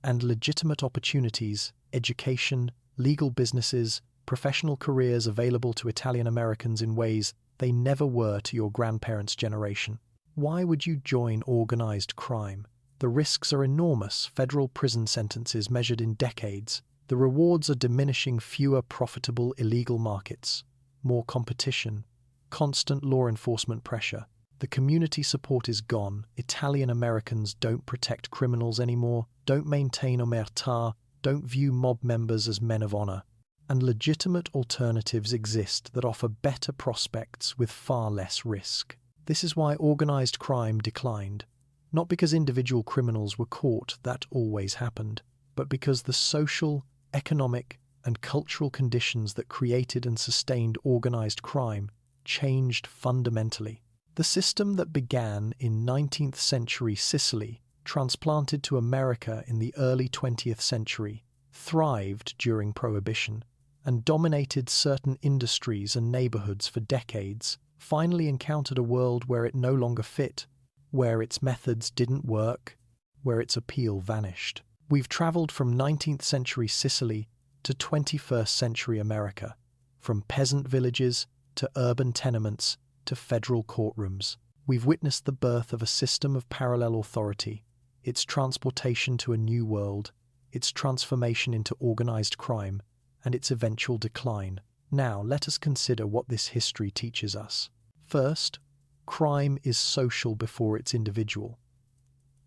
and legitimate opportunities, education, legal businesses, professional careers available to Italian Americans in ways they never were to your grandparents' generation. Why would you join organized crime? The risks are enormous, federal prison sentences measured in decades. The rewards are diminishing, fewer profitable illegal markets, more competition, constant law enforcement pressure. The community support is gone. Italian Americans don't protect criminals anymore, don't maintain omertà, don't view mob members as men of honor. And legitimate alternatives exist that offer better prospects with far less risk. This is why organized crime declined, Not because individual criminals were caught, that always happened, but because the social, economic, and cultural conditions that created and sustained organized crime changed fundamentally. The system that began in 19th century Sicily, transplanted to America in the early 20th century, thrived during Prohibition, and dominated certain industries and neighborhoods for decades, finally encountered a world where it no longer fit, where its methods didn't work, where its appeal vanished. We've traveled from 19th century Sicily to 21st century America, from peasant villages to urban tenements to federal courtrooms. We've witnessed the birth of a system of parallel authority, its transportation to a new world, its transformation into organized crime, and its eventual decline. Now, let us consider what this history teaches us. First, crime is social before it's individual.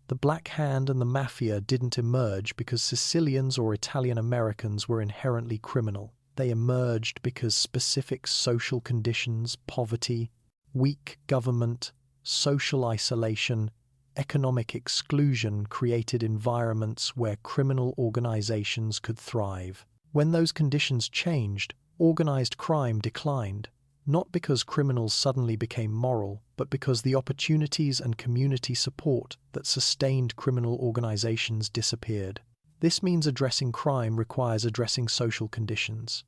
The Black Hand and the Mafia didn't emerge because Sicilians or Italian Americans were inherently criminal. They emerged because specific social conditions, poverty, weak government, social isolation, economic exclusion created environments where criminal organizations could thrive. When those conditions changed, organized crime declined, not because criminals suddenly became moral, but because the opportunities and community support that sustained criminal organizations disappeared. This means addressing crime requires addressing social conditions.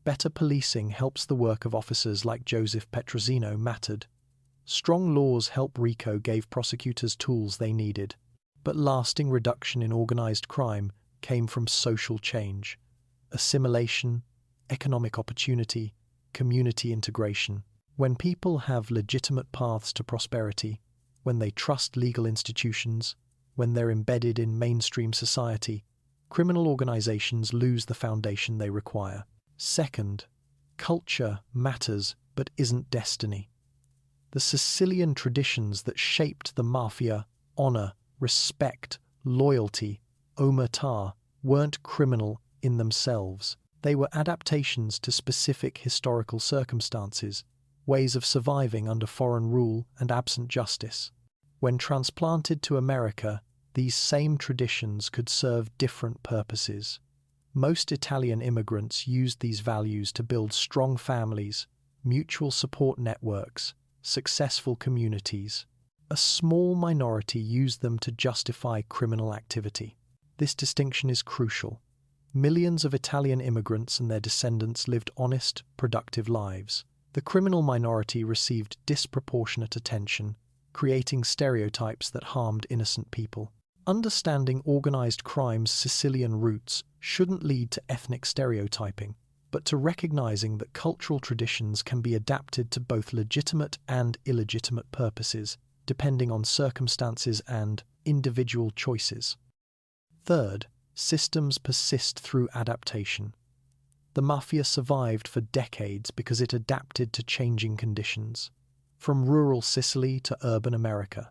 Better policing helps the work of officers like Joseph Petrosino mattered. Strong laws help Rico gave prosecutors tools they needed. But lasting reduction in organized crime came from social change, assimilation, economic opportunity, community integration. When people have legitimate paths to prosperity, when they trust legal institutions, when they're embedded in mainstream society, criminal organizations lose the foundation they require. Second, culture matters but isn't destiny. The Sicilian traditions that shaped the mafia, honor, respect, loyalty, omertà, weren't criminal in themselves. They were adaptations to specific historical circumstances, ways of surviving under foreign rule and absent justice. When transplanted to America, these same traditions could serve different purposes. Most Italian immigrants used these values to build strong families, mutual support networks, successful communities. A small minority used them to justify criminal activity. This distinction is crucial. Millions of Italian immigrants and their descendants lived honest, productive lives. The criminal minority received disproportionate attention, creating stereotypes that harmed innocent people. Understanding organized crime's Sicilian roots shouldn't lead to ethnic stereotyping, but to recognizing that cultural traditions can be adapted to both legitimate and illegitimate purposes, depending on circumstances and individual choices. Third, systems persist through adaptation. The mafia survived for decades because it adapted to changing conditions. From rural Sicily to urban America,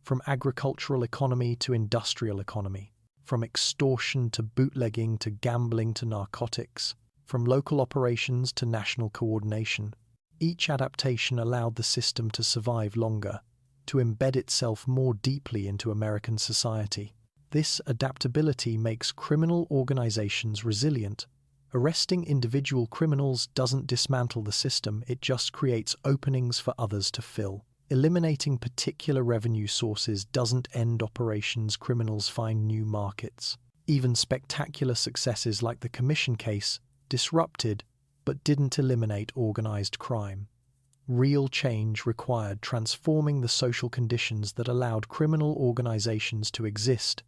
from agricultural economy to industrial economy, from extortion to bootlegging to gambling to narcotics, from local operations to national coordination. Each adaptation allowed the system to survive longer, to embed itself more deeply into American society. This adaptability makes criminal organizations resilient. Arresting individual criminals doesn't dismantle the system, it just creates openings for others to fill. Eliminating particular revenue sources doesn't end operations, criminals find new markets. Even spectacular successes like the Commission case disrupted but didn't eliminate organized crime. Real change required transforming the social conditions that allowed criminal organizations to exist,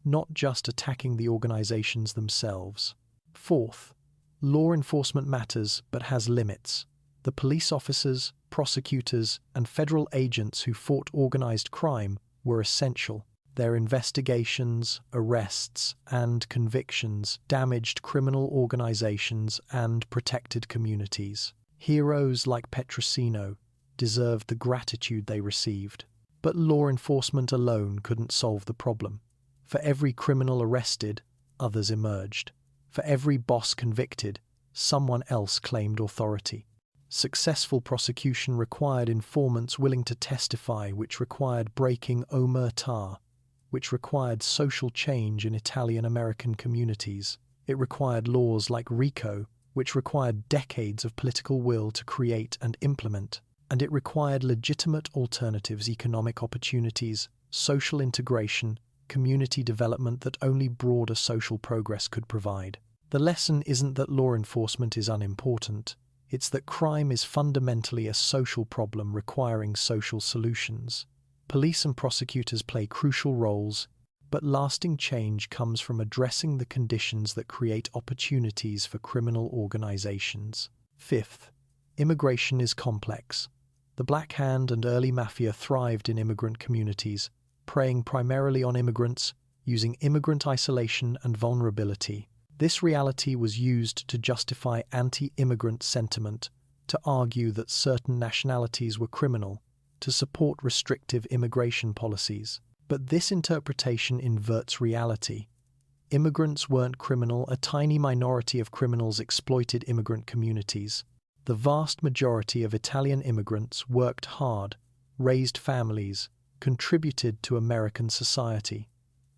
not just attacking the organizations themselves. Fourth, law enforcement matters but has limits. The police officers, prosecutors, and federal agents who fought organized crime were essential. Their investigations, arrests, and convictions damaged criminal organizations and protected communities. Heroes like Petrosino deserved the gratitude they received. But law enforcement alone couldn't solve the problem. For every criminal arrested, others emerged. For every boss convicted, someone else claimed authority. Successful prosecution required informants willing to testify, which required breaking Omertà, which required social change in Italian-American communities. It required laws like RICO, which required decades of political will to create and implement. And it required legitimate alternatives, economic opportunities, social integration, community development that only broader social progress could provide. The lesson isn't that law enforcement is unimportant. It's that crime is fundamentally a social problem requiring social solutions. Police and prosecutors play crucial roles, but lasting change comes from addressing the conditions that create opportunities for criminal organizations. Fifth, immigration is complex. The Black Hand and early Mafia thrived in immigrant communities, preying primarily on immigrants, using immigrant isolation and vulnerability. This reality was used to justify anti-immigrant sentiment, to argue that certain nationalities were criminal, to support restrictive immigration policies. But this interpretation inverts reality. Immigrants weren't criminal. A tiny minority of criminals exploited immigrant communities. The vast majority of Italian immigrants worked hard, raised families, contributed to American society.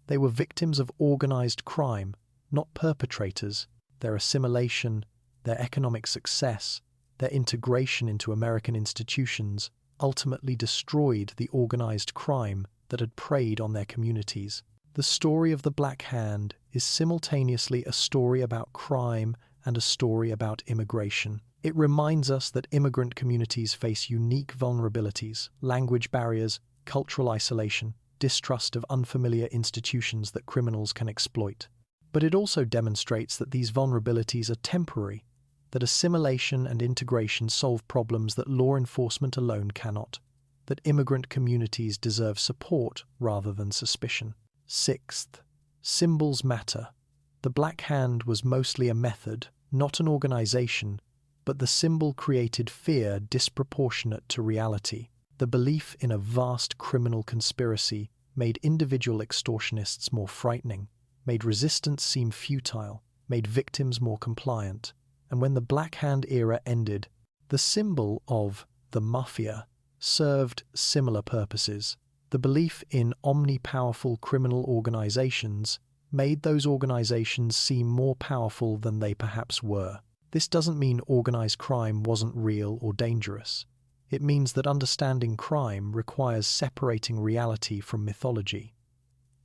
They were victims of organized crime, not perpetrators. Their assimilation, their economic success, their integration into American institutions ultimately destroyed the organized crime that had preyed on their communities. The story of the Black Hand is simultaneously a story about crime and a story about immigration. It reminds us that immigrant communities face unique vulnerabilities, language barriers, cultural isolation, distrust of unfamiliar institutions that criminals can exploit. But it also demonstrates that these vulnerabilities are temporary, that assimilation and integration solve problems that law enforcement alone cannot, that immigrant communities deserve support rather than suspicion. Sixth, symbols matter. The Black Hand was mostly a method, not an organization, but the symbol created fear disproportionate to reality. The belief in a vast criminal conspiracy made individual extortionists more frightening, made resistance seem futile, made victims more compliant. And when the Black Hand era ended, the symbol of the Mafia served similar purposes. The belief in omnipowerful criminal organizations made those organizations seem more powerful than they perhaps were. This doesn't mean organized crime wasn't real or dangerous. It means that understanding crime requires separating reality from mythology.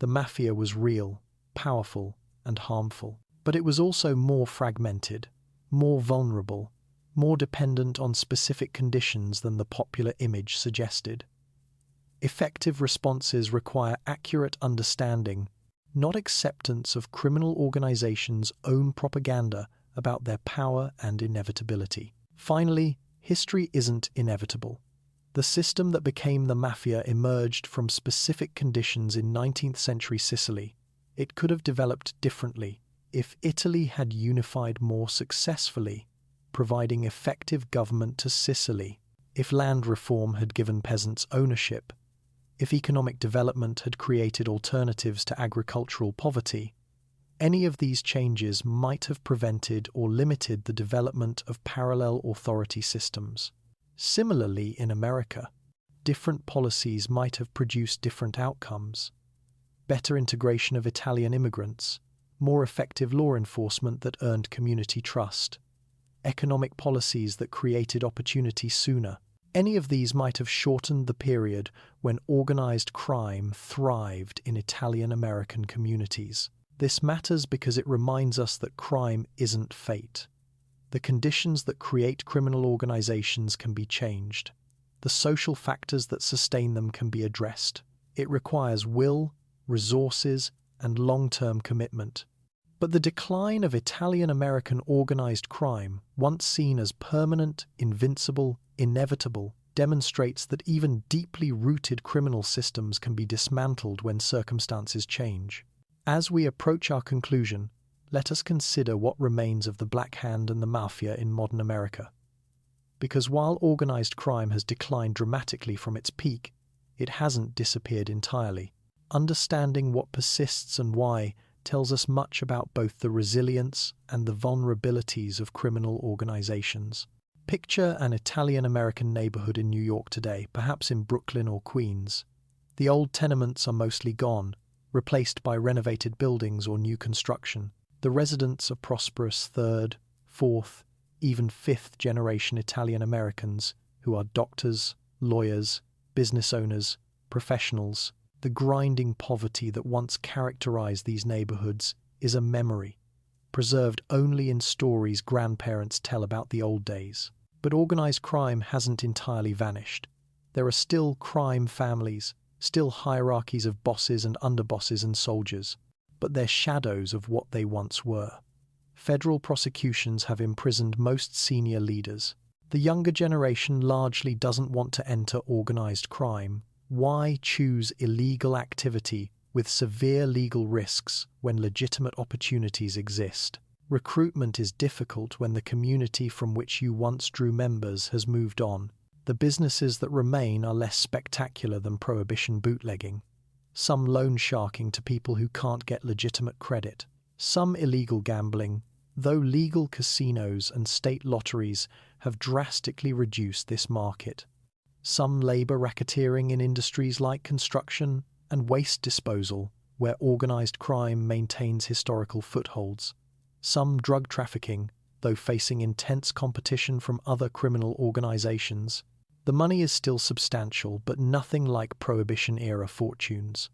The Mafia was real, powerful, and harmful. But it was also more fragmented, more vulnerable, more dependent on specific conditions than the popular image suggested. Effective responses require accurate understanding, not acceptance of criminal organizations' own propaganda about their power and inevitability. Finally, history isn't inevitable. The system that became the Mafia emerged from specific conditions in 19th century Sicily. It could have developed differently if Italy had unified more successfully, providing effective government to Sicily, if land reform had given peasants ownership, if economic development had created alternatives to agricultural poverty. Any of these changes might have prevented or limited the development of parallel authority systems. Similarly, in America, different policies might have produced different outcomes. Better integration of Italian immigrants, more effective law enforcement that earned community trust, economic policies that created opportunity sooner. Any of these might have shortened the period when organized crime thrived in Italian-American communities. This matters because it reminds us that crime isn't fate. The conditions that create criminal organizations can be changed. The social factors that sustain them can be addressed. It requires will, resources, and long-term commitment. But the decline of Italian-American organized crime, once seen as permanent, invincible, inevitable, demonstrates that even deeply rooted criminal systems can be dismantled when circumstances change. As we approach our conclusion, let us consider what remains of the Black Hand and the Mafia in modern America. Because while organized crime has declined dramatically from its peak, it hasn't disappeared entirely. Understanding what persists and why tells us much about both the resilience and the vulnerabilities of criminal organizations. Picture an Italian-American neighborhood in New York today, perhaps in Brooklyn or Queens. The old tenements are mostly gone, replaced by renovated buildings or new construction. The residents are prosperous third, fourth, even fifth-generation Italian-Americans who are doctors, lawyers, business owners, professionals. The grinding poverty that once characterized these neighborhoods is a memory, preserved only in stories grandparents tell about the old days. But organized crime hasn't entirely vanished. There are still crime families, still hierarchies of bosses and underbosses and soldiers, but they're shadows of what they once were. Federal prosecutions have imprisoned most senior leaders. The younger generation largely doesn't want to enter organized crime. Why choose illegal activity with severe legal risks when legitimate opportunities exist? Recruitment is difficult when the community from which you once drew members has moved on. The businesses that remain are less spectacular than Prohibition bootlegging. Some loan sharking to people who can't get legitimate credit. Some illegal gambling, though legal casinos and state lotteries have drastically reduced this market. Some labor racketeering in industries like construction and waste disposal, where organized crime maintains historical footholds. Some drug trafficking, though facing intense competition from other criminal organizations. The money is still substantial, but nothing like Prohibition-era fortunes.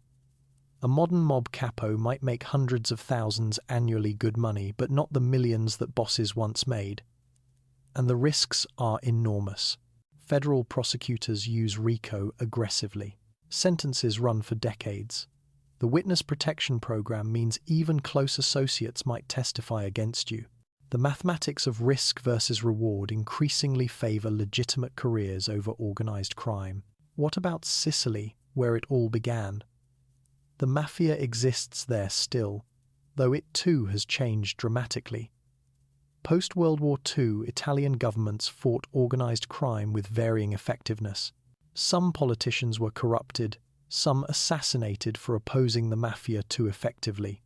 A modern mob capo might make hundreds of thousands annually good money, but not the millions that bosses once made. And the risks are enormous. Federal prosecutors use RICO aggressively. Sentences run for decades. The witness protection program means even close associates might testify against you. The mathematics of risk versus reward increasingly favor legitimate careers over organized crime. What about Sicily, where it all began? The mafia exists there still, though it too has changed dramatically. Post-World War II, Italian governments fought organized crime with varying effectiveness. Some politicians were corrupted, some assassinated for opposing the mafia too effectively.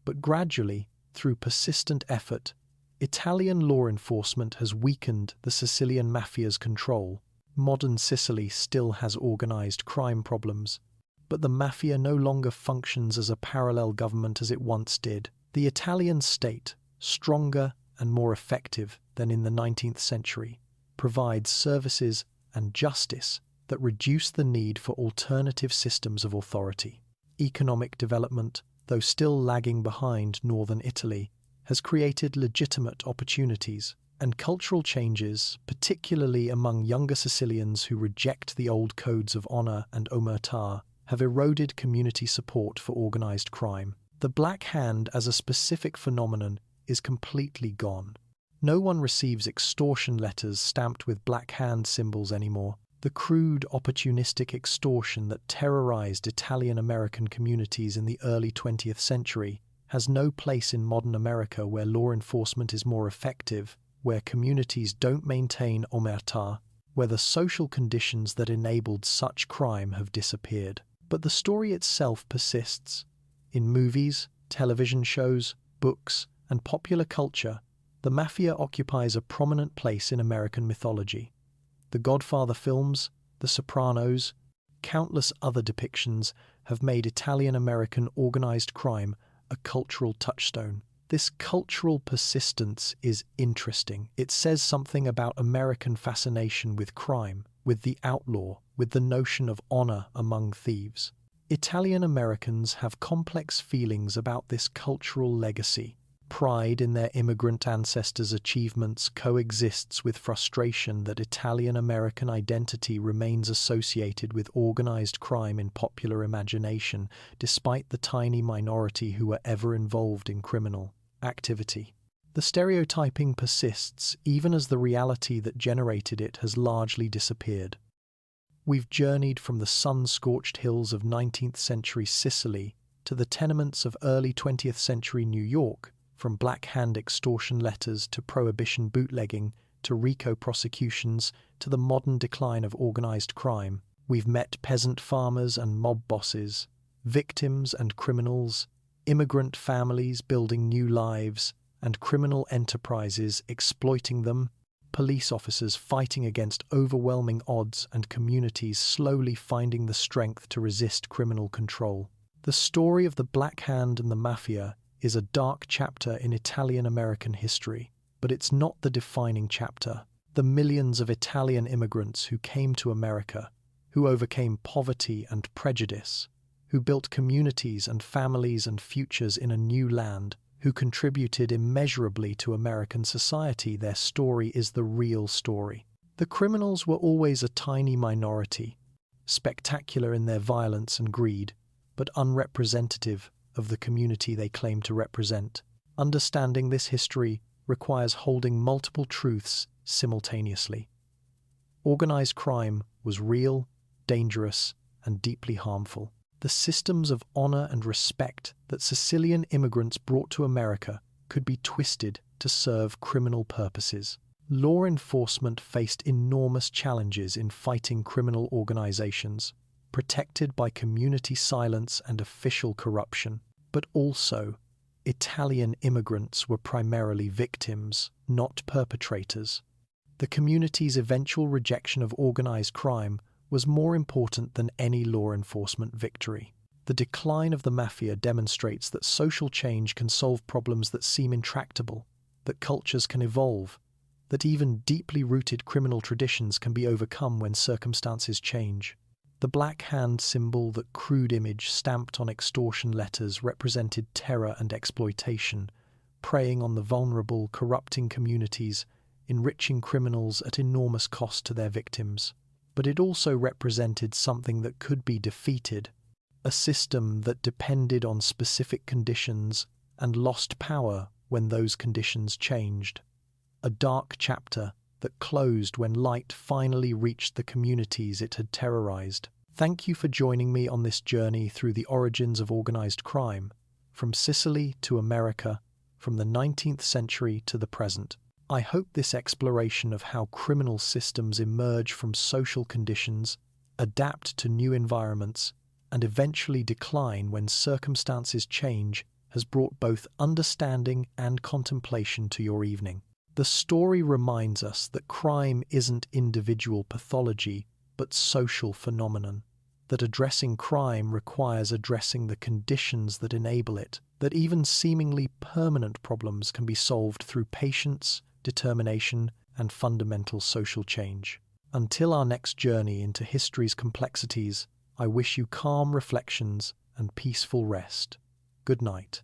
But gradually, through persistent effort, Italian law enforcement has weakened the Sicilian mafia's control. Modern Sicily still has organized crime problems, but the mafia no longer functions as a parallel government as it once did. The Italian state, stronger and more effective than in the 19th century, provides services and justice that reduce the need for alternative systems of authority. Economic development, though still lagging behind northern Italy, has created legitimate opportunities, and cultural changes, particularly among younger Sicilians who reject the old codes of honor and omertà, have eroded community support for organized crime. The Black Hand as a specific phenomenon is completely gone. No one receives extortion letters stamped with Black Hand symbols anymore. The crude, opportunistic extortion that terrorized Italian-American communities in the early 20th century has no place in modern America, where law enforcement is more effective, where communities don't maintain omertà, where the social conditions that enabled such crime have disappeared. But the story itself persists. In movies, television shows, books, and popular culture, the mafia occupies a prominent place in American mythology. The Godfather films, The Sopranos, countless other depictions have made Italian-American organized crime a cultural touchstone. This cultural persistence is interesting. It says something about American fascination with crime, with the outlaw, with the notion of honor among thieves. Italian-Americans have complex feelings about this cultural legacy. Pride in their immigrant ancestors' achievements coexists with frustration that Italian-American identity remains associated with organized crime in popular imagination, despite the tiny minority who are ever involved in criminal activity. The stereotyping persists, even as the reality that generated it has largely disappeared. We've journeyed from the sun-scorched hills of 19th century Sicily to the tenements of early 20th century New York, from Black Hand extortion letters to Prohibition bootlegging to RICO prosecutions to the modern decline of organized crime. We've met peasant farmers and mob bosses, victims and criminals, immigrant families building new lives, and criminal enterprises exploiting them. police officers fighting against overwhelming odds and communities slowly finding the strength to resist criminal control. The story of the Black Hand and the Mafia is a dark chapter in Italian-American history, but it's not the defining chapter. The millions of Italian immigrants who came to America, who overcame poverty and prejudice, who built communities and families and futures in a new land, who contributed immeasurably to American society, their story is the real story. The criminals were always a tiny minority, spectacular in their violence and greed, but unrepresentative of the community they claim to represent. Understanding this history requires holding multiple truths simultaneously. Organized crime was real, dangerous, and deeply harmful. The systems of honor and respect that Sicilian immigrants brought to America could be twisted to serve criminal purposes. Law enforcement faced enormous challenges in fighting criminal organizations, protected by community silence and official corruption. But also, Italian immigrants were primarily victims, not perpetrators. The community's eventual rejection of organized crime was more important than any law enforcement victory. The decline of the mafia demonstrates that social change can solve problems that seem intractable, that cultures can evolve, that even deeply rooted criminal traditions can be overcome when circumstances change. The Black Hand symbol, that crude image stamped on extortion letters, represented terror and exploitation, preying on the vulnerable, corrupting communities, enriching criminals at enormous cost to their victims. But it also represented something that could be defeated, a system that depended on specific conditions and lost power when those conditions changed. A dark chapter that closed when light finally reached the communities it had terrorized. Thank you for joining me on this journey through the origins of organized crime, from Sicily to America, from the 19th century to the present. I hope this exploration of how criminal systems emerge from social conditions, adapt to new environments, and eventually decline when circumstances change has brought both understanding and contemplation to your evening. The story reminds us that crime isn't individual pathology, but social phenomenon, that addressing crime requires addressing the conditions that enable it, that even seemingly permanent problems can be solved through patience, determination, and fundamental social change. Until our next journey into history's complexities, I wish you calm reflections and peaceful rest. Good night.